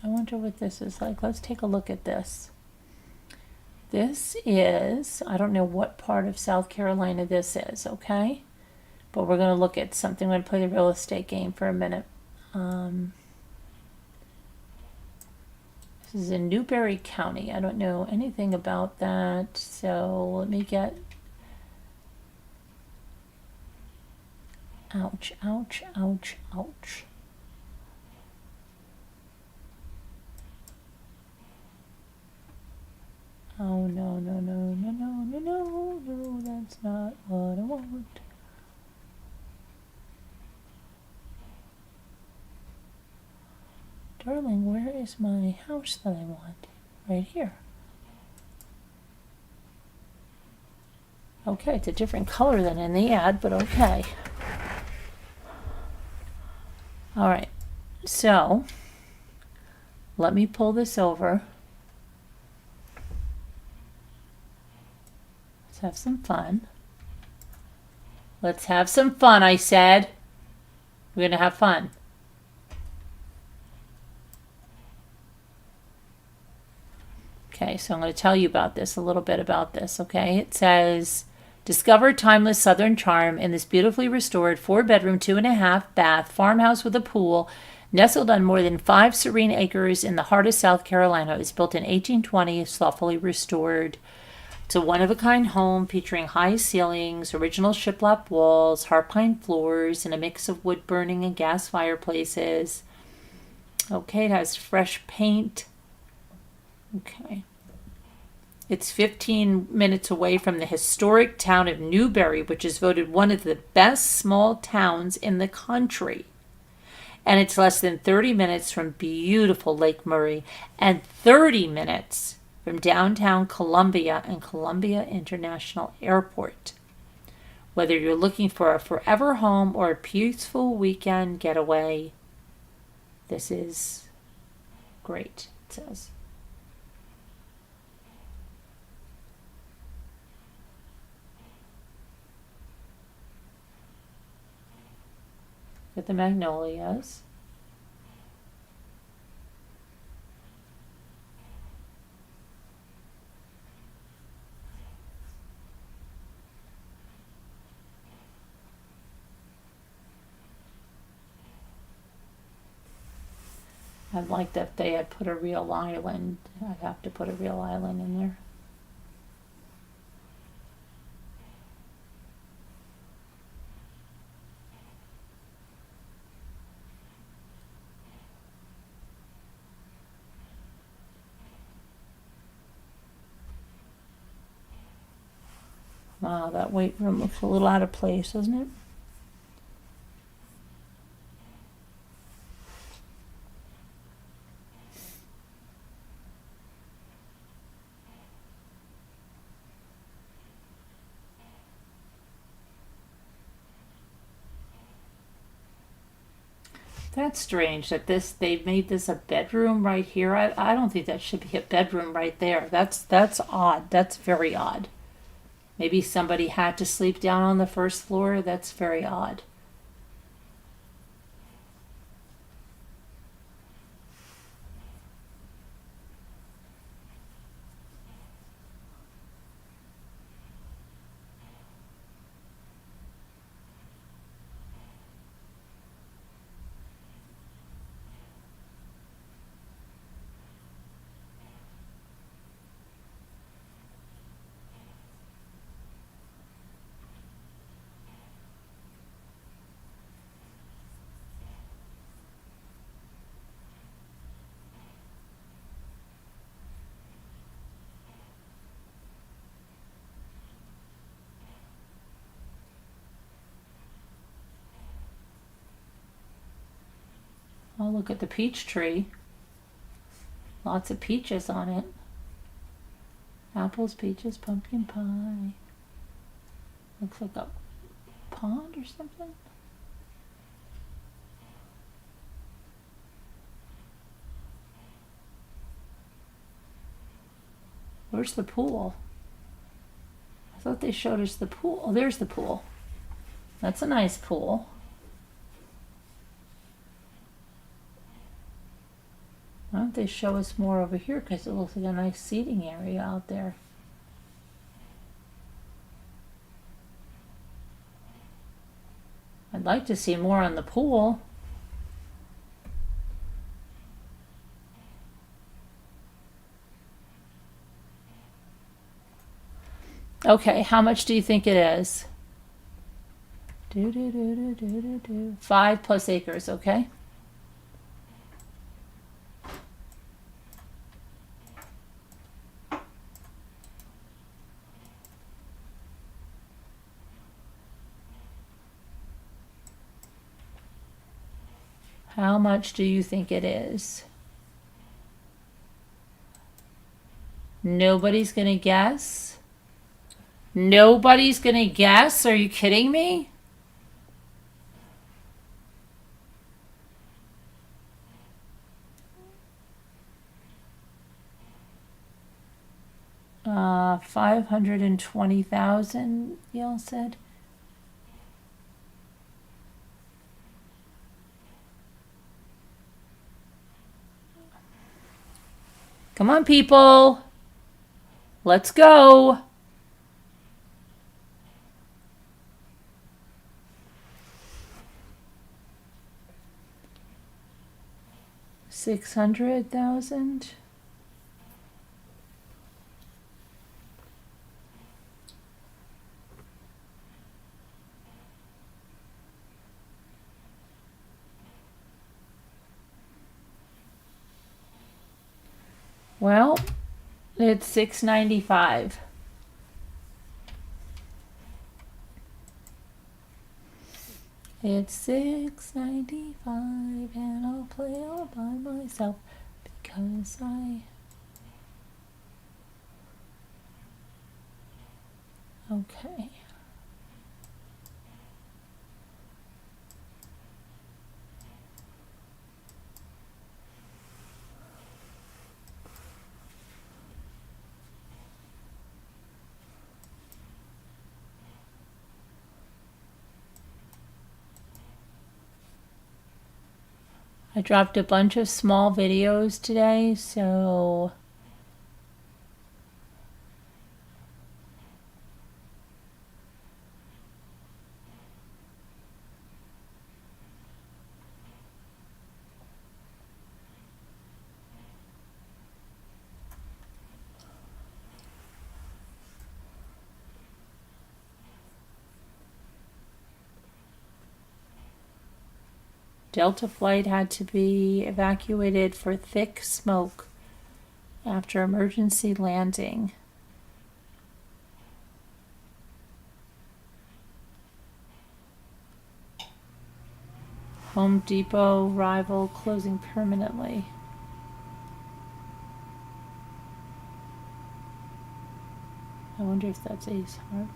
I wonder what this is like. Let's take a look at this. This is, I don't know what part of South Carolina this is, okay? But we're going to look at something. I'm going to play the real estate game for a minute. This is in Newberry County. I don't know anything about that. So let me get... Ouch, ouch, ouch, ouch. Oh, no, no, no, no, no, no, no, no, that's not what I want. Darling, where is my house that I want? Right here. Okay, it's a different color than in the ad, but okay. All right, so let me pull this over. Let's have some fun. Let's have some fun, I said. We're going to have fun. Okay, so I'm going to tell you about this, a little bit about this, okay? It says, discover timeless Southern charm in this beautifully restored 4-bedroom, 2.5-bath farmhouse with a pool nestled on more than 5 serene acres in the heart of South Carolina. It was built in 1820, thoughtfully restored. It's a one-of-a-kind home featuring high ceilings, original shiplap walls, heart pine floors, and a mix of wood burning and gas fireplaces. Okay, it has fresh paint. Okay. It's 15 minutes away from the historic town of Newberry, which is voted one of the best small towns in the country. And it's less than 30 minutes from beautiful Lake Murray and 30 minutes from downtown Columbia and Columbia International Airport. Whether you're looking for a forever home or a peaceful weekend getaway, this is great, it says. Look at the magnolias. I'd like that if they had put a real island. I'd have to put a real island in there. Wow, that weight room looks a little out of place, doesn't it? That's strange that they made this a bedroom right here. I don't think that should be a bedroom right there. That's odd. That's very odd. Maybe somebody had to sleep down on the first floor. That's very odd. Oh, look at the peach tree. Lots of peaches on it. Apples, peaches, pumpkin pie. Looks like a pond or something. Where's the pool? I thought they showed us the pool. Oh, there's the pool. That's a nice pool. Why don't they show us more over here? Because it looks like a nice seating area out there. I'd like to see more on the pool. Okay, how much do you think it is? 5 plus acres, okay? How much do you think it is? Nobody's gonna guess? Nobody's gonna guess? Are you kidding me? $520,000, y'all said. Come on, people. Let's go. $600,000. Well, it's $695. It's $695 and I'll play all by myself because okay. I dropped a bunch of small videos today, so Delta flight had to be evacuated for thick smoke after emergency landing. Home Depot rival closing permanently. I wonder if that's Ace Hardware.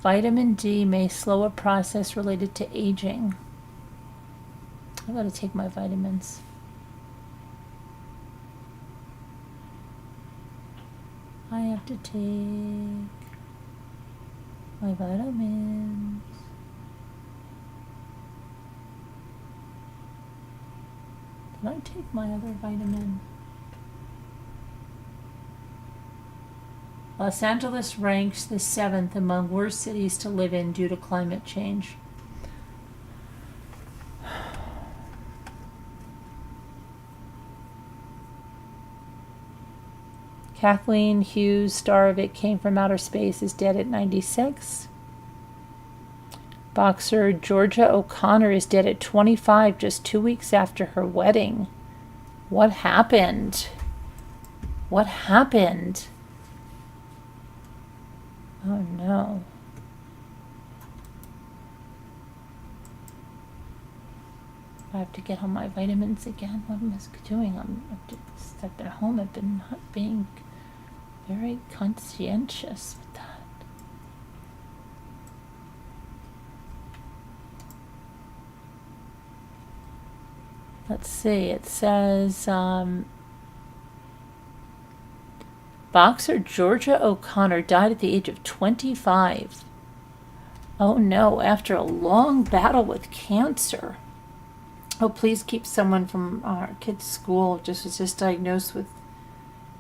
Vitamin D may slow a process related to aging. I gotta take my vitamins. I have to take my vitamins. Did I take my other vitamin? Los Angeles ranks the 7th among worst cities to live in due to climate change. Kathleen Hughes, star of It Came From Outer Space, is dead at 96. Boxer Georgia O'Connor is dead at 25, just 2 weeks after her wedding. What happened? What happened? Oh no. I have to get on my vitamins again. What am I doing? I've been home. I've been not being very conscientious with that. Let's see. It says boxer Georgia O'Connor died at the age of 25. Oh no, after a long battle with cancer. Oh, please keep someone from our kid's school was just diagnosed with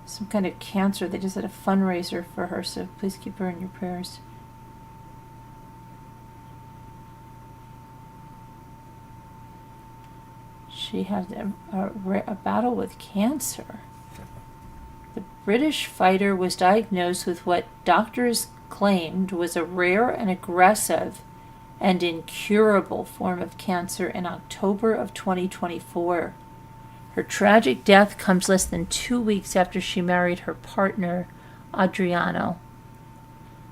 some kind of cancer. They just had a fundraiser for her, so please keep her in your prayers. She had a battle with cancer. The British fighter was diagnosed with what doctors claimed was a rare and aggressive and incurable form of cancer in October of 2024. Her tragic death comes less than 2 weeks after she married her partner, Adriano.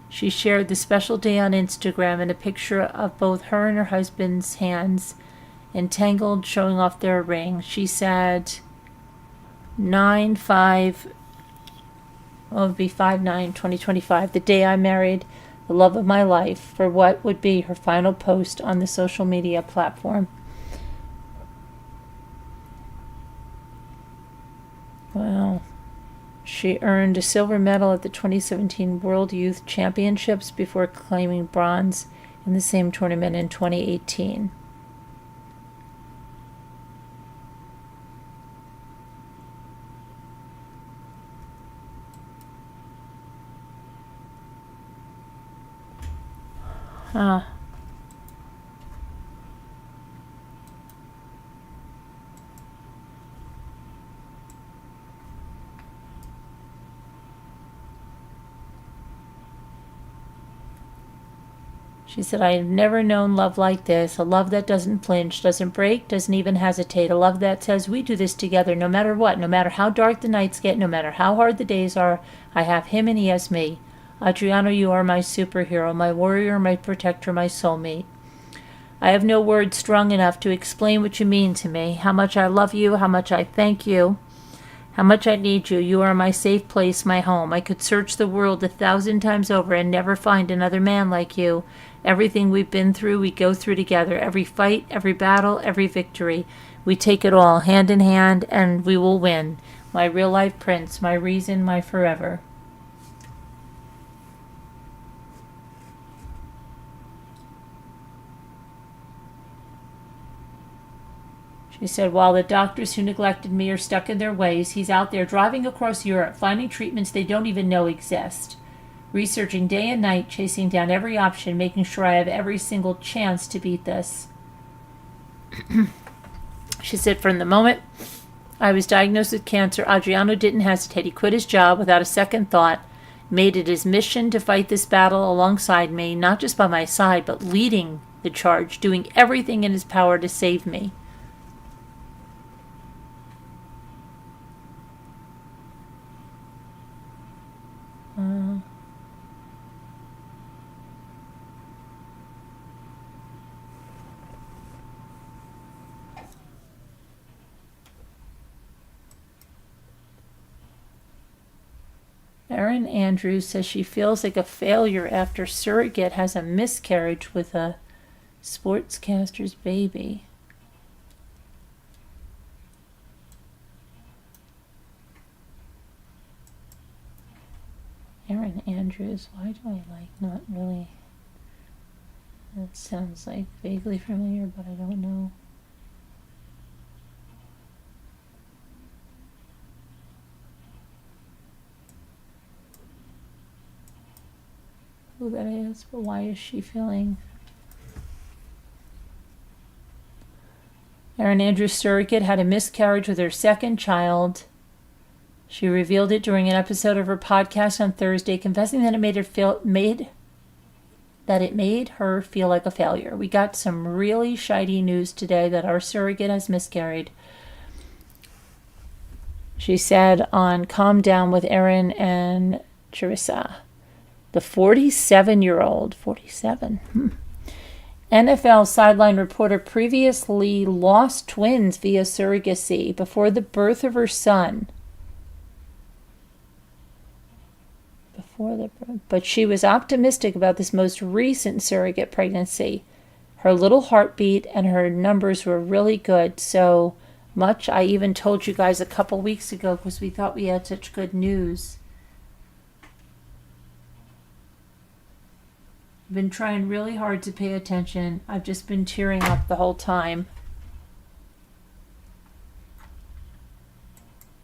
She shared the special day on Instagram and a picture of both her and her husband's hands entangled, showing off their ring. She said, 9/5, well, it would be 5/9/2025, the day I married the love of my life, for what would be her final post on the social media platform. Wow. She earned a silver medal at the 2017 World Youth Championships before claiming bronze in the same tournament in 2018. Huh. She said, I have never known love like this, a love that doesn't flinch, doesn't break, doesn't even hesitate, a love that says we do this together no matter what, no matter how dark the nights get, no matter how hard the days are, I have him and he has me. Adriano, you are my superhero, my warrior, my protector, my soulmate. I have no words strong enough to explain what you mean to me, how much I love you, how much I thank you, how much I need you. You are my safe place, my home. I could search the world 1,000 times over and never find another man like you. Everything we've been through, we go through together. Every fight, every battle, every victory. We take it all hand in hand and we will win. My real life prince, my reason, my forever. She said, while the doctors who neglected me are stuck in their ways, he's out there driving across Europe, finding treatments they don't even know exist. Researching day and night, chasing down every option, making sure I have every single chance to beat this. She said, from the moment I was diagnosed with cancer, Adriano didn't hesitate. He quit his job without a second thought, made it his mission to fight this battle alongside me, not just by my side, but leading the charge, doing everything in his power to save me. Erin Andrews says she feels like a failure after surrogate has a miscarriage with a sportscaster's baby. Erin Andrews, why do I not really? That sounds like vaguely familiar, but I don't know. Who that is, but why is she feeling? Erin Andrews' surrogate had a miscarriage with her second child. She revealed it during an episode of her podcast on Thursday, confessing that it made her feel like a failure. We got some really shiny news today that our surrogate has miscarried. She said on Calm Down with Erin and Charissa. The 47-year-old, 47, NFL sideline reporter previously lost twins via surrogacy before the birth of her son. But she was optimistic about this most recent surrogate pregnancy. Her little heartbeat and her numbers were really good. So much I even told you guys a couple weeks ago because we thought we had such good news. I've been trying really hard to pay attention. I've just been tearing up the whole time.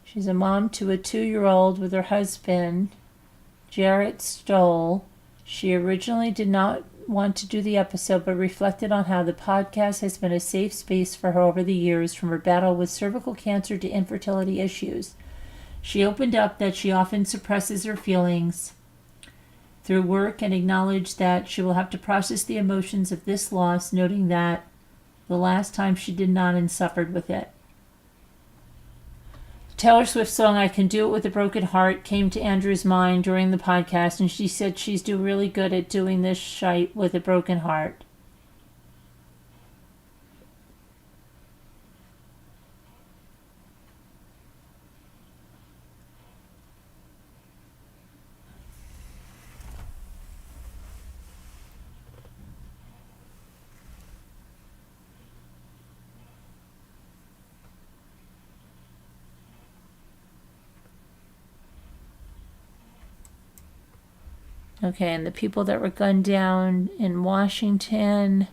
She's a mom to a 2-year-old with her husband, Jarrett Stoll. She originally did not want to do the episode, but reflected on how the podcast has been a safe space for her over the years, from her battle with cervical cancer to infertility issues. She opened up that she often suppresses her feelings through work and acknowledged that she will have to process the emotions of this loss, noting that the last time she did not and suffered with it. Taylor Swift's song I Can Do It With a Broken Heart came to Andrew's mind during the podcast, and she said she's really good at doing this shite with a broken heart. Okay, and the people that were gunned down in Washington,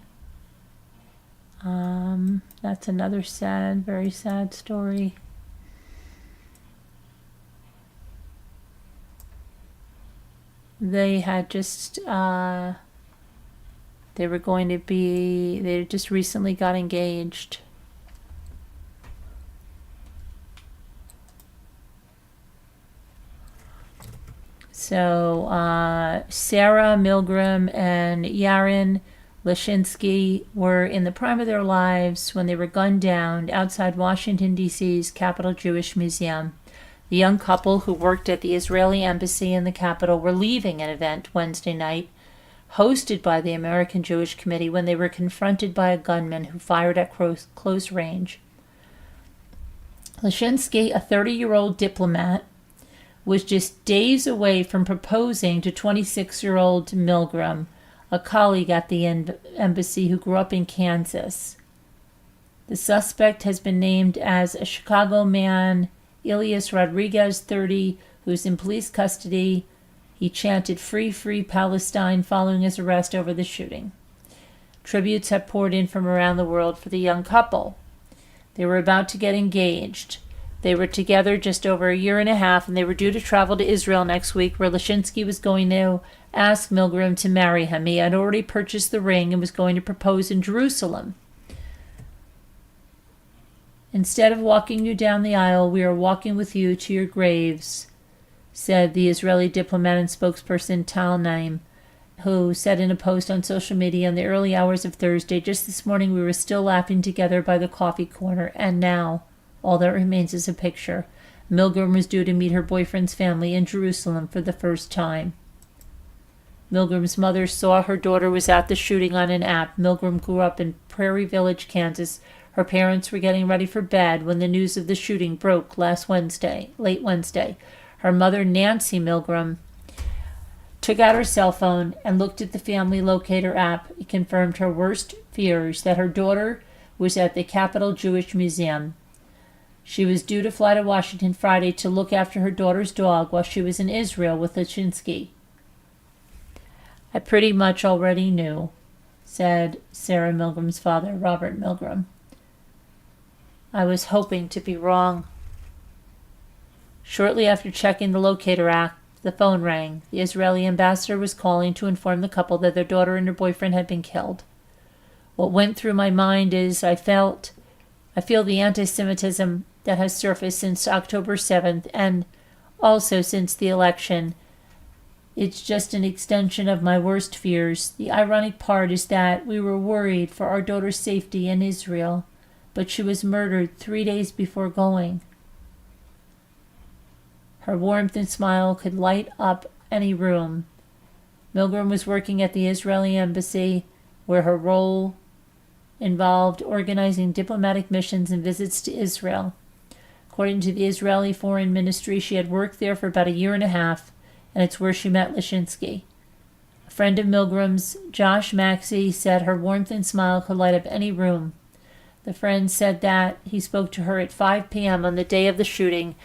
that's another sad, very sad story. They had just, they just recently got engaged. So Sarah Milgram and Yaron Lashinsky were in the prime of their lives when they were gunned down outside Washington, D.C.'s Capitol Jewish Museum. The young couple who worked at the Israeli embassy in the capital were leaving an event Wednesday night hosted by the American Jewish Committee when they were confronted by a gunman who fired at close range. Lashinsky, a 30-year-old diplomat, was just days away from proposing to 26-year-old Milgram, a colleague at the embassy who grew up in Kansas. The suspect has been named as a Chicago man, Elias Rodriguez, 30, who's in police custody. He chanted "Free, Free Palestine" following his arrest over the shooting. Tributes have poured in from around the world for the young couple. They were about to get engaged. They were together just over a year and a half, and they were due to travel to Israel next week, where Lashinsky was going to ask Milgram to marry him. He had already purchased the ring and was going to propose in Jerusalem. "Instead of walking you down the aisle, we are walking with you to your graves," said the Israeli diplomat and spokesperson Tal Naim, who said in a post on social media in the early hours of Thursday, "Just this morning we were still laughing together by the coffee corner, and now all that remains is a picture." Milgram was due to meet her boyfriend's family in Jerusalem for the first time. Milgram's mother saw her daughter was at the shooting on an app. Milgram grew up in Prairie Village, Kansas. Her parents were getting ready for bed when the news of the shooting broke late Wednesday. Her mother, Nancy Milgram, took out her cell phone and looked at the family locator app. It confirmed her worst fears that her daughter was at the Capitol Jewish Museum. She was due to fly to Washington Friday to look after her daughter's dog while she was in Israel with Lashinsky. "I pretty much already knew," said Sarah Milgram's father, Robert Milgram. "I was hoping to be wrong." Shortly after checking the locator app, the phone rang. The Israeli ambassador was calling to inform the couple that their daughter and her boyfriend had been killed. "What went through my mind is I feel the anti-Semitism that has surfaced since October 7th and also since the election. It's just an extension of my worst fears. The ironic part is that we were worried for our daughter's safety in Israel, but she was murdered 3 days before going." Her warmth and smile could light up any room. Milgram was working at the Israeli embassy, where her role involved organizing diplomatic missions and visits to Israel. According to the Israeli Foreign Ministry, she had worked there for about a year and a half, and it's where she met Lashinsky. A friend of Milgram's, Josh Maxey, said her warmth and smile could light up any room. The friend said that he spoke to her at 5 p.m. on the day of the shooting.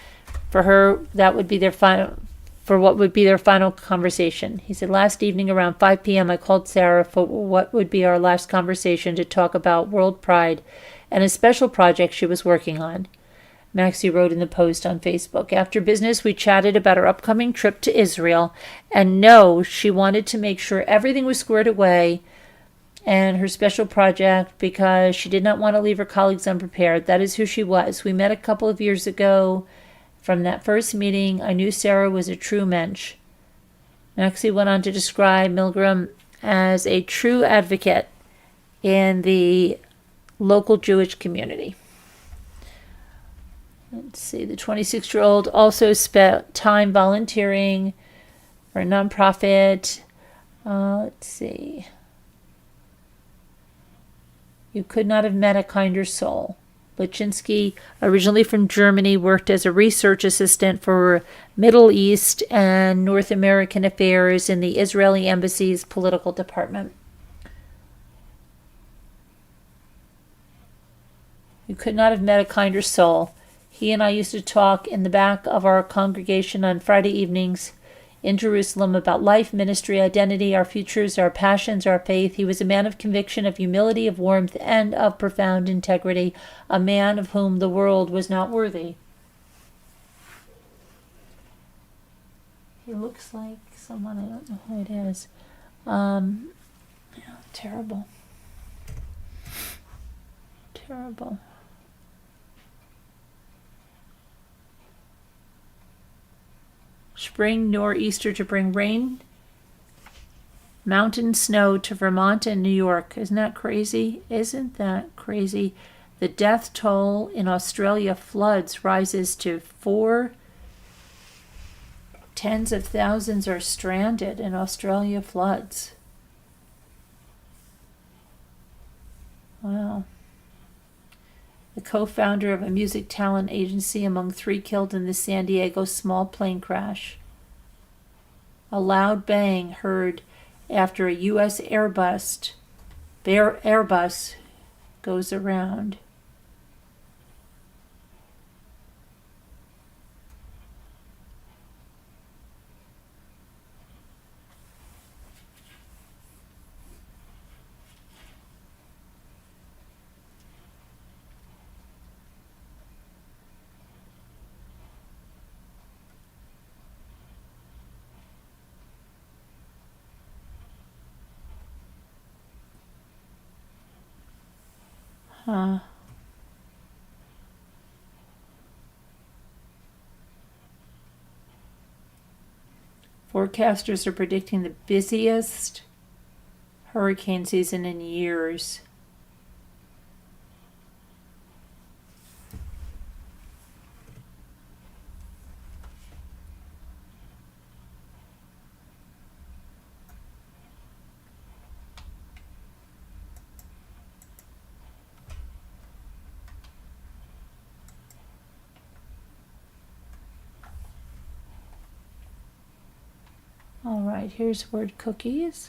For her, that would be what would be their final conversation. He said, "Last evening around 5 p.m. I called Sarah for what would be our last conversation to talk about World Pride and a special project she was working on." Maxie wrote in the post on Facebook. "After business, we chatted about her upcoming trip to Israel, and she wanted to make sure everything was squared away and her special project because she did not want to leave her colleagues unprepared. That is who she was. We met a couple of years ago. From that first meeting, I knew Sarah was a true mensch." Maxie went on to describe Milgram as a true advocate in the local Jewish community. Let's see, the 26-year-old also spent time volunteering for a nonprofit. Let's see. You could not have met a kinder soul. Lachinsky, originally from Germany, worked as a research assistant for Middle East and North American affairs in the Israeli embassy's political department. You could not have met a kinder soul. He and I used to talk in the back of our congregation on Friday evenings in Jerusalem about life, ministry, identity, our futures, our passions, our faith. He was a man of conviction, of humility, of warmth, and of profound integrity, a man of whom the world was not worthy. He looks like someone, I don't know who it is. Yeah, terrible. Terrible. Spring nor'easter to bring rain, mountain snow to Vermont and New York. Isn't that crazy? Isn't that crazy? The death toll in Australia floods rises to 4. Tens of thousands are stranded in Australia floods. Wow. The co-founder of a music talent agency among 3 killed in the San Diego small plane crash. A loud bang heard after a U.S. Airbus goes around. Huh. Forecasters are predicting the busiest hurricane season in years. All right, here's word cookies.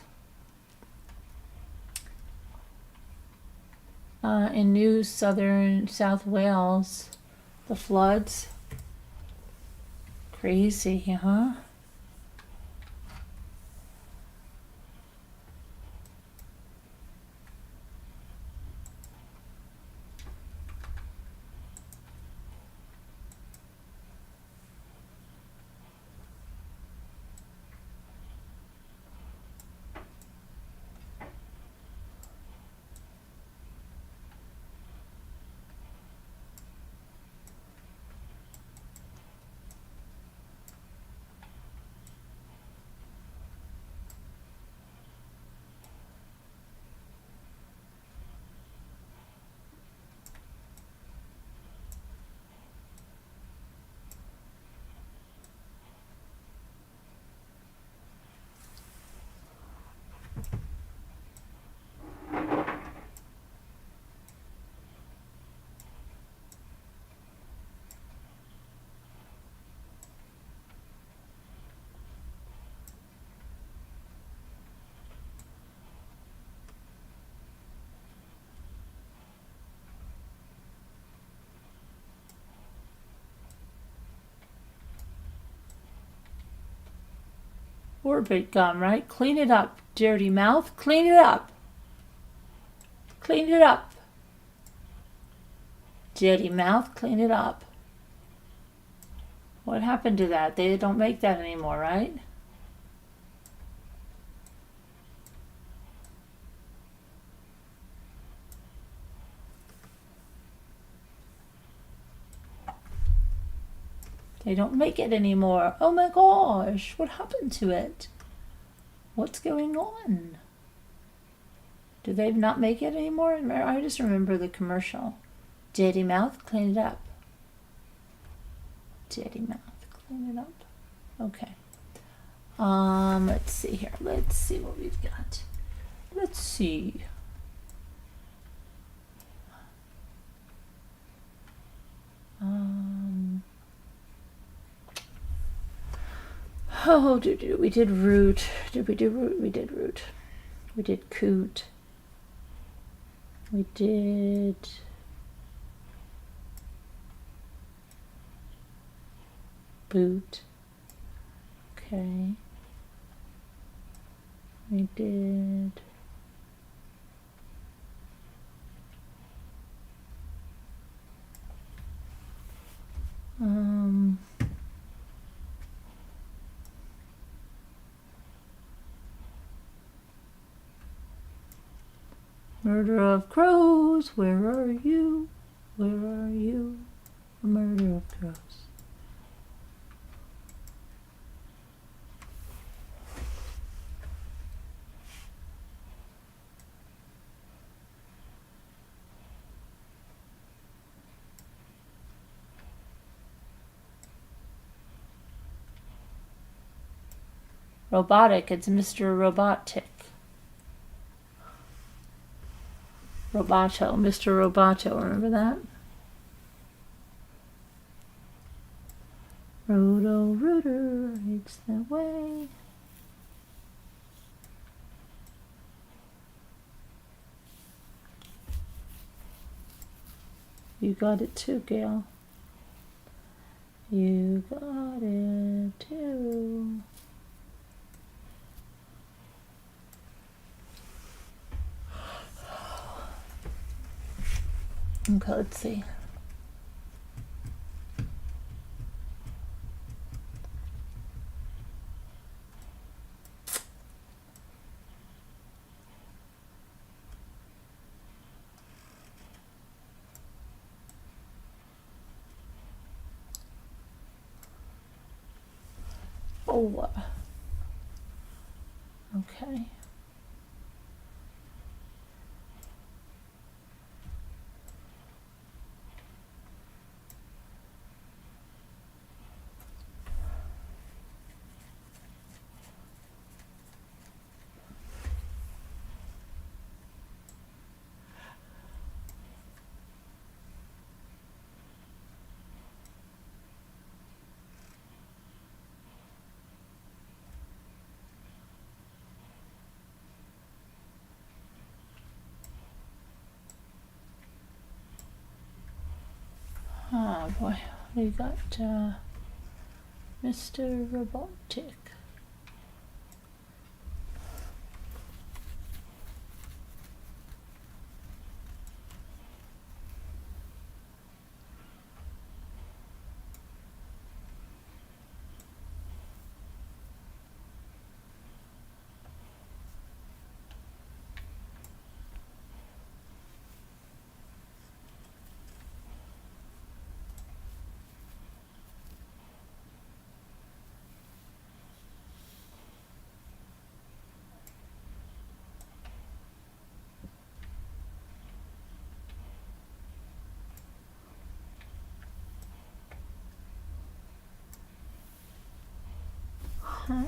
In New South Wales, the floods. Crazy, huh? Corbett gum, right? Clean it up, dirty mouth. Clean it up. Clean it up. Dirty mouth, clean it up. What happened to that? They don't make that anymore, right? They don't make it anymore. Oh my gosh, what happened to it? What's going on? Do they not make it anymore? I just remember the commercial. Dirty mouth, clean it up. Daddy mouth. Clean it up. Okay. Let's see here. Let's see what we've got. Let's see. Oh, we did root. Did we do root? We did root. We did coot. We did boot. Okay. We did murder of crows. Where are you? Where are you? Murder of crows. Robotic, it's Mr. Robotic. Roboto, Mr. Roboto, remember that? Roto-Rooter, it's the way. You got it too, Gail. You got it too. Okay, let's see. Oh. Okay. Oh boy, we got Mr. Robotic. Huh.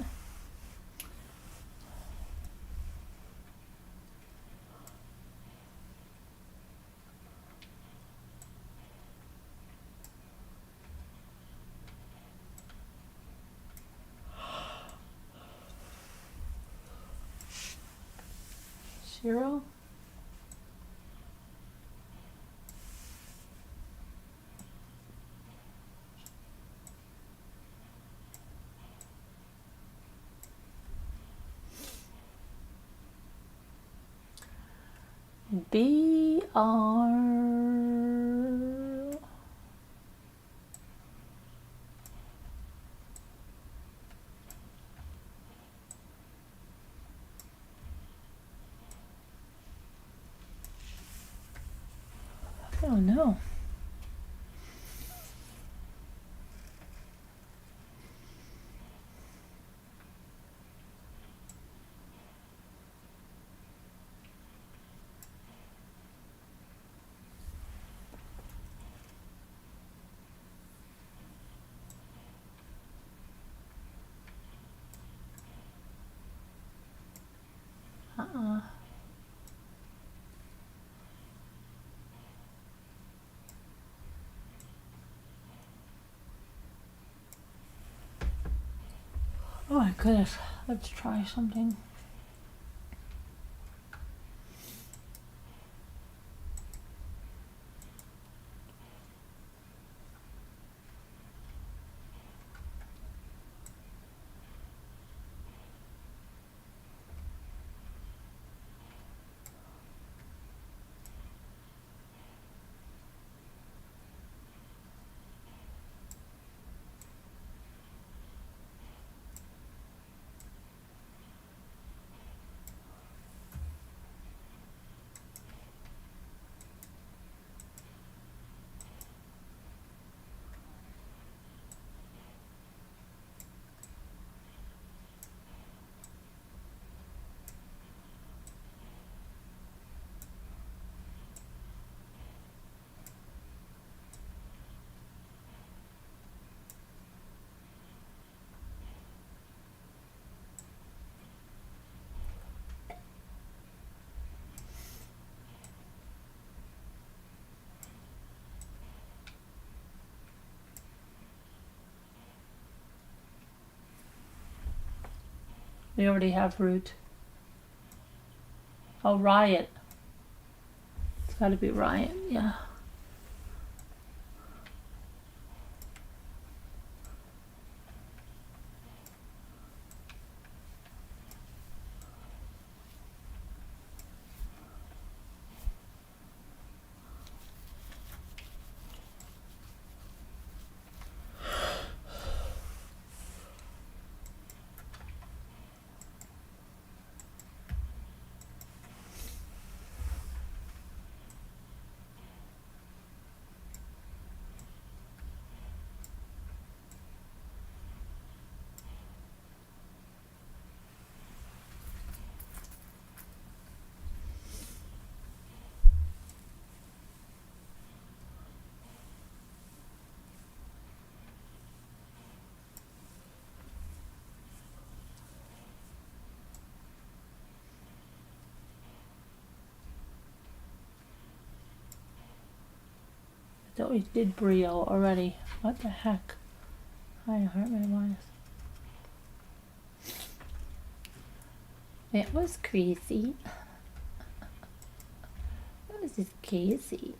Zero. BR. Oh no. Oh my goodness. Let's try something. We already have root. Oh, riot. It's got to be riot, yeah. I thought we did Brio already. What the heck? I hurt my minus. It was crazy. That was just crazy.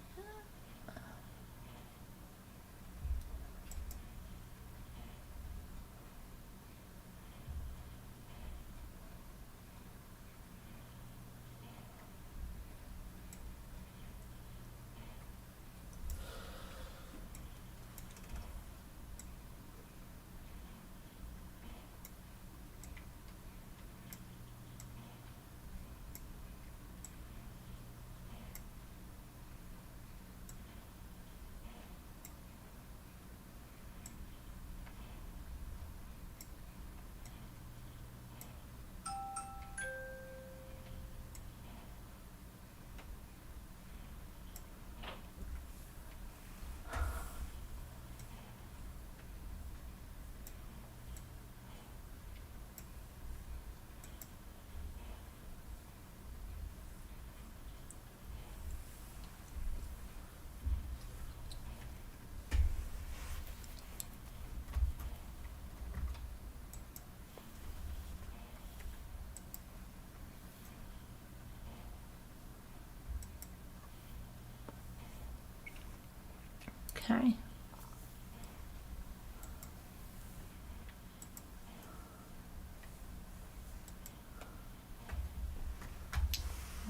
Okay.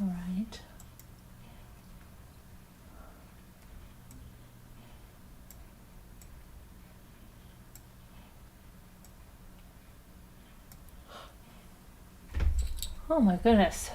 All right. Oh my goodness.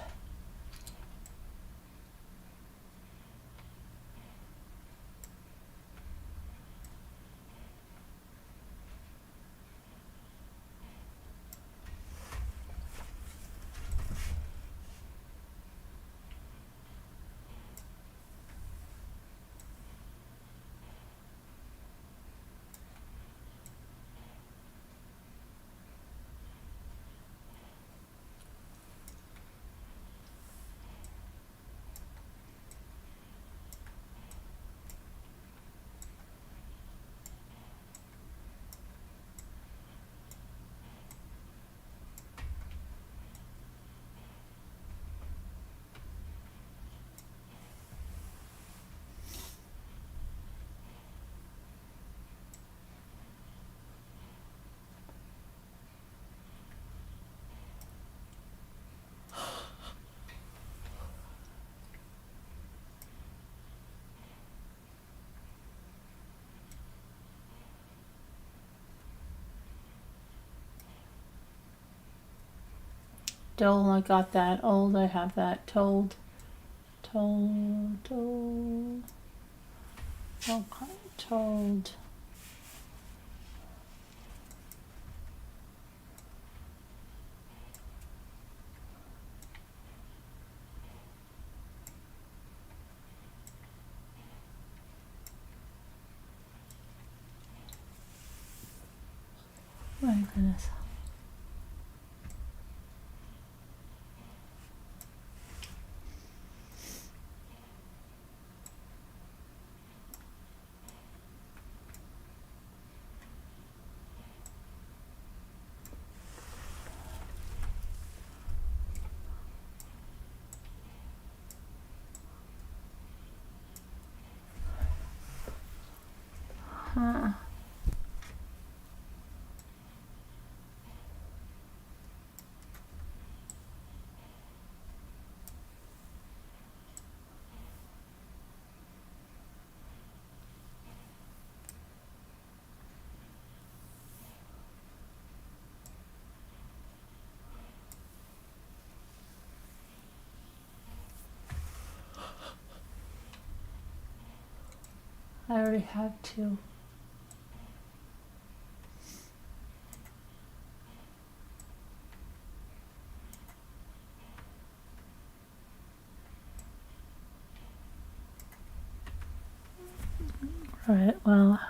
Dole, I got that. Old, I have that. Told. Okay, told. My goodness. Huh. I already have two. Alright, well,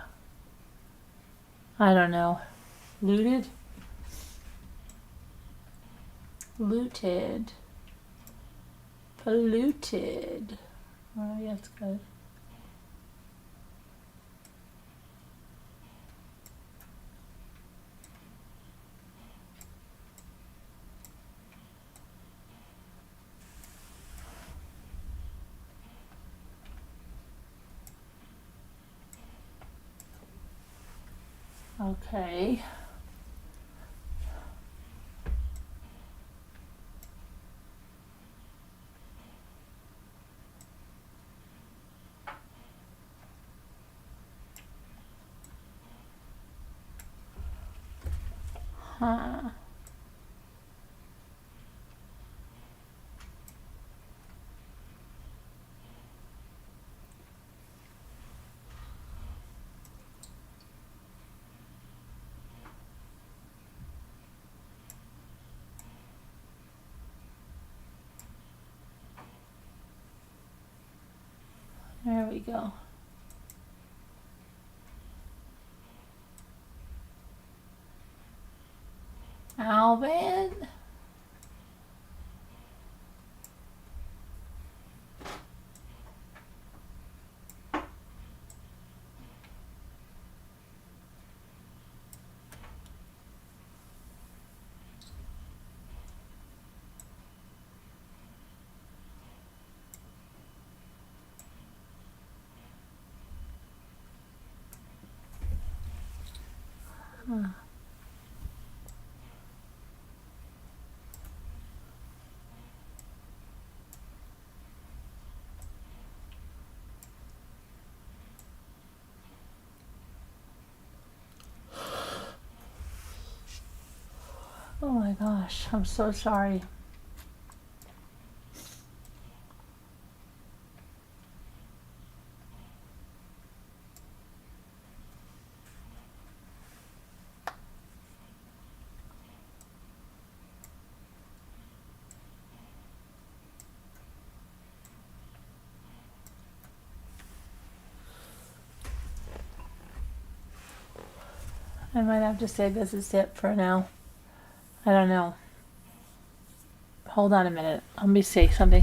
I don't know. Looted? Looted. Polluted. Oh, yeah, that's good. Okay. Huh. There we go. Alvin? Huh. Oh my gosh, I'm so sorry. I might have to say this is it for now. I don't know. Hold on a minute. Let me say something.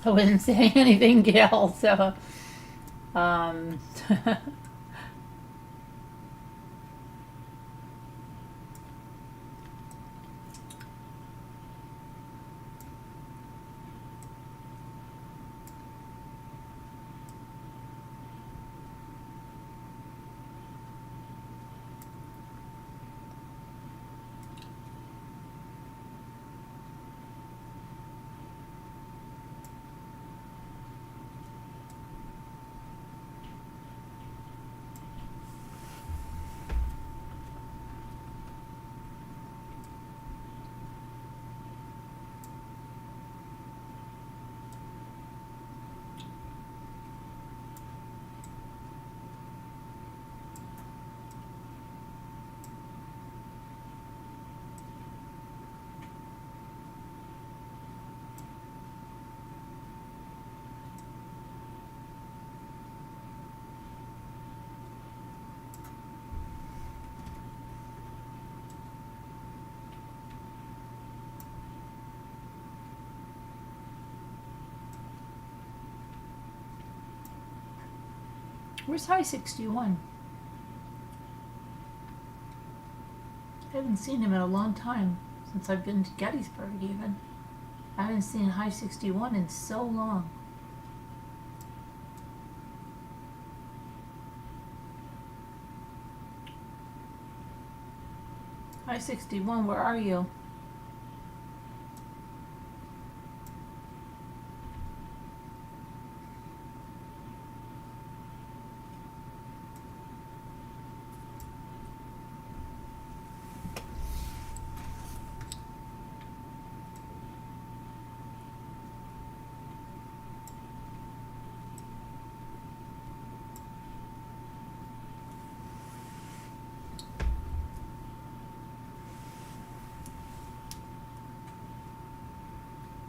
I wasn't saying anything, Gail. So, um, where's High 61? I haven't seen him in a long time, since I've been to Gettysburg even. I haven't seen High 61 in so long. High 61, where are you?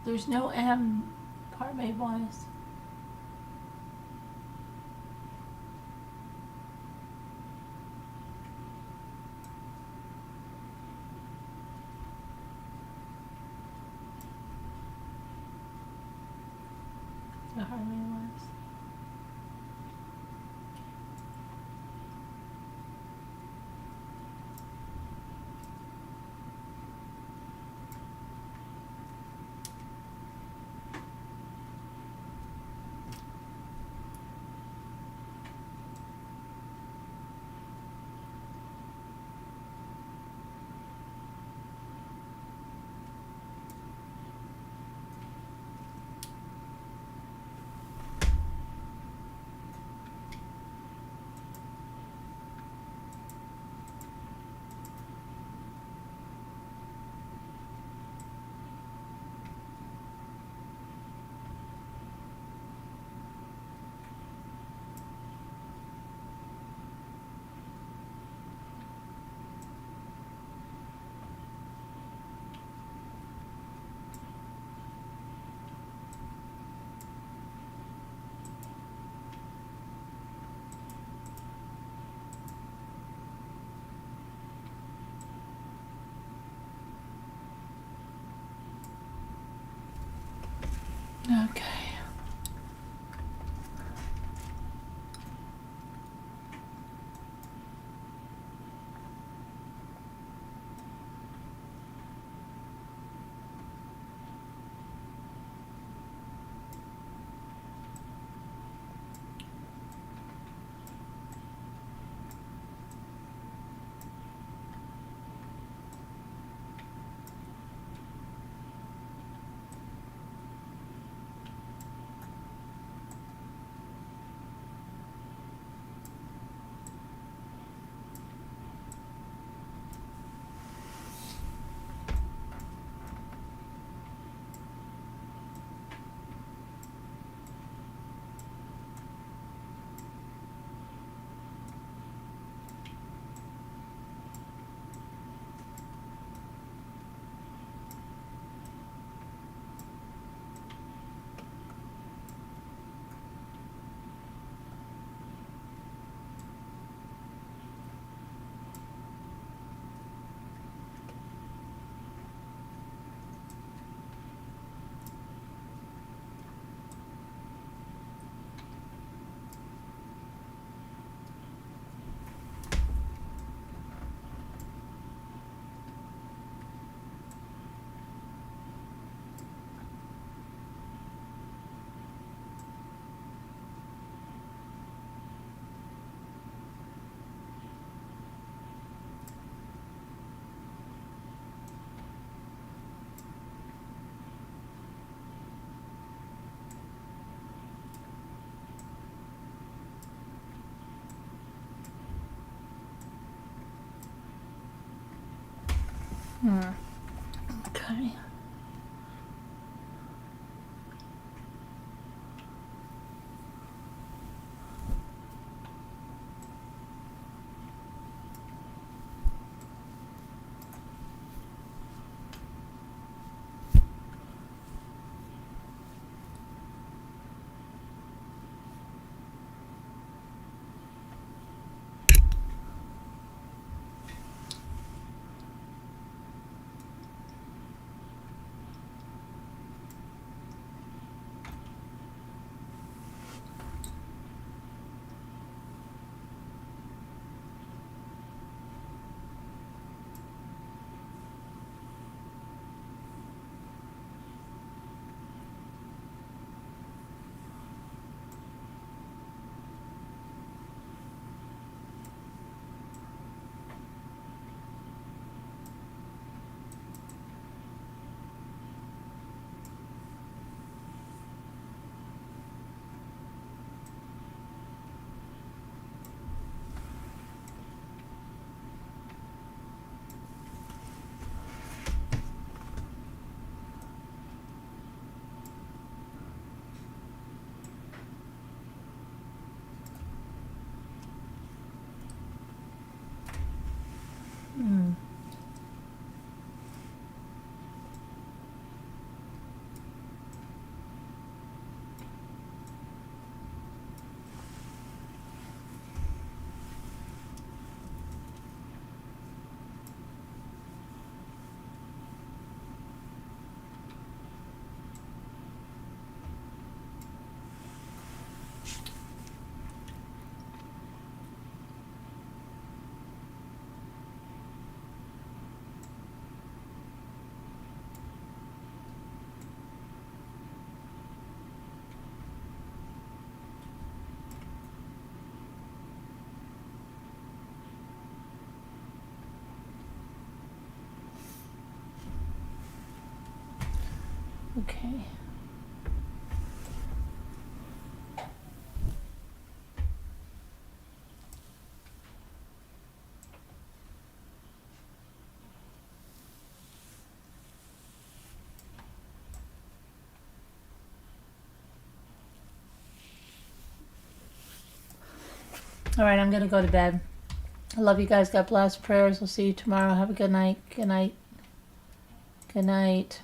There's no M, Parme wise. The Harmony wise. Okay. Okay. Okay. All right, I'm gonna go to bed. I love you guys. God bless. Prayers. We'll see you tomorrow. Have a good night. Good night. Good night.